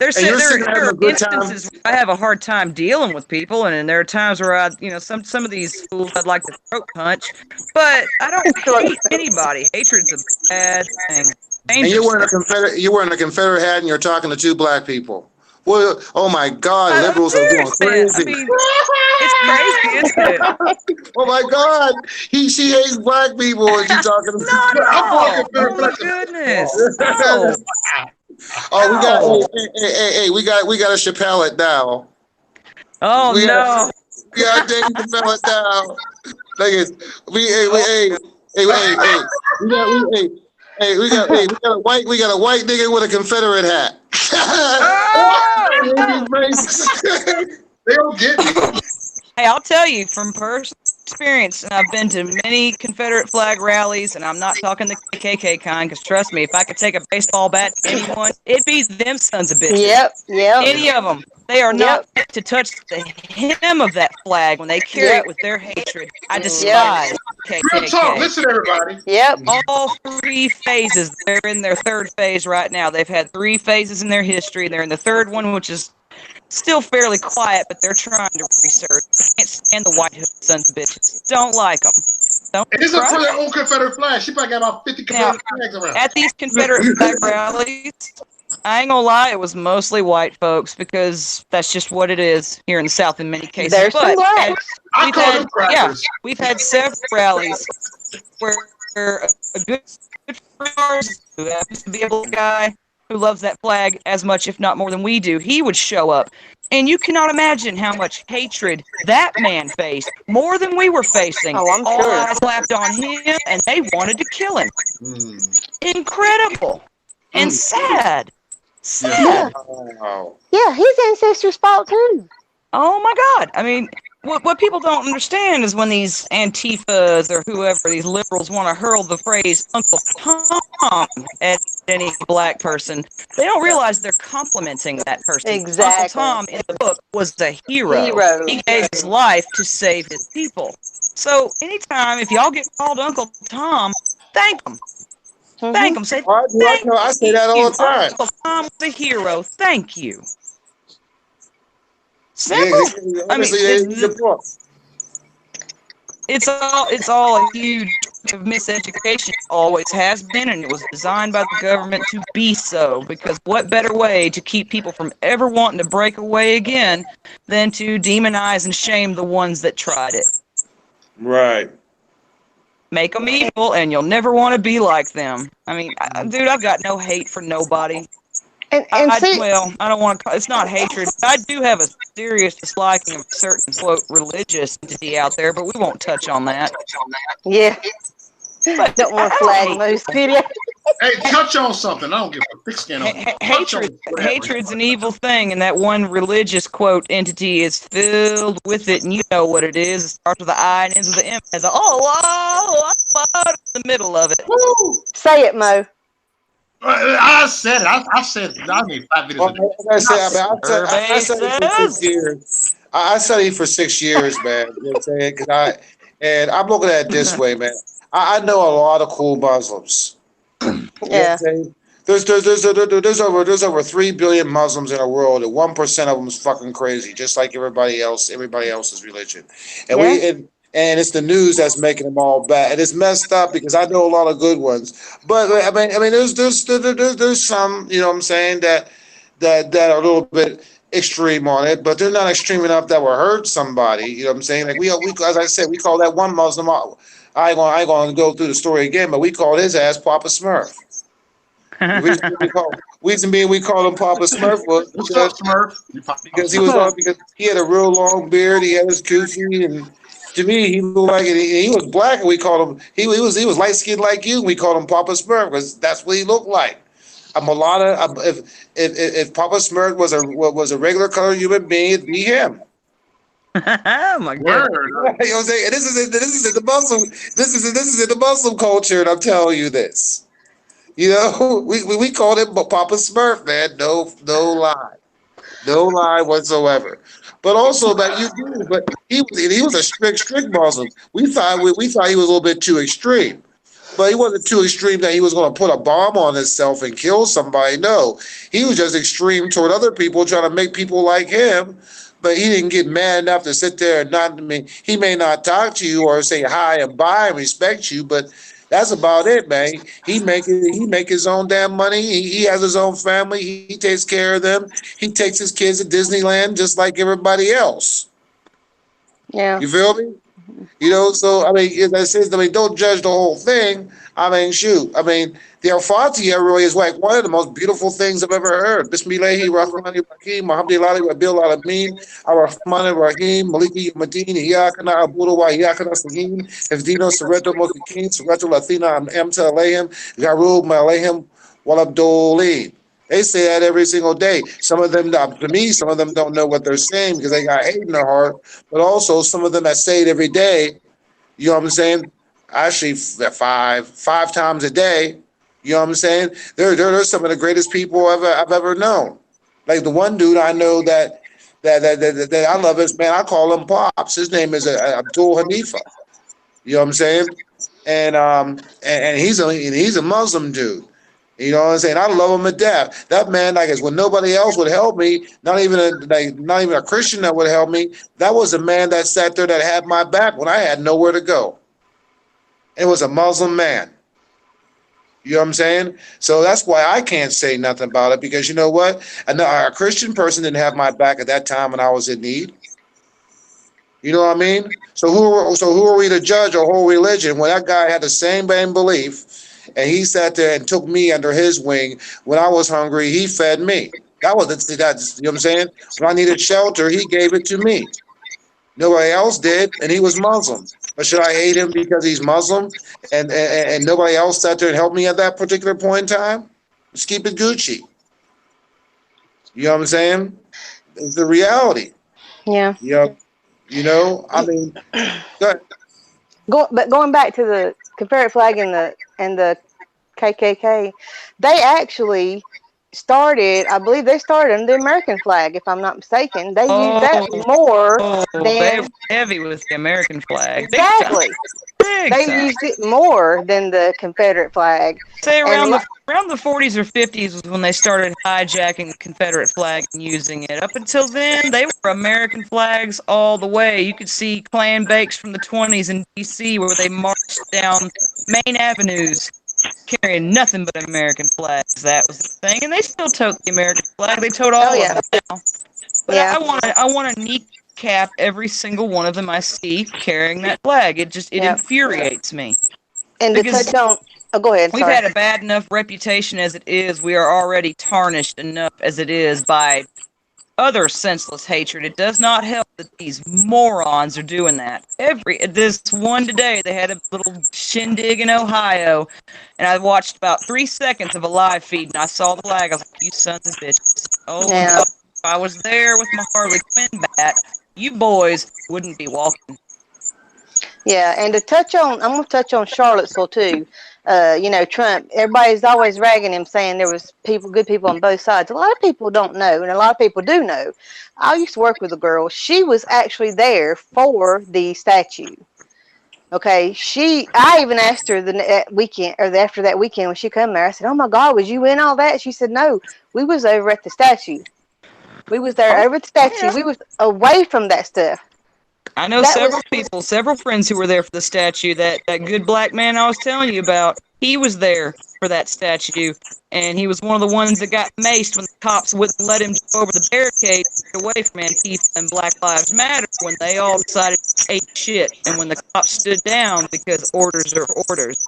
and you're sitting there There having are a good time. instances where I have a hard time dealing with people, and there are times where some of these fools I'd like to throat punch, but I don't hate anybody. Hatred's a bad thing, And dangerous thing. You're wearing a Confederate hat, and you're talking to two black people. Well, oh my God, I'm liberals are going serious, man. I crazy. mean, it's crazy, isn't it? Oh my God, she hates black people, and she's talking to. Not at I'm going all. Confederate Oh my flag. goodness. No. Oh, we got No. we got to Chappelle it now. Oh We got no. we got Dave Chappelle it now. Like it's we got we got a white nigga with a Confederate hat. Oh! They don't get me. Hey, I'll tell you from personal experience, and I've been to many Confederate flag rallies, and I'm not talking the KKK kind, because trust me, if I could take a baseball bat to anyone, it'd be them sons of bitches. Yep. Any of them. They are not fit to touch the hem of that flag when they carry it with their hatred. I despise Real talk. KKK. Listen, everybody. Yep. All three phases. They're in their third phase right now. They've had 3 phases in their history. They're in the third one, which is still fairly quiet, but they're trying to research. They can't stand the white hood sons of bitches. Don't like them. Don't And this is try. for their own Confederate flag. She probably got about 50 Confederate flags around. At these Confederate flag rallies, I ain't gonna lie, it was mostly white folks because that's just what it is here in the South in many cases. There's some But blacks. I call them crackers. we've had several rallies where a good friend of ours who happens to be a black guy who loves that flag as much, if not more than we do, he would show up. And you cannot imagine how much hatred that man faced, more than we were facing. Oh, I'm All sure. eyes slapped on him, and they wanted to kill him. Incredible. And sad. Sad. Wow. Yeah, his ancestors fought too. Oh my God. I mean, what people don't understand is when these Antifas or whoever, these liberals, want to hurl the phrase Uncle Tom at any black person, they don't realize they're complimenting that person. Exactly. Uncle Tom in the book was a hero. Hero. He gave his life to save his people. So anytime, if y'all get called Uncle Tom, thank him. Thank him. Say, thank I say that all the time. Uncle Tom was a hero. Thank you. Simple. I mean, it's all a huge miseducation. Always has been, and it was designed by the government to be so. Because what better way to keep people from ever wanting to break away again than to demonize and shame the ones that tried it? Right. Make them evil, and you'll never want to be like them. I mean, dude, I've got no hate for nobody. And see, Well, I don't want to. It's not hatred. I do have a serious disliking of a certain quote religious entity out there, but we won't touch on that. yeah, But don't want I to don't flag hate most people. video. Hey, touch on something. I don't give a thick skin on it. Touch on whatever. Hatred's an evil thing, and that one religious quote entity is filled with it, and you know what it is. It starts with an I and ends with an M. Has a in the middle of it. Woo! Say it, Mo. I said it. I said it. I made 5 videos. Well, like I said, I Survey studied for 6 says. years. I studied for 6 years, man. You know what I'm saying? And I'm looking at it this way, man. I know a lot of cool Muslims. You know what Yeah. I'm saying? There's over 3 billion Muslims in the world, and 1% of them is fucking crazy, just like everybody else's religion. And Yeah. and it's the news that's making them all bad. And it's messed up because I know a lot of good ones. But I mean, there's some, you know what I'm saying, that are a little bit extreme on it, but they're not extreme enough that will hurt somebody. You know what I'm saying? Like we as I said, we call that one Muslim. I ain't gonna go through the story again, but we called his ass Papa Smurf. Reason being we call him Papa Smurf was What's up, Smurf? because he had a real long beard, he had his coochie, and to me he looked like he was black, and we called him he was light skinned like you, and we called him Papa Smurf because that's what he looked like. A mulatto. If Papa Smurf was a regular colored human being, it'd be him. Oh my god! You know what I'm saying? And this is in the Muslim in the Muslim culture, and I'm telling you this. You know, we called him Papa Smurf, man. No lie whatsoever. But also that but he was a strict Muslim. We thought he was a little bit too extreme, but he wasn't too extreme that he was going to put a bomb on himself and kill somebody. No, he was just extreme toward other people, trying to make people like him. But he didn't get mad enough to sit there and not. I mean, he may not talk to you or say hi and bye and respect you, but that's about it, man. He make his own damn money. He has his own family. He takes care of them. He takes his kids to Disneyland just like everybody else. Yeah. You feel me? You know, so I mean, as I said, don't judge the whole thing. I mean, shoot. I mean, the Al-Fatiha really is like one of the most beautiful things I've ever heard. Bismillahi Rahmani Rahim, Alhamdulillahi Rabbil Alameen, Ar-Rahman Ar-Rahim, Maliki Yawmiddin, Iyyaka na'budu wa iyyaka nasta'in, Ihdina Siratal Mustaqim, Siratal Lathina An'amta Alayhim, Gharub Alayhim Walabdoleen. They say that every single day. Some of them, to me, some of them don't know what they're saying because they got hate in their heart. But also, some of them that say it every day, you know what I'm saying? Actually, five times a day. You know what I'm saying? They're some of the greatest people I've ever known. Like the one dude I know that I love is, man, I call him Pops. His name is Abdul Hanifa. You know what I'm saying? And he's a Muslim dude. You know what I'm saying? I love him to death. That man, like, when nobody else would help me, not even a Christian that would help me. That was a man that sat there that had my back when I had nowhere to go. It was a Muslim man. You know what I'm saying? So that's why I can't say nothing about it, because you know what? A Christian person didn't have my back at that time when I was in need. You know what I mean? So who are we to judge a whole religion when that guy had the same belief? And he sat there and took me under his wing. When I was hungry, he fed me. You know what I'm saying? When I needed shelter, he gave it to me. Nobody else did, and he was Muslim. But should I hate him because he's Muslim and nobody else sat there and helped me at that particular point in time? Let's keep it Gucci. You know what I'm saying? It's the reality. Yeah. You know, I mean, go ahead. But going back to the Confederate flag and the KKK, they actually started, I believe they started on the American flag, if I'm not mistaken. They used that more they than were heavy with the American flag. Exactly. They used it more than the Confederate flag. Say around the 40s or 50s was when they started hijacking the Confederate flag and using it. Up until then, they were American flags all the way. You could see Klan bakes from the 20s in D.C. where they marched down main avenues carrying nothing but American flags. That was the thing, and they still tote the American flag. They tote all of them now. But I want to kneecap every single one of them I see carrying that flag. It infuriates me. And to touch on Oh, go ahead. We've Sorry. had a bad enough reputation as it is. We are already tarnished enough as it is by other senseless hatred. It does not help that these morons are doing that. This one today, they had a little shindig in Ohio, and I watched about 3 seconds of a live feed, and I saw the flag. I was like, "You sons of bitches!" Oh Yeah. God, if I was there with my Harley Quinn bat, you boys wouldn't be walking. Yeah, and I'm gonna touch on Charlottesville too. Trump. Everybody's always ragging him, saying there was good people on both sides. A lot of people don't know, and a lot of people do know. I used to work with a girl. She was actually there for the statue. Okay, I even asked her that weekend or after that weekend when she come there. I said, "Oh my God, was you in all that?" She said, "No, we was over at the statue. We was there over at the statue. Yeah. We was away from that stuff." I know That was several friends who were there for the statue. That good black man I was telling you about, he was there for that statue, and he was one of the ones that got maced when the cops wouldn't let him jump over the barricade to get away from Antifa and Black Lives Matter when they all decided to hate shit, and when the cops stood down because orders are orders.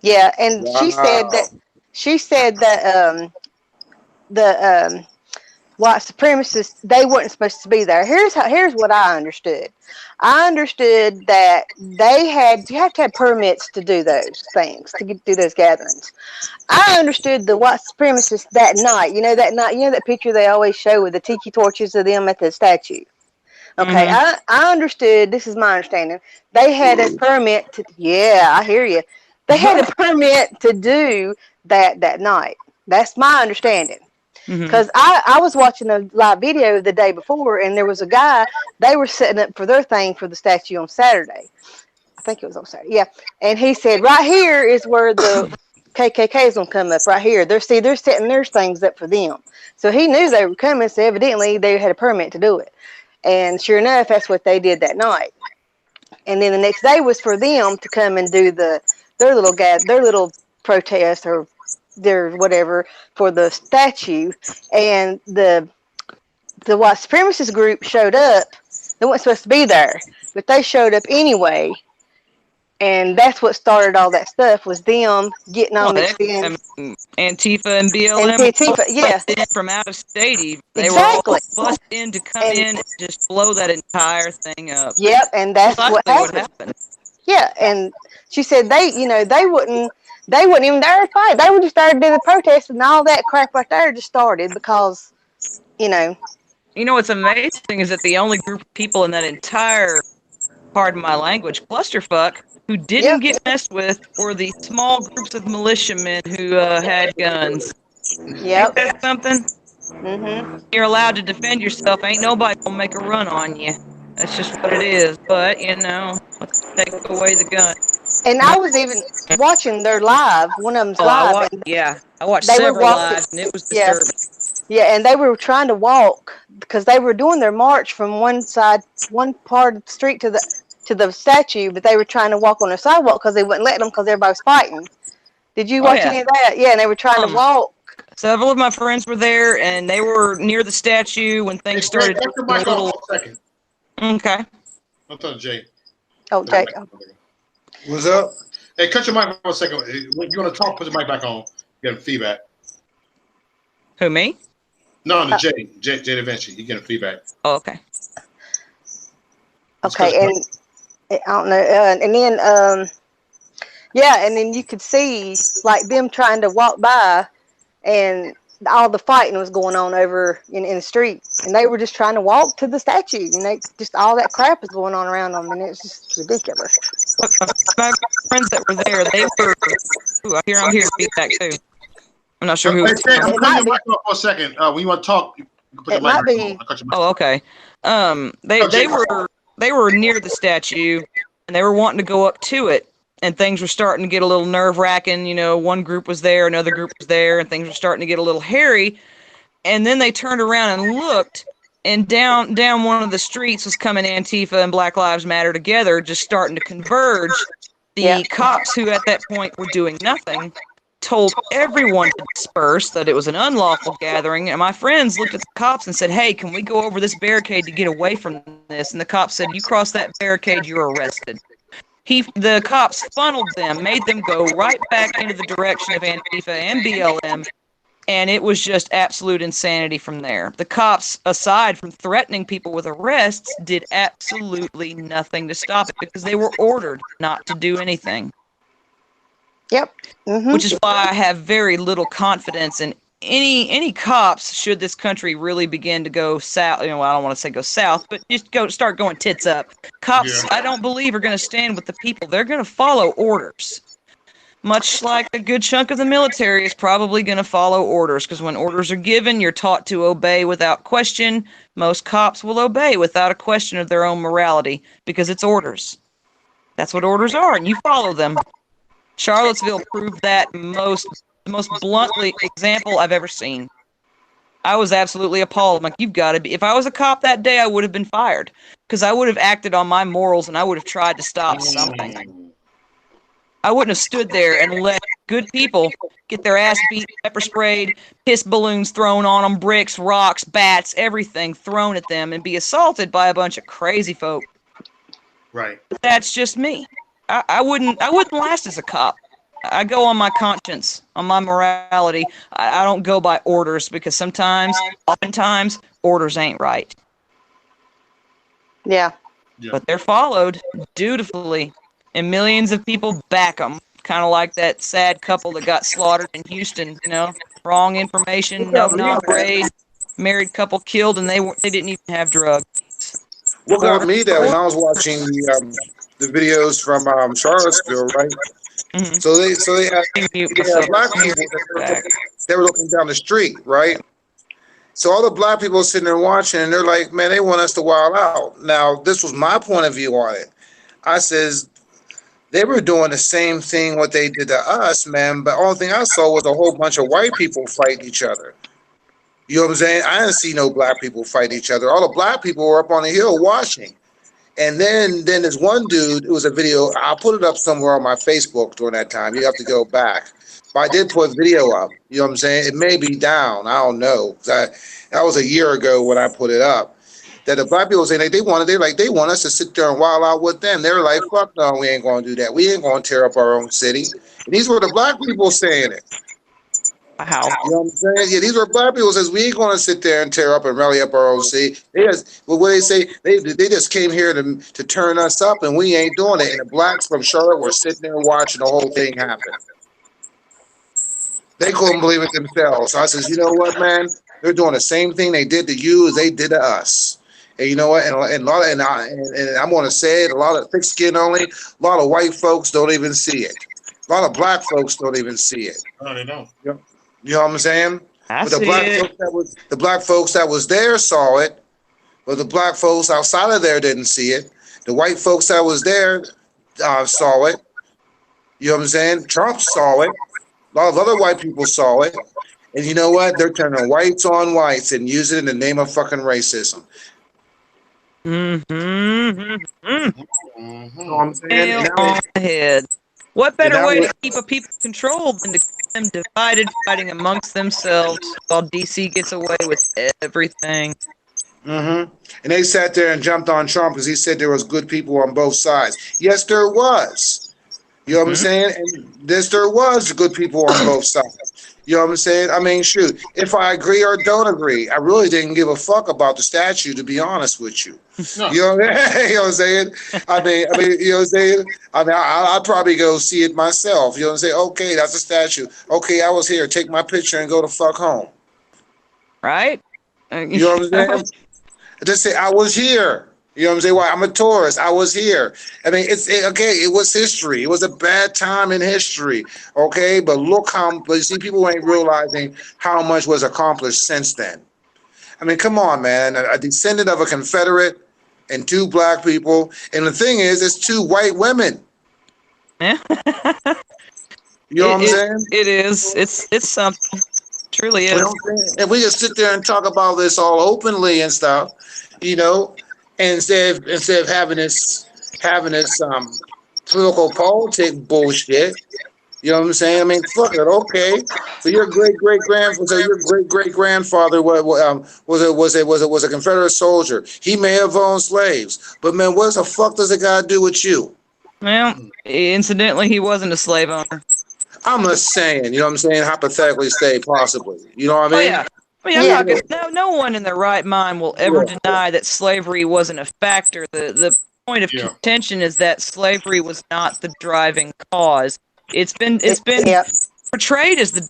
Yeah, and Wow. she said that the white supremacists, they weren't supposed to be there. Here's what I understood. I understood that you have to have permits to do those things, to do those gatherings. I understood the white supremacists that night. You know that picture they always show with the tiki torches of them at the statue. Okay, Mm-hmm. I understood. This is my understanding. They had a permit to. Yeah, I hear you. They had a permit to do that night. That's my understanding. Mm-hmm. Because I was watching a live video the day before, and there was a guy. They were setting up for their thing for the statue on Saturday. I think it was on Saturday. Yeah, and he said right here is where the KKK is gonna come up. Right here, they're setting their things up for them. So he knew they were coming. So evidently they had a permit to do it. And sure enough, that's what they did that night. And then the next day was for them to come and do their little protest or their whatever for the statue. And the white supremacist group showed up. They weren't supposed to be there, but they showed up anyway. And that's what started all that stuff, was them getting all Well, mixed in. I mean, Antifa and And BLM Antifa, yeah, from out of state. Even they were all exactly. busted in to come And in and just blow that entire thing up. yep, and that's what Exactly what happened. happened. Yeah, and she said they wouldn't even there to fight. They were just there to do the protest, and all that crap right there just started because, You know what's amazing is that the only group of people in that entire, pardon my language, clusterfuck who didn't Yep. get messed with were the small groups of militiamen who had guns. Yep. Ain't that something? Mhm. You're allowed to defend yourself. Ain't nobody gonna make a run on you. That's just what it is. But let's take away the gun. And I was even watching their live. One of them's Oh, live, I watched they were several walking. lives, and it was Yeah. disturbing. Yeah, and they were trying to walk because they were doing their march from one part of the street to the statue, but they were trying to walk on the sidewalk because they wouldn't let them because everybody was fighting. Did you watch any of that? Yeah, and they were trying to walk. Several of my friends were there, and they were near the statue when things started. Take your mic off for a second. Okay. I'll tell Jay. Oh, Jay. What's up? Hey, cut your mic for a second. When you want to talk, put your mic back on. You get feedback. Who, me? No, Jay Da Vinci. You get feedback. Oh, okay. Okay, and I don't know, and then yeah, and then you could see like them trying to walk by, and all the fighting was going on over in the street, and they were just trying to walk to the statue, and they just all that crap was going on around them, and it's just ridiculous. My friends that were there, they were. Ooh, I'm hearing feedback too. I'm not sure who. Hey, Jay, I'm cutting your mic off for a second. When you want to talk, you can put your mic back on. I'll cut your mic. Oh, okay. They were near the statue, and they were wanting to go up to it, and things were starting to get a little nerve-wracking. One group was there, another group was there, and things were starting to get a little hairy. And then they turned around and looked, and down one of the streets was coming Antifa and Black Lives Matter together, just starting to converge. The cops, who at that point were doing nothing, told everyone to disperse, that it was an unlawful gathering, and my friends looked at the cops and said, "Hey, can we go over this barricade to get away from this?" And the cops said, "You cross that barricade, you're arrested." The cops funneled them, made them go right back into the direction of Antifa and BLM, and it was just absolute insanity from there. The cops, aside from threatening people with arrests, did absolutely nothing to stop it because they were ordered not to do anything. Yep. Which is why I have very little confidence in any cops should this country really begin to go south. I don't want to say go south, but just start going tits up. Cops, I don't believe, are going to stand with the people. They're going to follow orders. Much like a good chunk of the military is probably going to follow orders, because when orders are given, you're taught to obey without question. Most cops will obey without a question of their own morality, because it's orders. That's what orders are, and you follow them. Charlottesville proved that the most bluntly example I've ever seen. I was absolutely appalled. I'm like, you've got to be. If I was a cop that day, I would have been fired, because I would have acted on my morals and I would have tried to stop something. I wouldn't have stood there and let good people get their ass beat, pepper sprayed, piss balloons thrown on them, bricks, rocks, bats, everything thrown at them, and be assaulted by a bunch of crazy folk. Right. But that's just me. I wouldn't last as a cop. I go on my conscience, on my morality. I don't go by orders, because oftentimes, orders ain't right. Yeah. But they're followed dutifully, and millions of people back them. Kind of like that sad couple that got slaughtered in Houston. Wrong information, no raid, married couple killed, and they didn't even have drugs. What got me there when I was watching the videos from Charlottesville, right? Mm-hmm. So they had black people they were looking down the street, right? So all the black people sitting there watching, and they're like, man, they want us to wild out. Now, this was my point of view on it. I says, they were doing the same thing what they did to us, man, but the only thing I saw was a whole bunch of white people fighting each other. You know what I'm saying? I didn't see no black people fight each other. All the black people were up on the hill watching. And then there's one dude, it was a video, I'll put it up somewhere on my Facebook during that time. You have to go back. But I did put video up. You know what I'm saying? It may be down. I don't know. That was a year ago when I put it up. That the black people saying they want us to sit there and wild out with them. They're like, fuck no, we ain't gonna do that. We ain't gonna tear up our own city. And these were the black people saying it. Wow. You know what I'm saying? Yeah, these were black people says we ain't gonna sit there and tear up and rally up our own city. What they say, they just came here to turn us up, and we ain't doing it. And the blacks from Charlotte were sitting there watching the whole thing happen. They couldn't believe it themselves. So I says, you know what, man? They're doing the same thing they did to you as they did to us. And you know what? And I'm going to say it. A lot of thick skin only. A lot of white folks don't even see it. A lot of black folks don't even see it. No, they don't. You know what I'm saying? But the black folks that was there saw it, but the black folks outside of there didn't see it. The white folks that was there saw it. You know what I'm saying? Trump saw it. A lot of other white people saw it. And you know what? They're turning whites on whites and using it in the name of fucking racism. Mm-hmm. You know what I'm saying? On the head. What better way to keep a people controlled than to keep them divided, fighting amongst themselves, while DC gets away with everything? Mm-hmm. And they sat there and jumped on Trump because he said there was good people on both sides. Yes, there was. You know what I'm saying? And yes, there was good people on both sides. You know what I'm saying? I mean, shoot, if I agree or don't agree, I really didn't give a fuck about the statue, to be honest with you. No. You know what I'm saying? I mean, you know what I'm saying? I mean, I'd probably go see it myself. You know what I'm saying? Okay, that's a statue. Okay, I was here. Take my picture and go the fuck home. Right? You know what I'm saying? Just say, I was here. You know what I'm saying? Why? I'm a tourist. I was here. I mean, it was history. It was a bad time in history. Okay, but but you see, people ain't realizing how much was accomplished since then. I mean, come on, man. A descendant of a Confederate and two black people. And the thing is, it's two white women. Yeah. You know what I'm saying? It is. It's something. It truly is. You know what I'm saying? And we just sit there and talk about this all openly and stuff, you know. And instead of having this political politic bullshit, you know what I'm saying? I mean, fuck it, okay. So your great grandfather was a Confederate soldier. He may have owned slaves, but man, what the fuck does it got to do with you? Well, incidentally, he wasn't a slave owner. I'm just saying, you know what I'm saying? Hypothetically, say possibly. You know what I Oh mean? yeah. I mean, I'm Yeah. talking. No one in their right mind will ever deny that slavery wasn't a factor. The point of Yeah. contention is that slavery was not the driving cause. It's been Yep. portrayed as the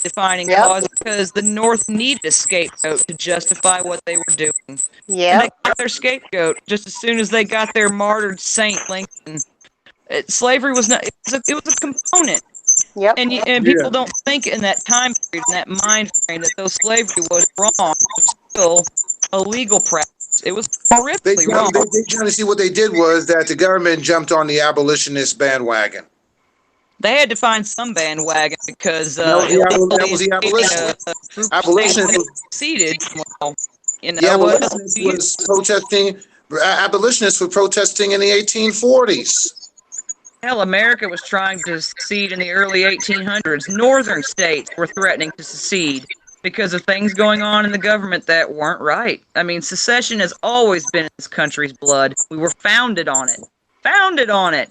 defining Yep. cause because the North needed a scapegoat to justify what they were doing, and they Yep. got their scapegoat just as soon as they got their martyred Saint Lincoln. Slavery was not. It was a component. Yep. And people don't think in that time period, in that mind frame, that though slavery was wrong, it was still a legal practice. It was horrifically wrong. They trying to see what they did was that the government jumped on the abolitionist bandwagon. They had to find some bandwagon because That was the illegally abolitionist. a group of Abolitionist states was, succeeded. Well, the abolitionist was protesting. Abolitionists were protesting in the 1840s. Hell, America was trying to secede in the early 1800s. Northern states were threatening to secede because of things going on in the government that weren't right. I mean, secession has always been in this country's blood. We were founded on it. Founded on it.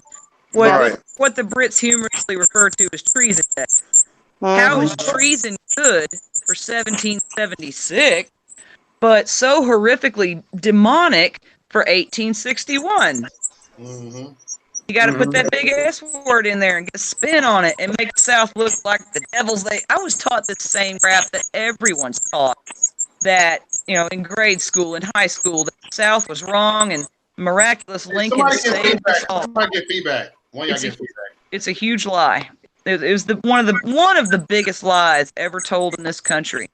What the Brits humorously refer to as treason. How is treason good for 1776, but so horrifically demonic for 1861? You got to put that big S word in there and get a spin on it and make the South look like the devils. I was taught the same crap that everyone's taught, that, in grade school and high school, that the South was wrong and miraculous Lincoln saved us all. Somebody get feedback. One of y'all get feedback. It's a huge lie. It was one of the biggest lies ever told in this country.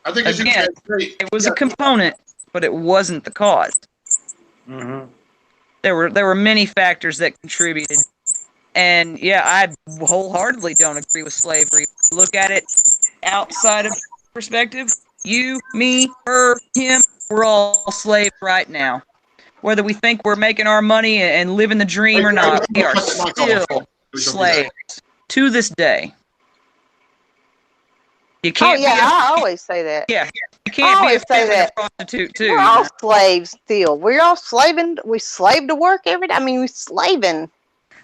I think again, it was a component, but it wasn't the cause. There were many factors that contributed, and yeah, I wholeheartedly don't agree with slavery. Look at it outside of perspective. You, me, her, him, we're all slaves right now. Whether we think we're making our money and living the dream or not, we are still slaves to this day. You can't. Oh yeah, I always say that. Yeah, you can't be a prostitute too. We're all slaves still. We're all slaving. We slave to work every day. I mean, we're slaving.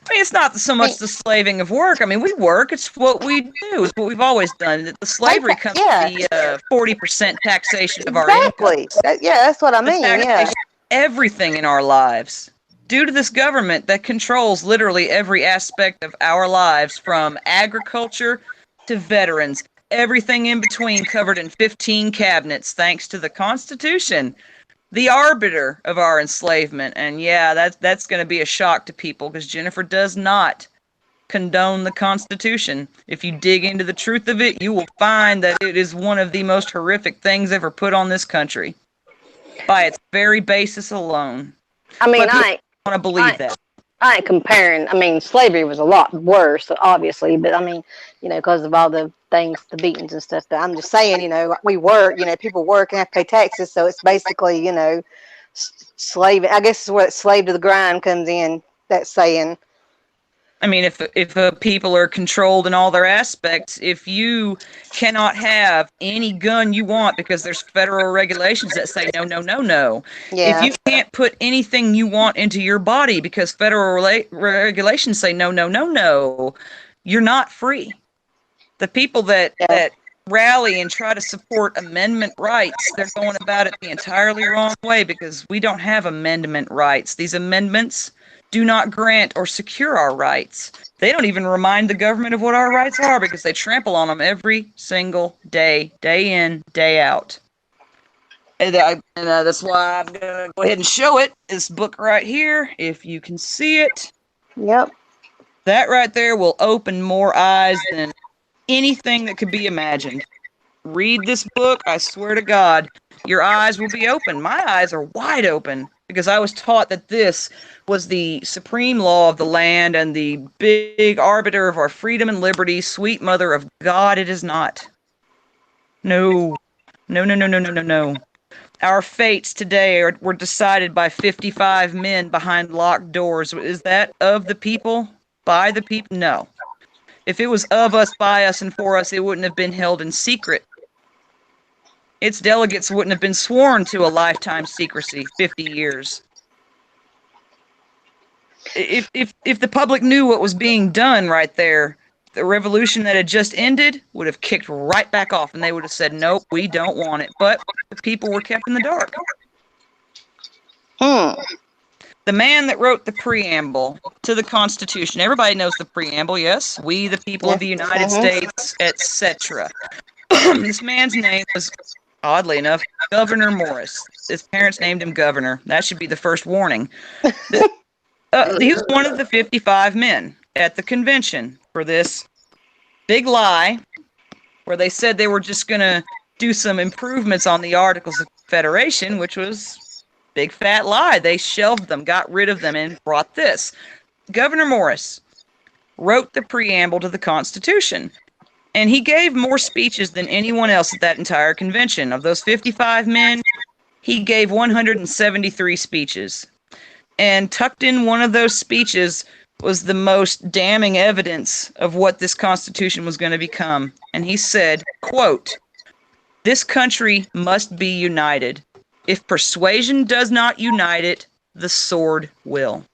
I mean, it's not so much the slaving of work. I mean, we work. It's what we do. It's what we've always done. The slavery comes from the 40% taxation of our income. Exactly. That's what I mean. Yeah. Everything in our lives. Due to this government that controls literally every aspect of our lives, from agriculture to veterans, everything in between covered in 15 cabinets, thanks to the Constitution, the arbiter of our enslavement. And yeah, that's going to be a shock to people because Jennifer does not condone the Constitution. If you dig into the truth of it, you will find that it is one of the most horrific things ever put on this country, by its very basis alone. I mean, I want to believe that. I ain't comparing. I mean, slavery was a lot worse, obviously, but I mean, because of all the things, the beatings and stuff. But I'm just saying, we work, people work and have to pay taxes, so it's basically, slaving. I guess is where slave to the grind comes in, that saying. I mean, if people are controlled in all their aspects, if you cannot have any gun you want because there's federal regulations that say no, no, no, no. Yeah. If you can't put anything you want into your body because federal regulations say no, no, no, no, you're not free. The people that rally and try to support amendment rights, they're going about it the entirely wrong way because we don't have amendment rights. These amendments do not grant or secure our rights. They don't even remind the government of what our rights are because they trample on them every single day, day in, day out. And that's why I'm going to go ahead and show it. This book right here, if you can see it. Yep. That right there will open more eyes than anything that could be imagined. Read this book, I swear to God, your eyes will be open. My eyes are wide open because I was taught that this was the supreme law of the land and the big arbiter of our freedom and liberty, sweet mother of God. It is not. No. No, no, no, no, no, no, no. Our fates today were decided by 55 men behind locked doors. Is that of the people? By the people? No. If it was of us, by us, and for us, it wouldn't have been held in secret. Its delegates wouldn't have been sworn to a lifetime secrecy, 50 years. if the public knew what was being done right there, the revolution that had just ended would have kicked right back off, and they would have said, "Nope, we don't want it." But the people were kept in the dark. The man that wrote the preamble to the Constitution. Everybody knows the preamble, yes? We, the people of the United States, etc. This man's name was, oddly enough, Governor Morris. His parents named him Governor. That should be the first warning. He was one of the 55 men at the convention for this big lie where they said they were just going to do some improvements on the Articles of Confederation, which was big fat lie. They shelved them, got rid of them, and brought this. Governor Morris wrote the preamble to the Constitution, and he gave more speeches than anyone else at that entire convention. Of those 55 men, he gave 173 speeches. And tucked in one of those speeches was the most damning evidence of what this Constitution was going to become. And he said, quote, "This country must be united. If persuasion does not unite it, the sword will."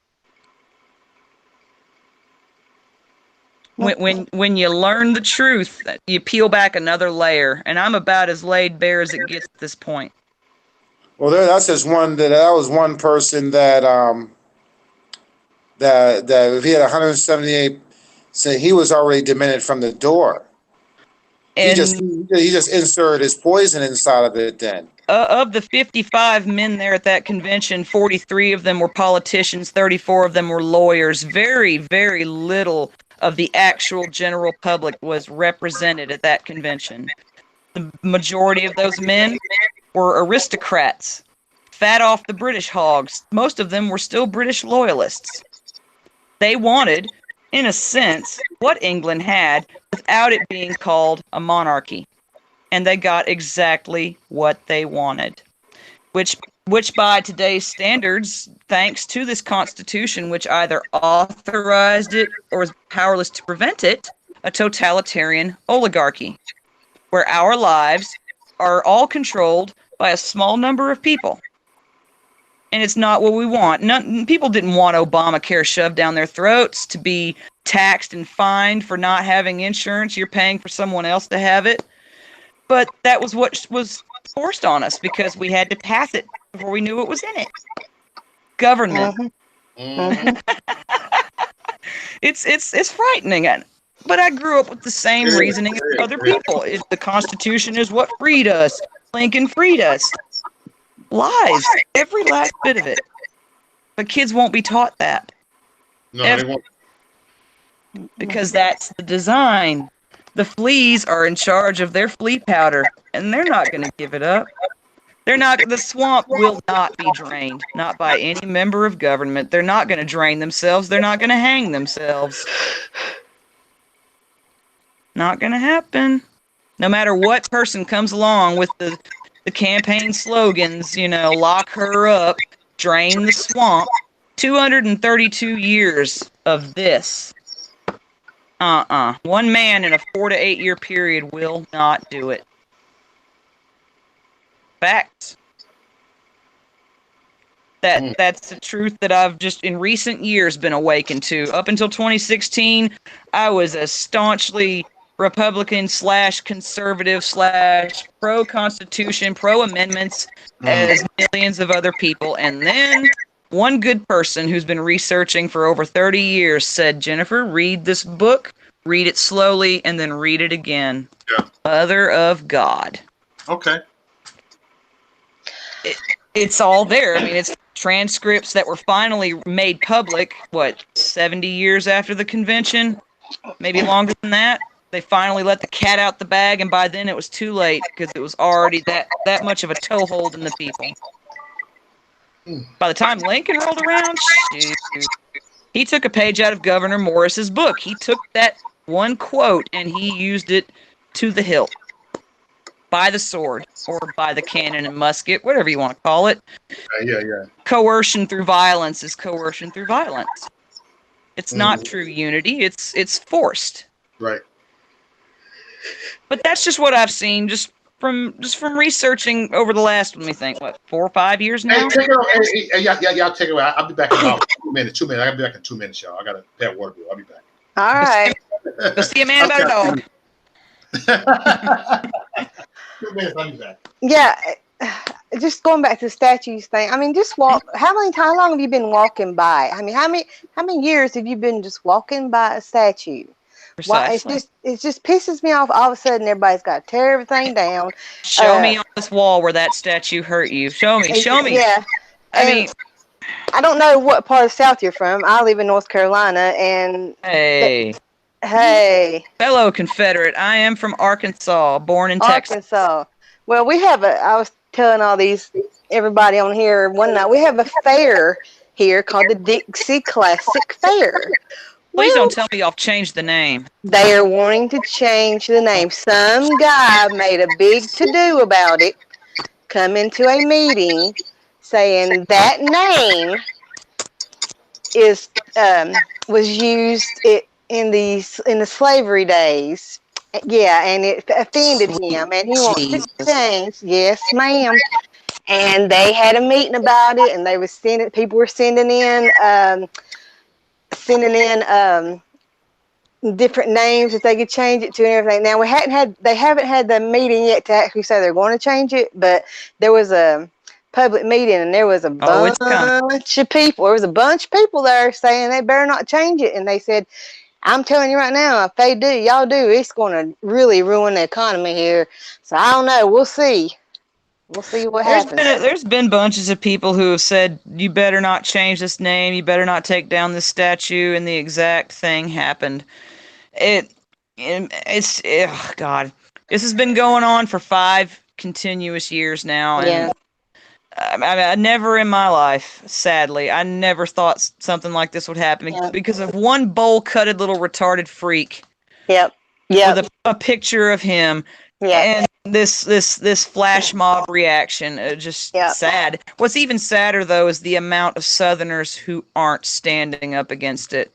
When you learn the truth, you peel back another layer. And I'm about as laid bare as it gets at this point. Well, that's just one that was one person that if he had 178, so he was already demented from the door. And he just inserted his poison inside of it then. Of the 55 men there at that convention, 43 of them were politicians, 34 of them were lawyers. Very, very little of the actual general public was represented at that convention. The majority of those men were aristocrats, fat off the British hogs. Most of them were still British loyalists. They wanted, in a sense, what England had without it being called a monarchy. And they got exactly what they wanted, which by today's standards, thanks to this Constitution, which either authorized it or was powerless to prevent it, a totalitarian oligarchy, where our lives are all controlled by a small number of people. And it's not what we want. People didn't want Obamacare shoved down their throats, to be taxed and fined for not having insurance. You're paying for someone else to have it. But that was what was forced on us because we had to pass it before we knew what was in it. Government. It's frightening. But I grew up with the same reasoning as other people. The Constitution is what freed us. Lincoln freed us. Lies. Every last bit of it. But kids won't be taught that. No, they won't. Because that's the design. The fleas are in charge of their flea powder, and they're not going to give it up. The swamp will not be drained, not by any member of government. They're not going to drain themselves. They're not going to hang themselves. Not going to happen. No matter what person comes along with the campaign slogans, lock her up, drain the swamp. 232 years of this. One man in a 4 to 8 year period will not do it. Facts. That's the truth that I've just in recent years been awakened to. Up until 2016, I was a staunchly Republican / conservative / pro-Constitution, pro-amendments as millions of other people. And then one good person who's been researching for over 30 years said, "Jennifer, read this book, read it slowly, and then read it again." Yeah. Mother of God. Okay. It's all there. I mean, it's transcripts that were finally made public, 70 years after the convention? Maybe longer than that? They finally let the cat out the bag, and by then it was too late because it was already that much of a toehold in the people. By the time Lincoln rolled around, shoot, he took a page out of Governor Morris's book. He took that one quote and he used it to the hilt. By the sword, or by the cannon and musket, whatever you want to call it. Yeah. Coercion through violence is coercion through violence. It's not true unity. It's forced. Right. But that's just what I've seen, just from researching over the last, 4 or 5 years now. Hey, take it away. Yeah, take it away. I'll be back in about 2 minutes. 2 minutes. I gotta be back in 2 minutes, y'all. I gotta pay a water bill. I'll be back. All right. Go see a man about a dog. 2 minutes. I'll be back. Yeah. Just going back to the statues thing. I mean, just walk. How long have you been walking by? I mean, how many years have you been just walking by a statue? Precisely. It just pisses me off. All of a sudden, everybody's got to tear everything down. Show me on this wall where that statue hurt you. Show me. Yeah. I mean, I don't know what part of the South you're from. I live in North Carolina, and hey, fellow Confederate. I am from Arkansas, born in Texas. Well, we have I was telling everybody on here one night, we have a fair here called the Dixie Classic Fair. Please don't tell me y'all changed the name. They are wanting to change the name. Some guy made a big to-do about it, come into a meeting saying that name was used in the slavery days. Yeah, and it offended him, and he wants to change. Yes, ma'am. And they had a meeting about it, and they were people were sending in different names that they could change it to and everything. Now they haven't had the meeting yet to actually say they're going to change it, but there was a public meeting, and there was a bunch of people. There was a bunch of people there saying they better not change it, and they said, I'm telling you right now, if they do, y'all do, it's going to really ruin the economy here. So I don't know. We'll see. We'll see what happens. There's been bunches of people who have said, you better not change this name, you better not take down this statue, and the exact thing happened. God. This has been going on for 5 continuous years now, and I never in my life, sadly, I never thought something like this would happen because of one bowl-cutted little retarded freak. Yep. With a picture of him. And this flash mob reaction, just sad. What's even sadder, though, is the amount of Southerners who aren't standing up against it.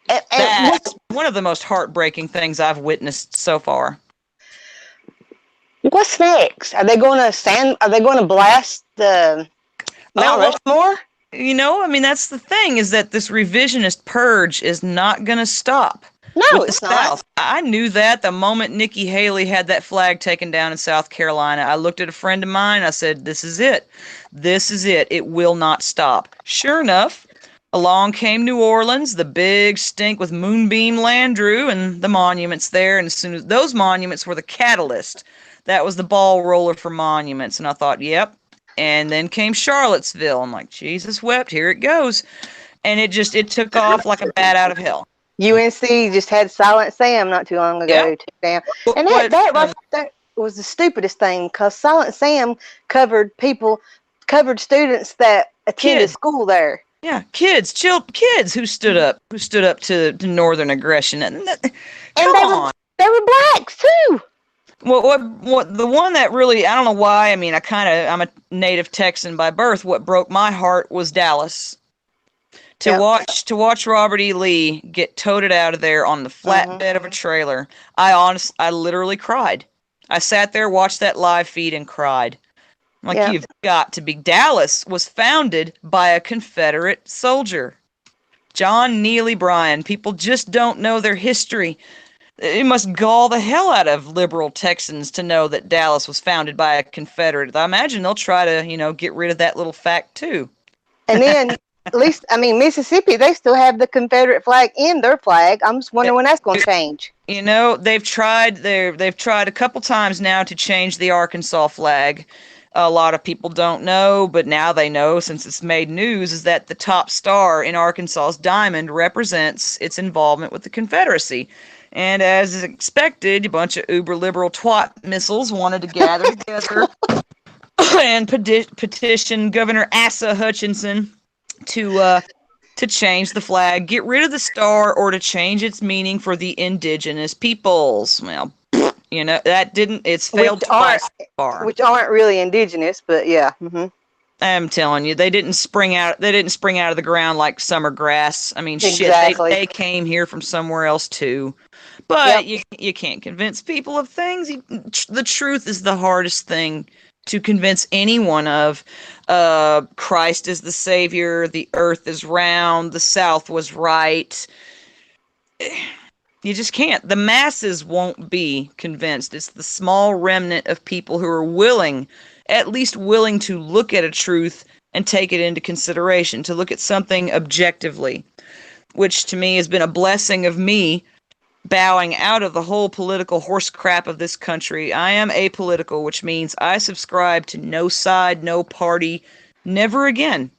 That's one of the most heartbreaking things I've witnessed so far. What's next? Are they going to blast the Mount Rushmore? You know, I mean, that's the thing, is that this revisionist purge is not going to stop. No, it's not. I knew that the moment Nikki Haley had that flag taken down in South Carolina. I looked at a friend of mine. I said, this is it. This is it. It will not stop. Sure enough, along came New Orleans, the big stink with Moonbeam Landrew and the monuments there. And as soon as those monuments were the catalyst, that was the ball roller for monuments. And I thought, yep. And then came Charlottesville. I'm like, Jesus wept. Here it goes. And it took off like a bat out of hell. UNC just had Silent Sam not too long ago. And that was the stupidest thing, because Silent Sam covered students that attended school there. Yeah, kids who stood up to Northern aggression. And they were blacks too. Well, what the one that really, I don't know why. I mean, I'm a native Texan by birth. What broke my heart was Dallas. To watch Robert E. Lee get toted out of there on the flatbed of a trailer, I literally cried. I sat there, watched that live feed, and cried. I'm like, you've got to be. Dallas was founded by a Confederate soldier, John Neely Bryan. People just don't know their history. It must gall the hell out of liberal Texans to know that Dallas was founded by a Confederate. I imagine they'll try to, get rid of that little fact too. And then, at least, Mississippi, they still have the Confederate flag in their flag. I'm just wondering when that's going to change. They've tried a couple times now to change the Arkansas flag. A lot of people don't know, but now they know, since it's made news, is that the top star in Arkansas's diamond represents its involvement with the Confederacy. And as is expected, a bunch of uber-liberal twat missiles wanted to gather together and petition Governor Asa Hutchinson to change the flag, get rid of the star, or to change its meaning for the indigenous peoples. Well, that didn't. It's failed twice so far. Which aren't really indigenous, but yeah. Mm-hmm. I'm telling you, they didn't spring out. They didn't spring out of the ground like summer grass. I mean, exactly. They came here from somewhere else too. But you can't convince people of things. The truth is the hardest thing to convince anyone of Christ is the Savior, the earth is round, the South was right. You just can't. The masses won't be convinced. It's the small remnant of people who are willing, at least willing to look at a truth and take it into consideration, to look at something objectively, which to me has been a blessing of me bowing out of the whole political horse crap of this country. I am apolitical, which means I subscribe to no side, no party, never again.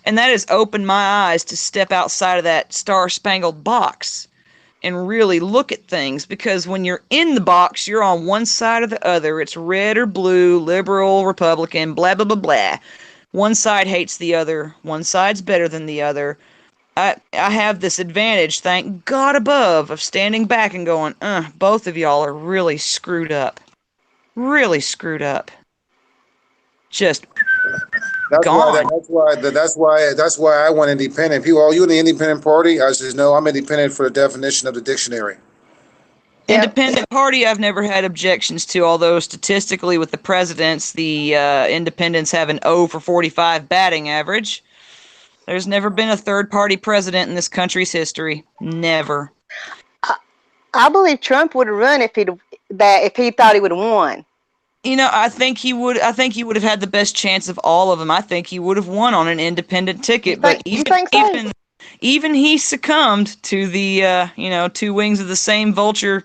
And that has opened my eyes to step outside of that star-spangled box and really look at things, because when you're in the box, you're on one side or the other. It's red or blue, liberal, Republican, blah, blah, blah, blah. One side hates the other. One side's better than the other. I have this advantage, thank God above, of standing back and going, both of y'all are really screwed up. Really screwed up. Just gone. That's why I went independent. People, you in the independent party? I says, no, I'm independent for the definition of the dictionary. Independent party, I've never had objections to, although statistically with the presidents, the independents have an 0 for 45 batting average. There's never been a third-party president in this country's history. Never. I believe Trump would have run if he thought he would have won. You know, I think he would have had the best chance of all of them. I think he would have won on an independent ticket. Even he succumbed to the two wings of the same vulture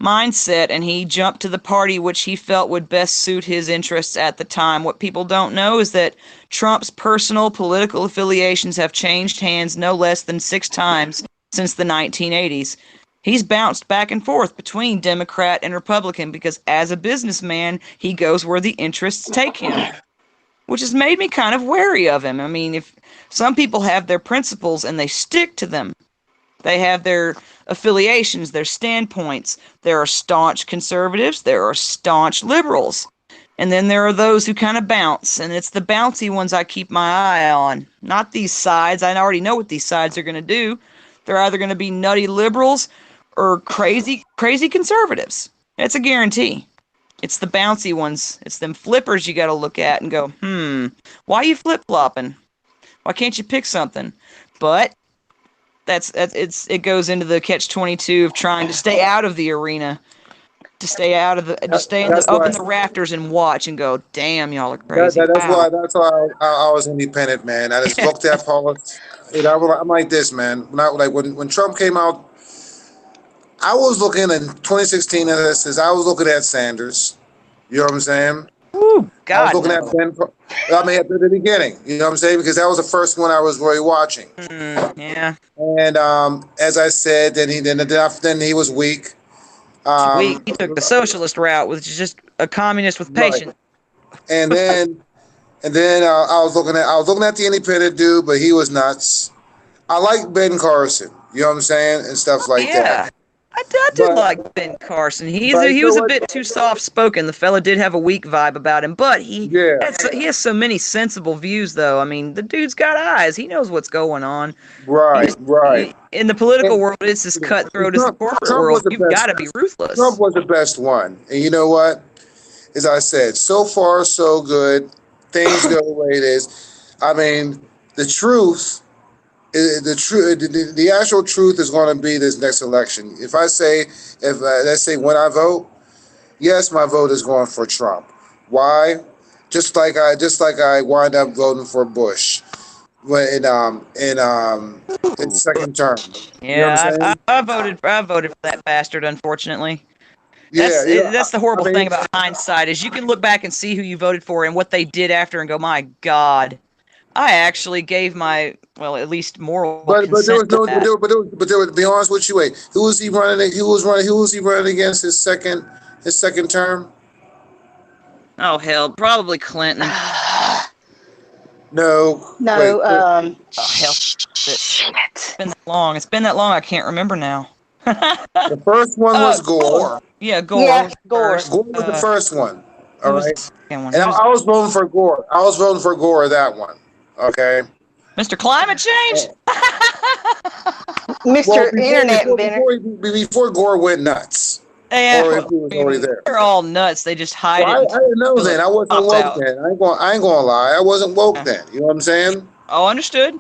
mindset, and he jumped to the party which he felt would best suit his interests at the time. What people don't know is that Trump's personal political affiliations have changed hands no less than 6 times since the 1980s. He's bounced back and forth between Democrat and Republican because as a businessman, he goes where the interests take him, which has made me kind of wary of him. I mean, if some people have their principles and they stick to them, they have their affiliations, their standpoints. There are staunch conservatives, there are staunch liberals, and then there are those who kind of bounce, and it's the bouncy ones I keep my eye on, not these sides. I already know what these sides are going to do. They're either going to be nutty liberals or crazy conservatives. It's a guarantee. It's the bouncy ones. It's them flippers you got to look at and go, why are you flip-flopping? Why can't you pick something? But it goes into the catch-22 of trying to stay out of the arena, to stay out of the, just stay up in the rafters and watch and go, damn, y'all are crazy. That's why I was independent, man. I just looked at politics. I'm like this, man. When Trump came out, I was looking in 2016 at this. I was looking at Sanders. You know what I'm saying? Ooh, God. I was looking at Ben. At the beginning. You know what I'm saying? Because that was the first one I was really watching. Yeah. And as I said, then he was weak. He took the socialist route, which is just a communist with patience. Right. And then I was looking at the independent dude, but he was nuts. I like Ben Carson. You know what I'm saying? And stuff like that. I did like Ben Carson. He was a bit too soft-spoken. The fella did have a weak vibe about him, but he has so many sensible views, though. I mean, the dude's got eyes. He knows what's going on. Right. In the political world, it's as cutthroat as the corporate world. You've got to be ruthless. Trump was the best one. And you know what? As I said, so far, so good. Things go the way it is. I mean, the truth... The actual truth is going to be this next election. Let's say when I vote, yes, my vote is going for Trump. Why? Just like I wind up voting for Bush in second term. Yeah, you know I voted for that bastard. Unfortunately. That's the horrible thing about hindsight is you can look back and see who you voted for and what they did after and go, my God. I actually gave my at least moral consent to that. But to be honest with you, who was he running? Who was he running against his second term? Oh hell, probably Clinton. No. Oh hell, it's been that long. It's been that long. I can't remember now. The first one was Gore. Yeah, Gore. Yeah, Gore. Gore was the first one. All right. And I was voting for Gore. That one. Okay. Mr. Climate Change? Mr. Internet inventor. Before Gore went nuts. Yeah, or if he was already there. they're all nuts. They just hide Well, it I didn't know until then. it I wasn't pops woke out. then. I ain't gonna lie. I wasn't woke Yeah. then. You know what I'm saying? Oh, understood.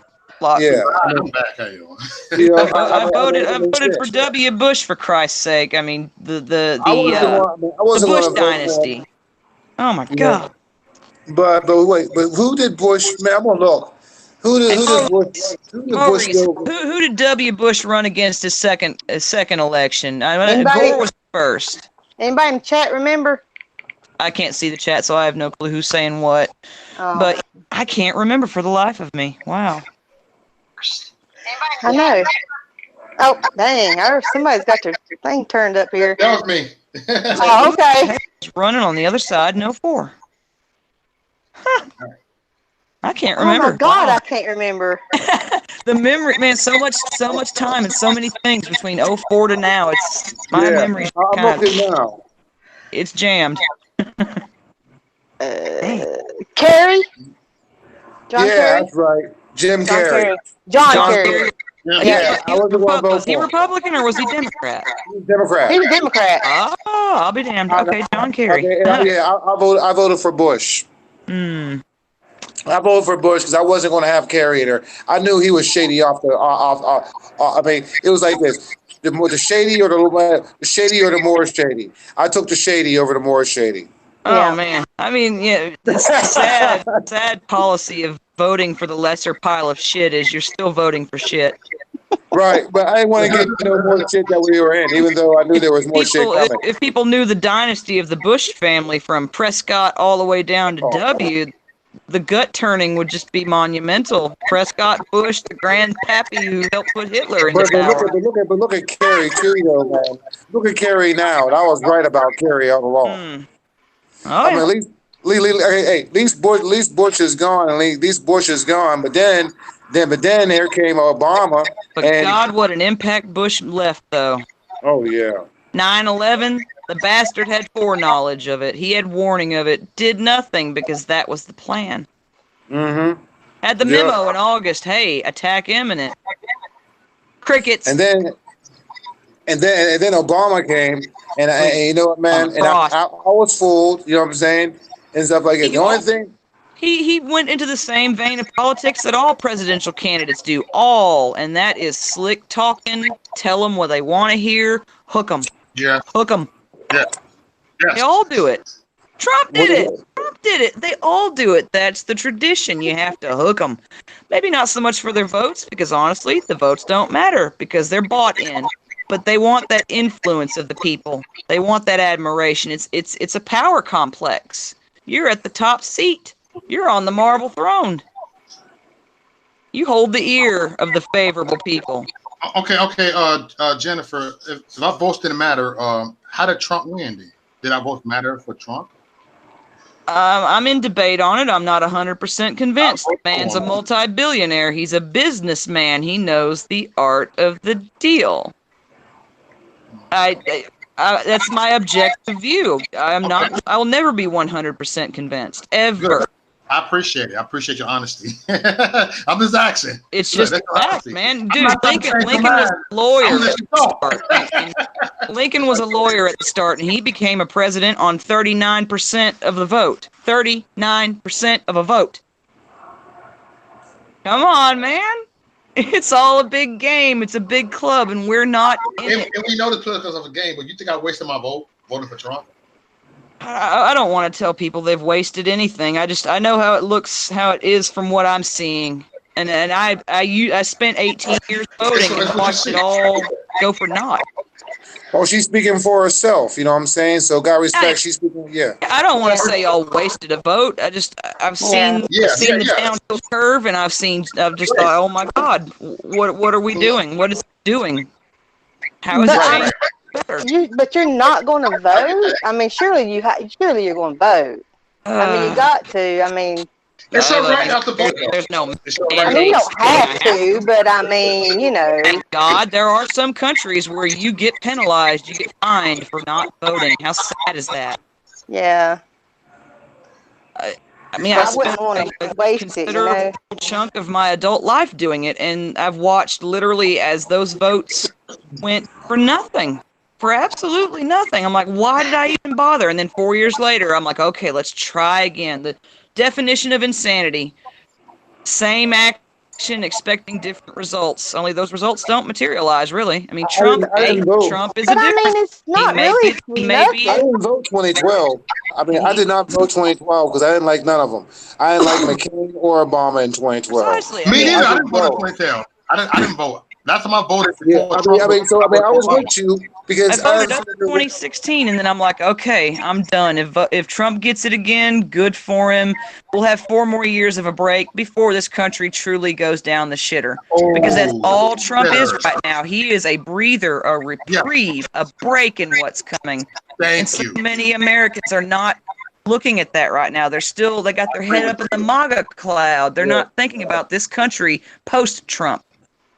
Yeah. I'm back. How you doing? You know, I voted. I mean, voted shit. for W. Bush for Christ's sake. I mean, I wasn't going. I, mean, I the wasn't Bush going to vote for him. dynasty. Oh my You know, God! but wait, but who did Bush? Man, I'm gonna look. Who did Bush? Who did Bush Maurice, go? who did W. Bush run against his second election? Anybody? Gore was first. Anybody in the chat remember? I can't see the chat, so I have no clue who's saying what. Oh. But I can't remember for the life of me. Wow. I know. Oh, dang. Somebody's got their thing turned up here. That was me. Oh, okay. Running on the other side, no 4. Huh. I can't Oh, remember. my God, Wow. I can't remember. The memory, man, so much time and so many things between 04 to now. It's my memory's I'm kind looking of, now. it's jammed. Kerry? John Yeah, Kerry? that's right. Jim John Carrey. Kerry. John Kerry. Kerry. Yeah, I wasn't going to vote Was he for him. Republican or was he Democrat? He was Democrat. He was Democrat. Oh, I'll be damned. Okay, John Kerry. Okay, I voted for Bush. Hmm. I voted for Bush because I wasn't going to have Kerry in there. I knew he was shady off the I mean, it was like this: the shady or the more shady. I took the shady over the more shady. Oh Yeah. man, I mean, yeah, it's sad policy of voting for the lesser pile of shit is you're still voting for shit. Right, but I didn't want to get more shit that we were in, even though I knew there was more shit coming. If people knew the dynasty of the Bush family from Prescott all the way down to W, the gut turning would just be monumental. Prescott Bush, the grandpappy who helped put Hitler into power. But look at Kerry too, though, man. Look at Kerry now, and I was right about Kerry all along. Oh, I mean, yeah. at least Bush is gone, and at least Bush is gone. But then there came Obama, But and God, what an impact Bush left, though. oh yeah, 9/11, the bastard had foreknowledge of it. He had warning of it. Did nothing because that was the plan. mm-hmm. Had the memo in August. Hey, attack imminent. Crickets. And then Obama came, and you know what, man? And I was fooled. You know what I'm saying? And stuff like that. The only thing. He went into the same vein of politics that all presidential candidates do. And that is slick talking, tell them what they want to hear, hook them. Yeah. Hook them. Yeah. They all do it. Trump did it. They all do it. That's the tradition. You have to hook them. Maybe not so much for their votes, because honestly, the votes don't matter because they're bought in. But they want that influence of the people. They want that admiration. It's a power complex. You're at the top seat. You're on the marble throne. You hold the ear of the favorable people. Okay. Jennifer, if our votes didn't matter, how did Trump win? Did our votes matter for Trump? I'm in debate on it. I'm not 100% convinced. The man's a multi-billionaire. He's a businessman. He knows the art of the deal. That's my objective view. I will never be 100% convinced, ever. Good. I appreciate it. I appreciate your honesty. I'm just asking. It's just a fact, man. Dude, Lincoln was a lawyer at the start. Lincoln was a lawyer at the start, and he became a president on 39% of the vote. 39% of a vote. Come on, man. It's all a big game. It's a big club, and we're not in it. And we know the because of a game, but you think I wasted my vote voting for Trump? I don't want to tell people they've wasted anything. I know how it looks, how it is from what I'm seeing, and I spent 18 years voting and watched it all go for naught. Well, she's speaking for herself. You know what I'm saying? So, God respect. She's speaking. Yeah. I don't want to say y'all wasted a vote. I've seen the downhill curve, and I've just thought, oh my God, what are we doing? What is it doing? How is it changing? But you're not going to vote. I mean, surely you're going to vote. I mean, you got to. I mean, it's all right not to vote. There's no. I mean, you don't have to, but I mean, you know. Thank God, there are some countries where you get penalized, you get fined for not voting. How sad is that? Yeah. I mean, I wouldn't spent want to a waste considerable chunk of my adult life doing it, and I've watched literally as those votes went for nothing. for absolutely nothing. I'm like, why did I even bother? And then 4 years later, I'm like, okay, let's try again. The definition of insanity. Same action, expecting different results. Only those results don't materialize, really. I mean, I didn't vote. Trump is But a I difference. mean, it's He not may really be, he may be, I nothing. didn't vote 2012. I mean, I did not vote 2012 because I didn't like none of them. I didn't like McCain or Obama in 2012. precisely. I Me mean, neither. I I didn't didn't vote in vote. 2012. I didn't vote. Last time I voted Yeah, before Trump was. I mean, I was with you I because I voted up understand in 2016, and then I'm like, okay, I'm done. If Trump gets it again, good for him. We'll have 4 more years of a break before this country truly goes down the shitter. Because that's all Trump is Better. right now. He is a breather, a reprieve, a break in what's coming. And Thank so you. many Americans are not looking at that right now. They got their head up in the MAGA cloud. They're not thinking about this country post-Trump.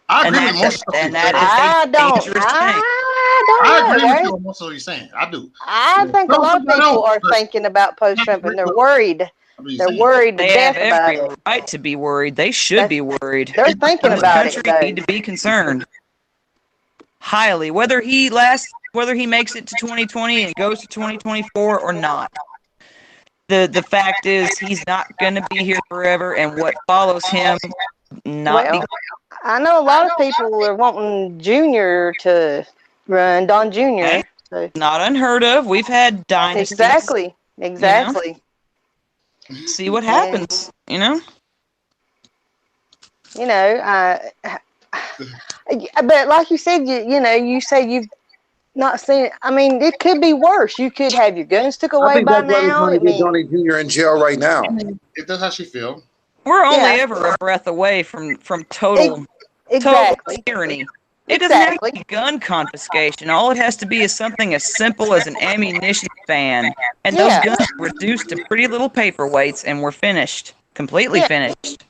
I And agree with most of and what that you're is saying. I a don't. dangerous thing. I don't I know, agree with guys. you on most of what you're saying. I do. I think a lot of people are thinking about post-Trump, and they're worried. They're worried to They have death about every it. right to be worried. They should be worried. They're thinking This about it, country though. need to be concerned highly, whether he makes it to 2020 and goes to 2024 or not. The fact is, he's not going to be here forever, and what follows him not be. Well, I know a lot of people are wanting Junior to run, Don Junior. So. Not unheard of. We've had dynasties. Exactly. Exactly. See what happens. You know. But like you said, you say you've not seen it. I mean, it could be worse. You could have your guns took I away think by that's why they're now. trying to get Donnie Jr. in jail right now. If that's how she feel. We're only ever a breath away from total tyranny. It doesn't have to be gun confiscation. All it has to be is something as simple as an ammunition ban. And those guns are reduced to pretty little paperweights, and we're finished. Completely finished.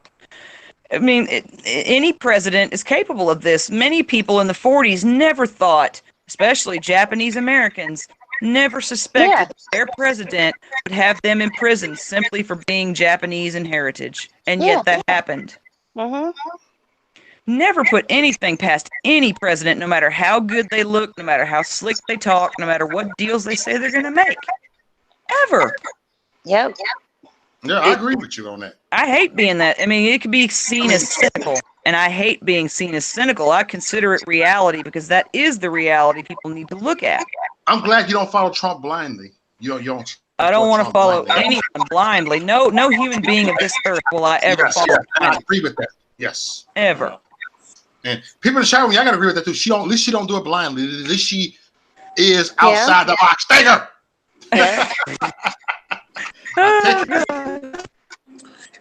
I mean, any president is capable of this. Many people in the 40s never thought, especially Japanese Americans, never suspected their president would have them in prison simply for being Japanese in heritage. And yet that happened. Mm-hmm. Never put anything past any president, no matter how good they look, no matter how slick they talk, no matter what deals they say they're going to make. Ever. Yep. Yeah, I agree with you on that. I hate being that. I mean, it could be seen as cynical, and I hate being seen as cynical. I consider it reality because that is the reality people need to look at. I'm glad you don't follow Trump blindly. You don't. I don't want to follow anyone blindly. No human being of this earth will I ever follow. I agree with that. Yes. Ever. And people in the shower, I gotta agree with that too. At least she don't do it blindly. At least she is outside the box. Take her.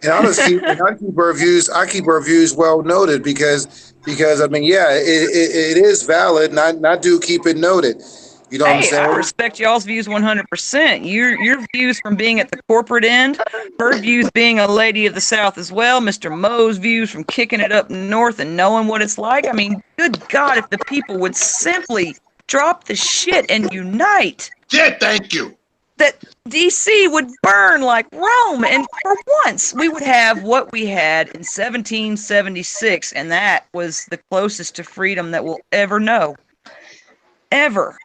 And honestly, I keep her views well noted because I mean, yeah, it is valid, and I do keep it noted. You know what I'm saying? I respect y'all's views 100%. Your views from being at the corporate end, her views being a lady of the South as well, Mr. Moe's views from kicking it up north and knowing what it's like. I mean, good God, if the people would simply drop the shit and unite. Yeah, thank you. That D.C. would burn like Rome, and for once we would have what we had in 1776, and that was the closest to freedom that we'll ever know. Ever.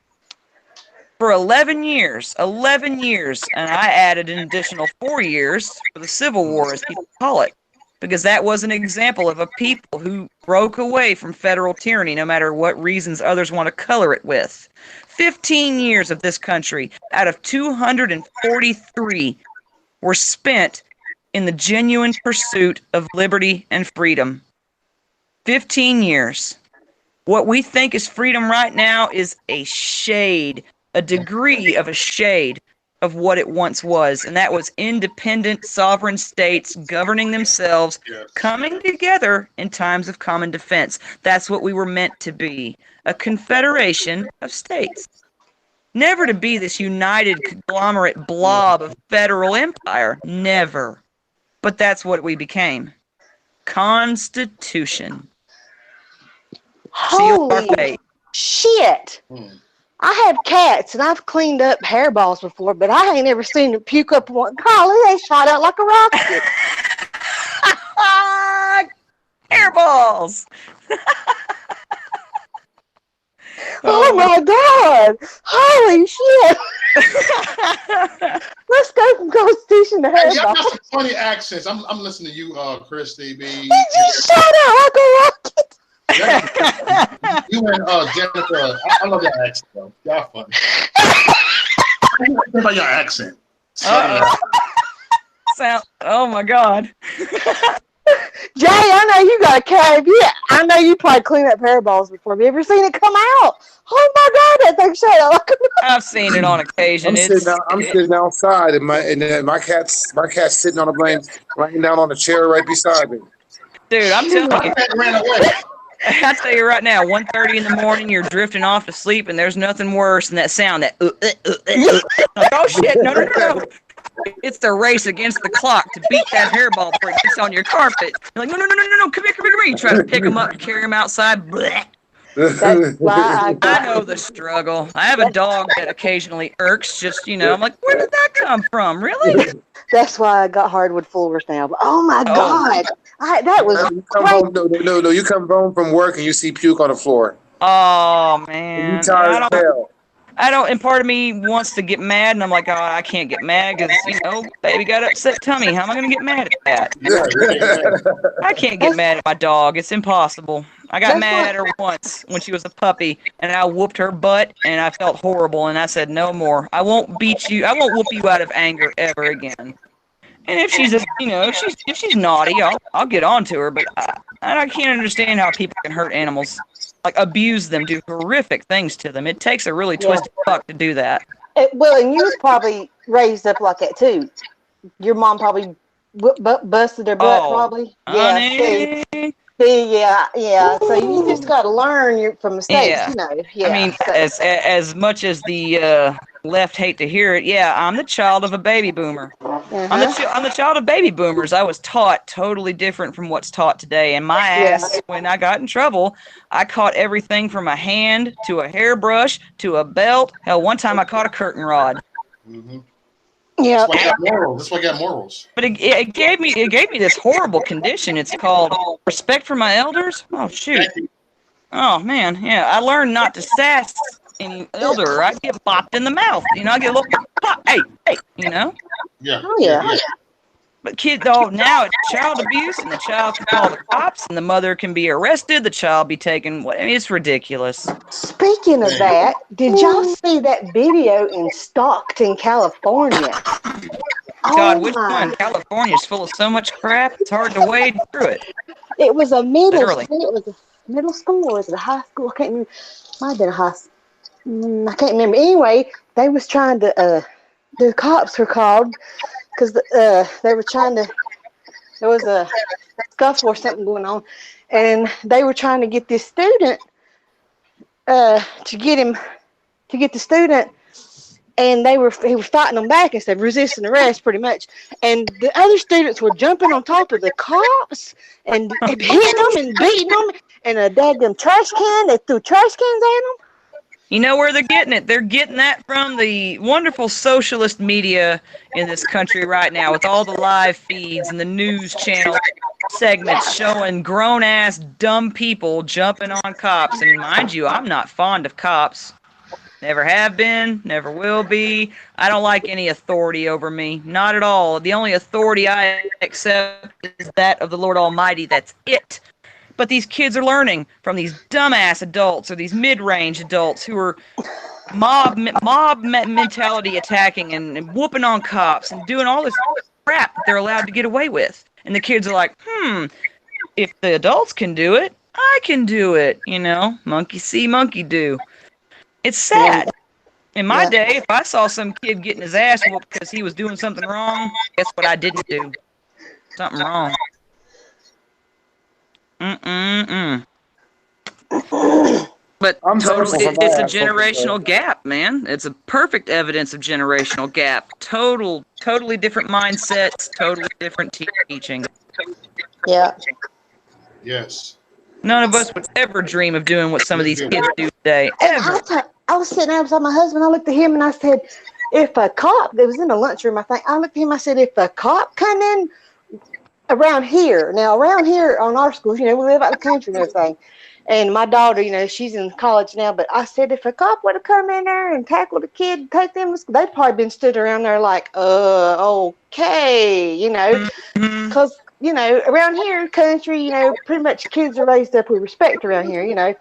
For 11 years, and I added an additional 4 years for the Civil War, as people call it, because that was an example of a people who broke away from federal tyranny, no matter what reasons others want to color it with. 15 years of this country out of 243 were spent in the genuine pursuit of liberty and freedom. 15 years. What we think is freedom right now is a shade, a degree of a shade of what it once was, and that was independent sovereign states governing themselves, coming together in times of common defense. That's what we were meant to be, a confederation of states. Never to be this united conglomerate blob of federal empire. Never. But that's what we became. Constitution. Holy shit. I have cats, and I've cleaned up hairballs before, but I ain't ever seen them puke up one. Golly, they shot out like a rocket. Hairballs. Oh my God! Holy shit! Let's go from Constitution to Hey, y'all Hairball. got some funny accents. I'm listening to you, Christy B. Just shut up, Uncle Rocket. You and Jennifer. I love your accent, though. Y'all funny. What about your accent? Oh my God. Jay, I know you got a cave. Yeah, I know you probably cleaned up hairballs before. Have you ever seen it come out? Oh my God, that thing shut up. I've seen it on occasion. I'm sitting outside, and my cat's sitting on a blanket, laying down on a chair right beside me. Dude, I'm telling you. Ran away. I tell you right now, 1:30 in the morning, you're drifting off to sleep, and there's nothing worse than that sound. That like, oh shit, no. It's the race against the clock to beat that hairball before it gets on your carpet. You're like, no, come here. You try to pick him up and carry him outside. Blech. That's why I know the struggle. I have a dog that occasionally irks. Just I'm like, where did that come from? Really? That's why I got hardwood floors now. But oh my God, that was You come home, no. You come home from work and you see puke on the floor. Oh You man, tired as hell. and part of me wants to get mad, and I'm like, oh, I can't get mad because, baby got upset tummy. How am I going to get mad at that? I can't get mad at my dog. It's impossible. I got mad at her once when she was a puppy, and I whooped her butt, and I felt horrible, and I said, no more. I won't beat you. I won't whoop you out of anger ever again. And if she's if she's naughty, I'll get on to her, but I can't understand how people can hurt animals. Like, abuse them, do horrific things to them. It takes a really twisted fuck to do that. Well, and you was probably raised up like that too. Your mom probably busted her butt, probably. Honey. Yeah. So you just got to learn from mistakes, Yeah. I mean, as much as the left hate to hear it, I'm the child of a baby boomer. I'm the child of baby boomers. I was taught totally different from what's taught today. And my ass, when I got in trouble, I caught everything from a hand to a hairbrush to a belt. Hell, one time I caught a curtain rod. Mm-hmm. Yeah. That's why I got morals. But it gave me this horrible condition. It's called respect for my elders. Oh shoot. Oh man, yeah. I learned not to sass any elder, or I get bopped in the mouth. I get a little pop. Hey. Yeah. Oh yeah. But now it's child abuse, and the child can call the cops, and the mother can be arrested. The child be taken. It's ridiculous. Speaking of that, did y'all see that video in Stockton, California? God, which one? California's full of so much crap. It's hard to wade through it. It was a middle Literally. school. It was a middle school, or was it a high school? I can't remember. Might have been a high school. I can't remember. Anyway, they was trying to. The cops were called because they were trying to. There was a scuffle or something going on, and they were trying to get this student. To get the student, and he was fighting them back and said resisting arrest pretty much, and the other students were jumping on top of the cops and hitting them and beating them, and a daggum trash can. They threw trash cans at them. You know where they're getting it? They're getting that from the wonderful socialist media in this country right now, with all the live feeds and the news channel segments showing grown-ass dumb people jumping on cops. And mind you, I'm not fond of cops. Never have been, never will be. I don't like any authority over me. Not at all. The only authority I accept is that of the Lord Almighty. That's it. But these kids are learning from these dumbass adults or these mid-range adults who are mob mentality attacking and whooping on cops and doing all this crap that they're allowed to get away with. And the kids are like, if the adults can do it, I can do it. Monkey see, monkey do. It's sad. In my day, if I saw some kid getting his ass whooped because he was doing something wrong, guess what I didn't do? Something wrong. But totally, it's a generational gap, man. It's a perfect evidence of generational gap. Totally different mindsets, totally different teaching. Yeah. Yes. None of us would ever dream of doing what some of these kids do today. Ever. I was sitting there beside my husband. I looked at him and I said, if a cop, it was in the lunchroom, I think, I looked at him, I said, if a cop come in around here on our schools, we live out in the country and everything, And my daughter, she's in college now, but I said if a cop would have come in there and tackled a kid and take them, they'd probably been stood around there like, okay, because, around here in the country, pretty much kids are raised up with respect around here, and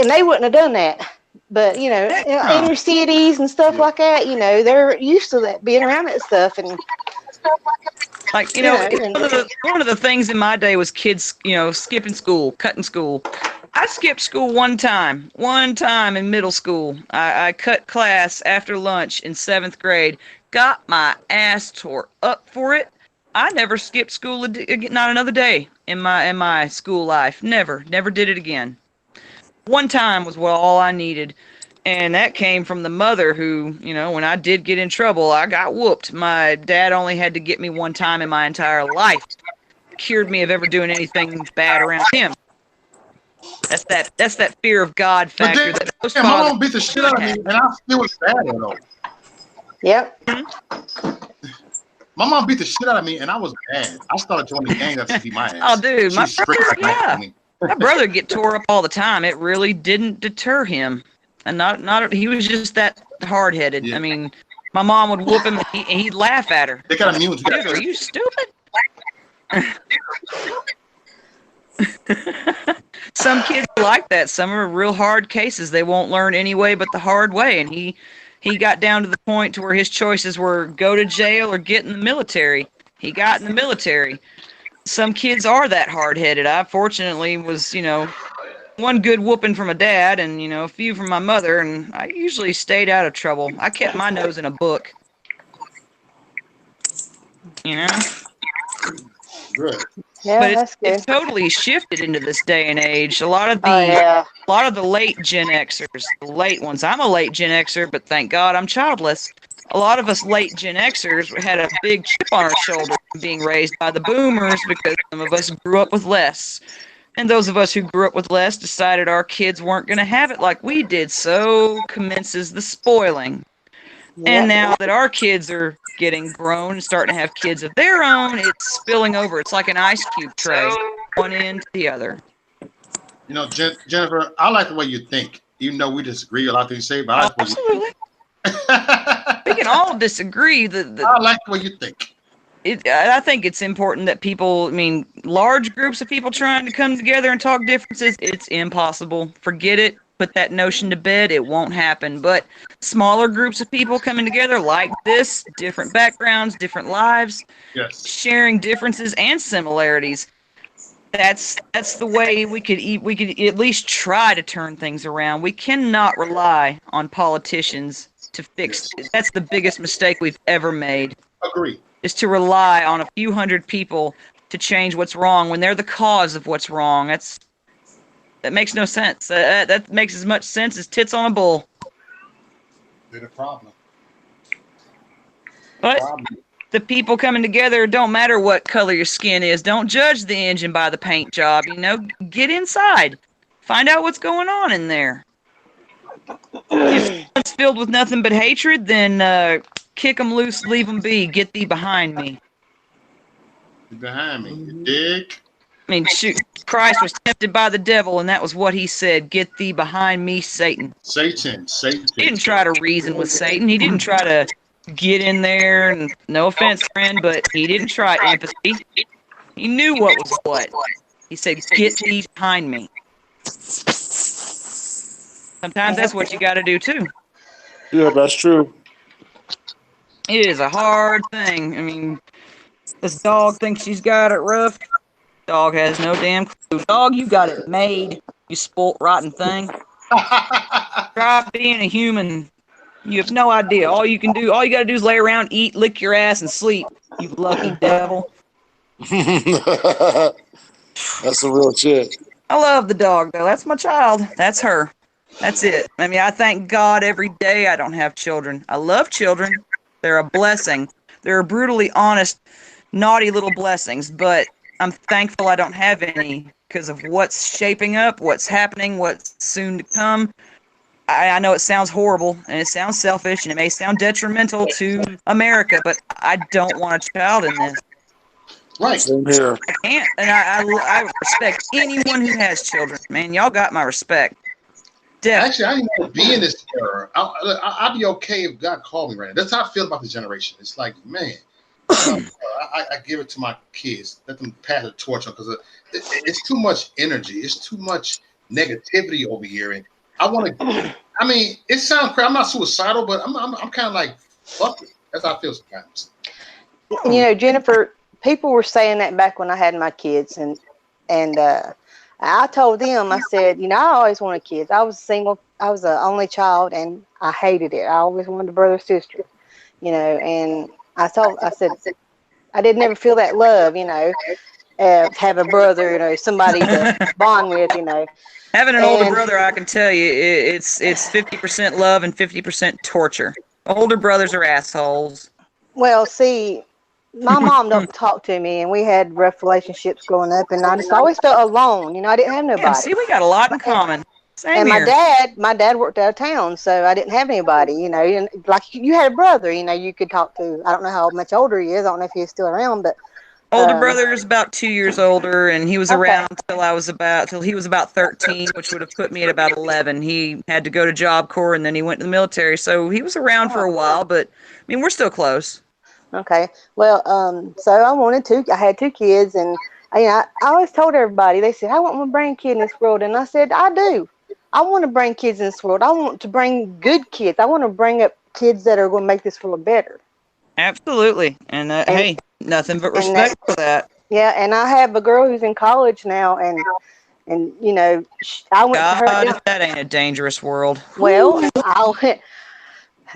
they wouldn't have done that. But, inner cities and stuff like that, they're used to that, being around that stuff. And Like, one of the things in my day was kids, skipping school, cutting school. I skipped school one time in middle school. I cut class after lunch in 7th grade, got my ass tore up for it. I never skipped school, not another day in my school life. Never did it again. One time was all I needed. And that came from the mother who, when I did get in trouble, I got whooped. My dad only had to get me one time in my entire life. Cured me of ever doing anything bad around him. That's that fear of God factor that most my fathers mom beat the shit out of me, and I still was bad at all. Yep. My mom beat the shit out of me, and I was bad. I started joining the gang that to beat my ass. Oh, dude, my brother, my brother get tore up all the time. It really didn't deter him. And not he was just that hard-headed. Yeah. I mean, my mom would whoop him and he'd laugh at her. They got immune. Dude, are you stupid? Some kids are like that. Some are real hard cases. They won't learn any way but the hard way. And he got down to the point to where his choices were go to jail or get in the military. He got in the military. Some kids are that hard-headed. I fortunately was, one good whooping from a dad and, a few from my mother, and I usually stayed out of trouble. I kept my nose in a book. Good. Yeah, but it's totally shifted into this day and age. A lot of the late Gen Xers, the late ones. I'm a late Gen Xer, but thank God I'm childless. A lot of us late Gen Xers had a big chip on our shoulder being raised by the boomers because some of us grew up with less. And those of us who grew up with less decided our kids weren't going to have it like we did. So commences the spoiling. Yep. And now that our kids are getting grown and starting to have kids of their own, it's spilling over. It's like an ice cube tray, one end to the other. Jennifer, I like the way you think. Even though we disagree a lot of things you say, but I like absolutely. We can all disagree. I like the way you think. I think it's important that people, large groups of people trying to come together and talk differences, it's impossible. Forget it. Put that notion to bed. It won't happen. But smaller groups of people coming together like this, different backgrounds, different lives, yes, sharing differences and similarities. That's the way we could at least try to turn things around. We cannot rely on politicians to fix it. That's the biggest mistake we've ever made. Agree. Is to rely on a few hundred people to change what's wrong when they're the cause of what's wrong. That makes no sense. That makes as much sense as tits on a bull. They're the problem. But the people coming together, don't matter what color your skin is. Don't judge the engine by the paint job. Get inside. Find out what's going on in there. If it's filled with nothing but hatred, then kick them loose, leave them be. Get thee behind me. Behind me, you dig? Shoot, Christ was tempted by the devil, and that was what he said. Get thee behind me, Satan. Satan. He didn't try to reason with Satan. He didn't try to get in there, and no offense, friend, but he didn't try empathy. He knew what was what. He said, get thee behind me. Sometimes that's what you got to do, too. Yeah, that's true. It is a hard thing. This dog thinks she's got it rough. Dog has no damn clue. Dog, you got it made, you spoilt rotten thing. Try being a human. You have no idea. All you gotta do is lay around, eat, lick your ass, and sleep. You lucky devil. That's some real shit. I love the dog, though. That's my child. That's her. That's it. I thank God every day I don't have children. I love children. They're a blessing. They're brutally honest, naughty little blessings, but I'm thankful I don't have any because of what's shaping up, what's happening, what's soon to come. I know it sounds horrible, and it sounds selfish, and it may sound detrimental to America, but I don't want a child in this. Right. Same here. I can't, and I respect anyone who has children. Man, y'all got my respect. Definitely. Actually, I didn't want to be in this era. I'd be okay if God called me right now. That's how I feel about the generation. It's like, man, I give it to my kids. Let them pass the torch on because it's too much energy. It's too much negativity over here. And I want to. I mean, it sounds crazy. I'm not suicidal, but I'm kind of like, fuck it. That's how I feel sometimes. You know, Jennifer, people were saying that back when I had my kids, and I told them, I said, you know, I always wanted kids. I was single. I was the only child, and I hated it. I always wanted a brother or sister, you know. And I said, I didn't ever feel that love, you know, have a brother, you know, somebody to bond with, you know. Having an older brother, I can tell you, it's 50% love and 50% torture. Older brothers are assholes. Well, see, my mom don't talk to me, and we had rough relationships growing up, and I just always felt alone. You know, I didn't have nobody. Yeah, see, we got a lot in common. Same and here. my dad worked out of town, so I didn't have anybody. You know, and like you had a brother, you know, you could talk to. I don't know how much older he is. I don't know if he's still around, but older brother is about 2 years older, and he was around till he was about 13, which would have put me at about 11. He had to go to Job Corps, and then he went to the military, so he was around for a while. But I mean, we're still close. Okay. Well, so I had 2 kids, and I always told everybody, they said, I want my grandkid in this world. And I said, I do. I want to bring kids in this world. I want to bring good kids. I want to bring up kids that are going to make this world better. Absolutely. And hey, nothing but respect for that. Yeah. And I have a girl who's in college now, and you know, I went to her. God, that ain't a dangerous world. Well,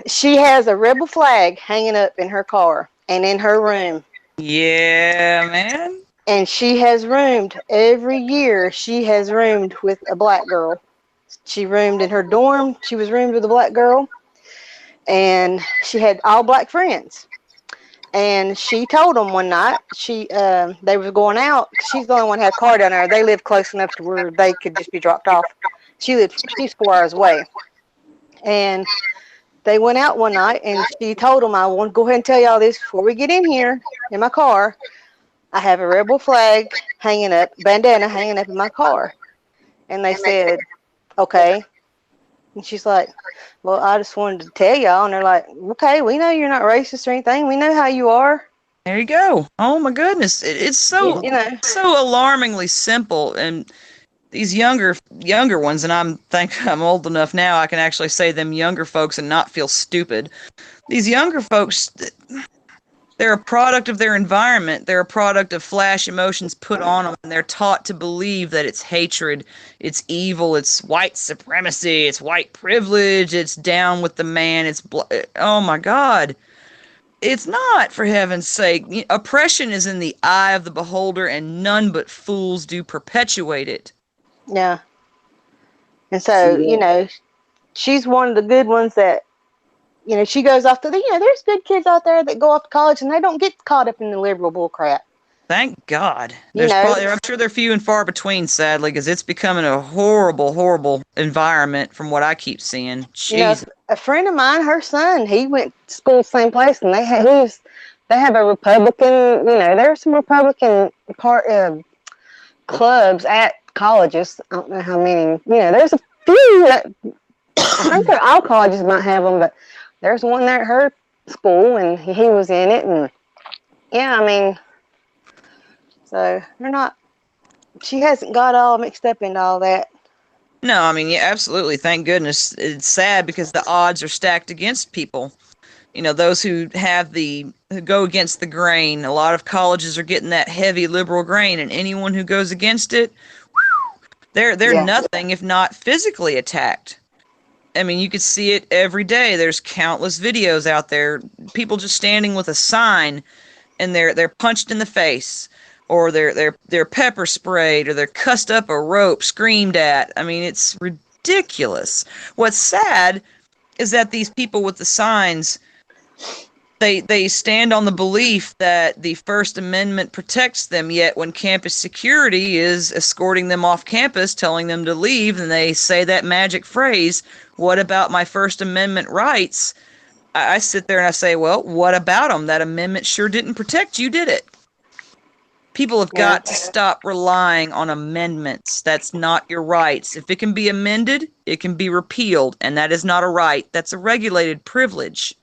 she has a rebel flag hanging up in her car and in her room. Yeah, man. And she has roomed every year. She has roomed with a black girl. She roomed in her dorm. She was roomed with a black girl. And she had all black friends. And she told them one night, they was going out. She's the only one who had a car down there. They lived close enough to where they could just be dropped off. She's 4 hours away. And they went out one night, and she told them, I want to go ahead and tell y'all this before we get in here in my car. I have a rebel flag bandana hanging up in my car. And they said, okay. And she's like, well, I just wanted to tell y'all. And they're like, okay, we know you're not racist or anything. We know how you are. There you go. Oh, my goodness. It's so, so alarmingly simple. And these younger ones, and I'm old enough now, I can actually say them younger folks and not feel stupid. These younger folks, they're a product of their environment. They're a product of flash emotions put on them, and they're taught to believe that it's hatred, it's evil, it's white supremacy, it's white privilege, it's down with the man, oh my God. It's not, for heaven's sake. Oppression is in the eye of the beholder, and none but fools do perpetuate it. Yeah. And so, you know, she's one of the good ones that, you know, she goes off to there's good kids out there that go off to college and they don't get caught up in the liberal bull crap. Thank God. I'm sure they're few and far between, sadly, because it's becoming a horrible, horrible environment from what I keep seeing. Jeez. You know, a friend of mine, her son, he went to school the same place, and they have a Republican, there's some Republican clubs at colleges. I don't know how many, there's a few that, I think that all colleges might have them, but there's one there at her school, and he was in it, and yeah, I mean, so she hasn't got all mixed up in all that. No, I mean, yeah, absolutely. Thank goodness. It's sad because the odds are stacked against people. Those who go against the grain. A lot of colleges are getting that heavy liberal grain, and anyone who goes against it, they're nothing if not physically attacked. I mean, you could see it every day. There's countless videos out there. People just standing with a sign, and they're punched in the face, or they're pepper sprayed, or they're cussed up a rope, screamed at. I mean, it's ridiculous. What's sad is that these people with the signs, they stand on the belief that the First Amendment protects them, yet when campus security is escorting them off campus, telling them to leave, and they say that magic phrase, "What about my First Amendment rights?" I sit there and I say, well, what about them? That amendment sure didn't protect you, did it? People have got to stop relying on amendments. That's not your rights. If it can be amended, it can be repealed, and that is not a right. That's a regulated privilege.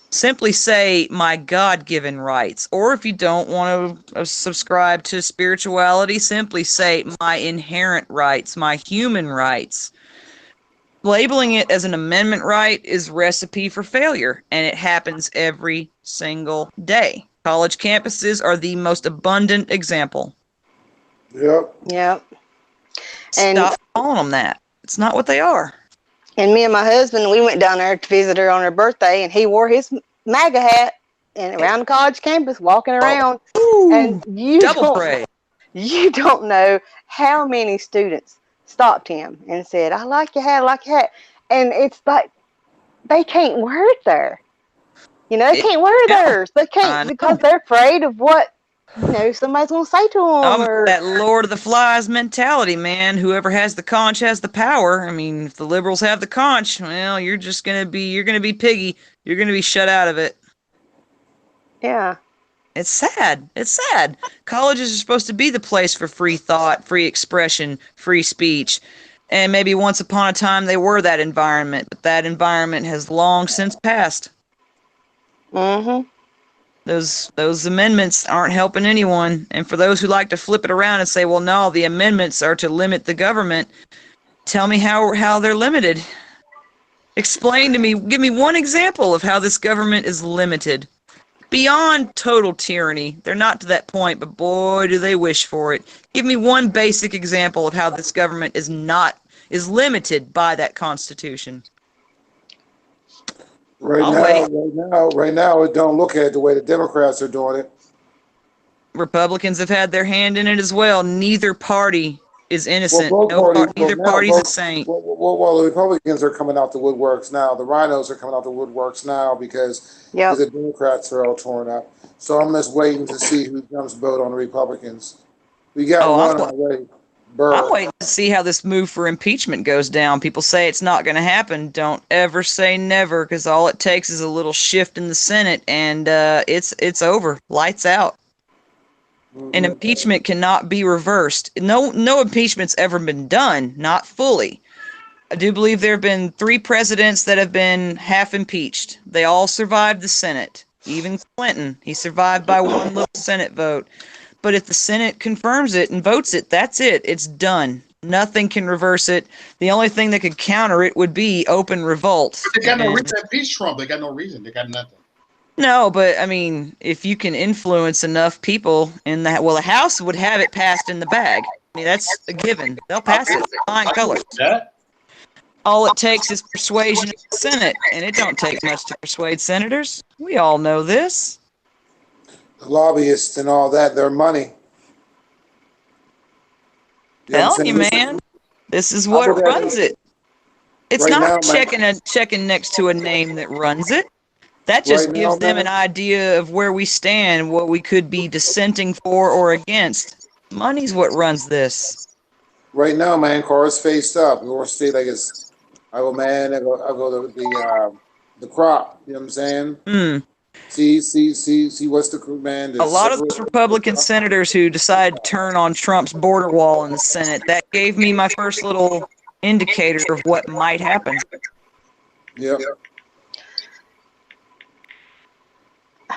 Simply say my God-given rights. Or if you don't want to subscribe to spirituality, simply say my inherent rights, my human rights. Labeling it as an amendment right is recipe for failure, and it happens every single day. College campuses are the most abundant example. Yep. Yep. And Stop calling them that. It's not what they are. And me and my husband, we went down there to visit her on her birthday, and he wore his MAGA hat and around the college campus, walking around. Ooh, and double praise. You don't know how many students stopped him and said, "I like your hat, I like your hat." And it's like they can't wear it there. You know, they can't wear theirs. They can't because they're afraid of what somebody's gonna say to them. That Lord of the Flies mentality, man. Whoever has the conch has the power. I mean, if the liberals have the conch, well, you're gonna be piggy. You're gonna be shut out of it. Yeah. It's sad. It's sad. Colleges are supposed to be the place for free thought, free expression, free speech. And maybe once upon a time they were that environment, but that environment has long since passed. Mm-hmm. Those amendments aren't helping anyone. And for those who like to flip it around and say, well, no, the amendments are to limit the government, tell me how they're limited. Explain to me, give me one example of how this government is limited. Beyond total tyranny. They're not to that point, but boy, do they wish for it. Give me one basic example of how this government is limited by that Constitution. Right now, it don't look at it the way the Democrats are doing it. Republicans have had their hand in it as well. Neither party is innocent. Well, neither party's a saint. Well, the Republicans are coming out the woodworks now. The rhinos are coming out the woodworks now because the Democrats are all torn up. So I'm just waiting to see who jumps boat on the Republicans. We got one already. I'm waiting to see how this move for impeachment goes down. People say it's not going to happen. Don't ever say never, because all it takes is a little shift in the Senate, and it's over. Lights out. And impeachment cannot be reversed. No impeachment's ever been done, not fully. I do believe there have been 3 presidents that have been half impeached. They all survived the Senate. Even Clinton, he survived by one little Senate vote. But if the Senate confirms it and votes it, that's it. It's done. Nothing can reverse it. The only thing that could counter it would be open revolt. But they got no reason to impeach Trump. They got no reason. They got nothing. No, but I mean, if you can influence enough people in the House would have it passed in the bag. I mean, that's a given. They'll pass it. Flying colors. All it takes is persuasion of the Senate, and it don't take much to persuade senators. We all know this. The lobbyists and all that, their money. Telling you, man, this is what runs it. It's not checking next to a name that runs it. That just gives them an idea of where we stand, what we could be dissenting for or against. Money's what runs this. Right now, man, car's faced up. You want to see like it's, I go to the crop. You know what I'm saying? See what's the man? A lot of those Republican senators who decided to turn on Trump's border wall in the Senate, that gave me my first little indicator of what might happen. Yep.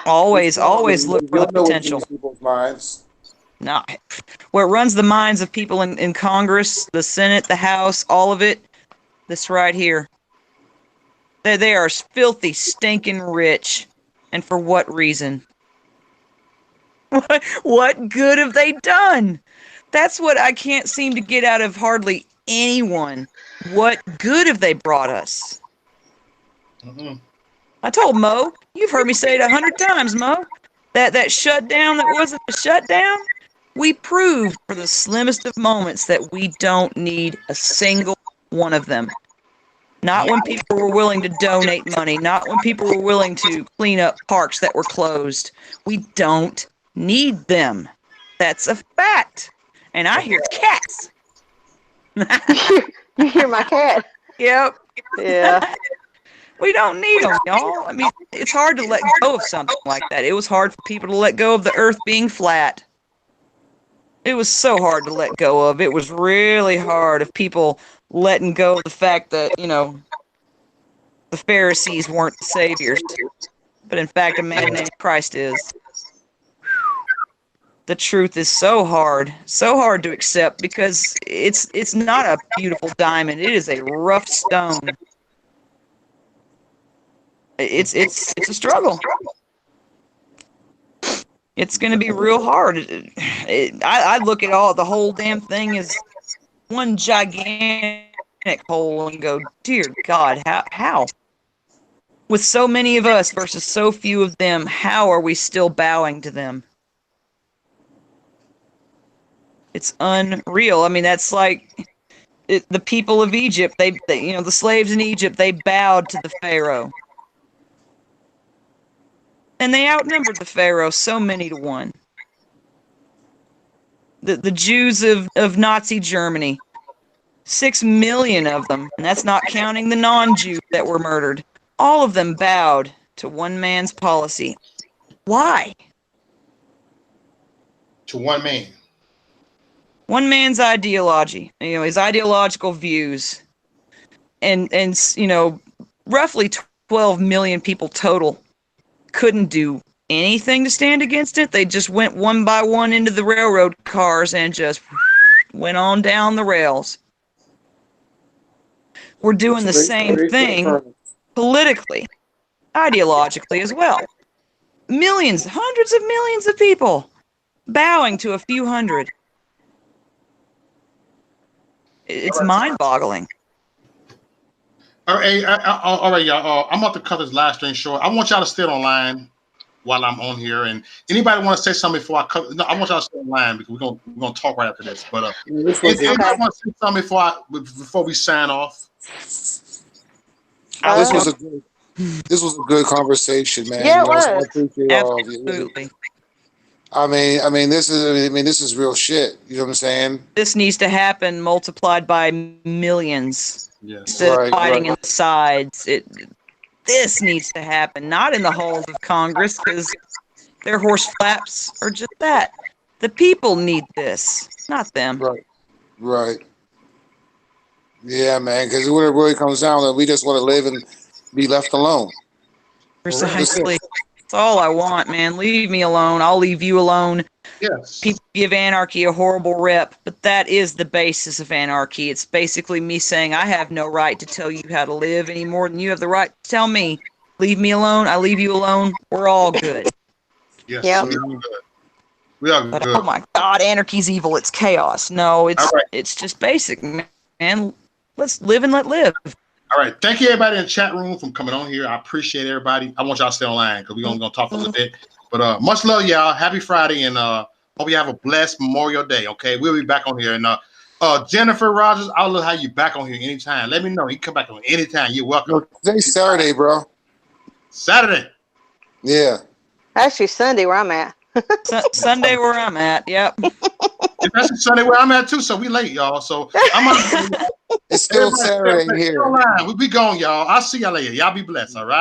Always look for the potential. No, what runs the minds of people in Congress, the Senate, the House, all of it, this right here. They are filthy, stinking rich. And for what reason? What good have they done? That's what I can't seem to get out of hardly anyone. What good have they brought us? I told Mo, you've heard me say it 100 times, Mo, that shutdown that wasn't a shutdown, we proved for the slimmest of moments that we don't need a single one of them. Not when people were willing to donate money, not when people were willing to clean up parks that were closed. We don't need them. That's a fact. And I hear cats. You hear my cat? Yep. Yeah. We don't need them, y'all. I mean, it's hard to let go of something like that. It was hard for people to let go of the earth being flat. It was so hard to let go of. It was really hard of people letting go of the fact that, the Pharisees weren't the saviors, but in fact a man named Christ is. The truth is so hard to accept because it's not a beautiful diamond. It is a rough stone. It's a struggle. It's going to be real hard. I look at the whole damn thing as one gigantic hole and go, dear God, how? With so many of us versus so few of them, how are we still bowing to them? It's unreal. I mean, that's like the people of Egypt. They the slaves in Egypt, they bowed to the Pharaoh. And they outnumbered the Pharaoh so many to one. The Jews of Nazi Germany, 6 million of them, and that's not counting the non-Jews that were murdered. All of them bowed to one man's policy. Why? To one man. One man's ideology, his ideological views. And roughly 12 million people total couldn't do anything to stand against it. They just went one by one into the railroad cars and just went on down the rails. We're doing the same thing politically, ideologically as well. Millions, hundreds of millions of people bowing to a few hundred. It's mind-boggling. All right, y'all. I'm about to cut this live stream short. I want y'all to stay online while I'm on here. And anybody want to say something before I cut? No, I want y'all to stay online because we're gonna talk right after this. But anybody want to say something before we sign off? This was a good conversation, man. Yeah, it so I was. appreciate all of you. Absolutely. I mean, this is real shit. You know what I'm saying? This needs to happen multiplied by millions. Yes. Instead of fighting in the sides. This needs to happen, not in the halls of Congress, because their horse flaps are just that. The people need this, not them. Right. Yeah, man, because what it really comes down to, we just want to live and be left alone. Precisely. That's all I want, man. Leave me alone. I'll leave you alone. Yes. People give anarchy a horrible rep, but that is the basis of anarchy. It's basically me saying I have no right to tell you how to live any more than you have the right to tell me. Leave me alone. I leave you alone. We're all good. Yes. Yep. We are good. But oh my God, anarchy's evil. It's chaos. No, it's just basic, man. Let's live and let live. All right. Thank you, everybody in the chat room, for coming on here. I appreciate everybody. I want y'all to stay online because we're gonna talk a little bit. But much love, y'all. Happy Friday, and hope you have a blessed Memorial Day. Okay, we'll be back on here. And Jennifer Rogers, I'll look how you back on here anytime. Let me know. You can come back on anytime. You're welcome. No, today's Saturday, bro. Saturday. Yeah. Actually, Sunday where I'm at. Sunday where I'm at. Yep. It's actually Sunday where I'm at too. So we late, y'all. So I'm on. It's still Saturday here. We be going, y'all. I'll see y'all later. Y'all be blessed. All right.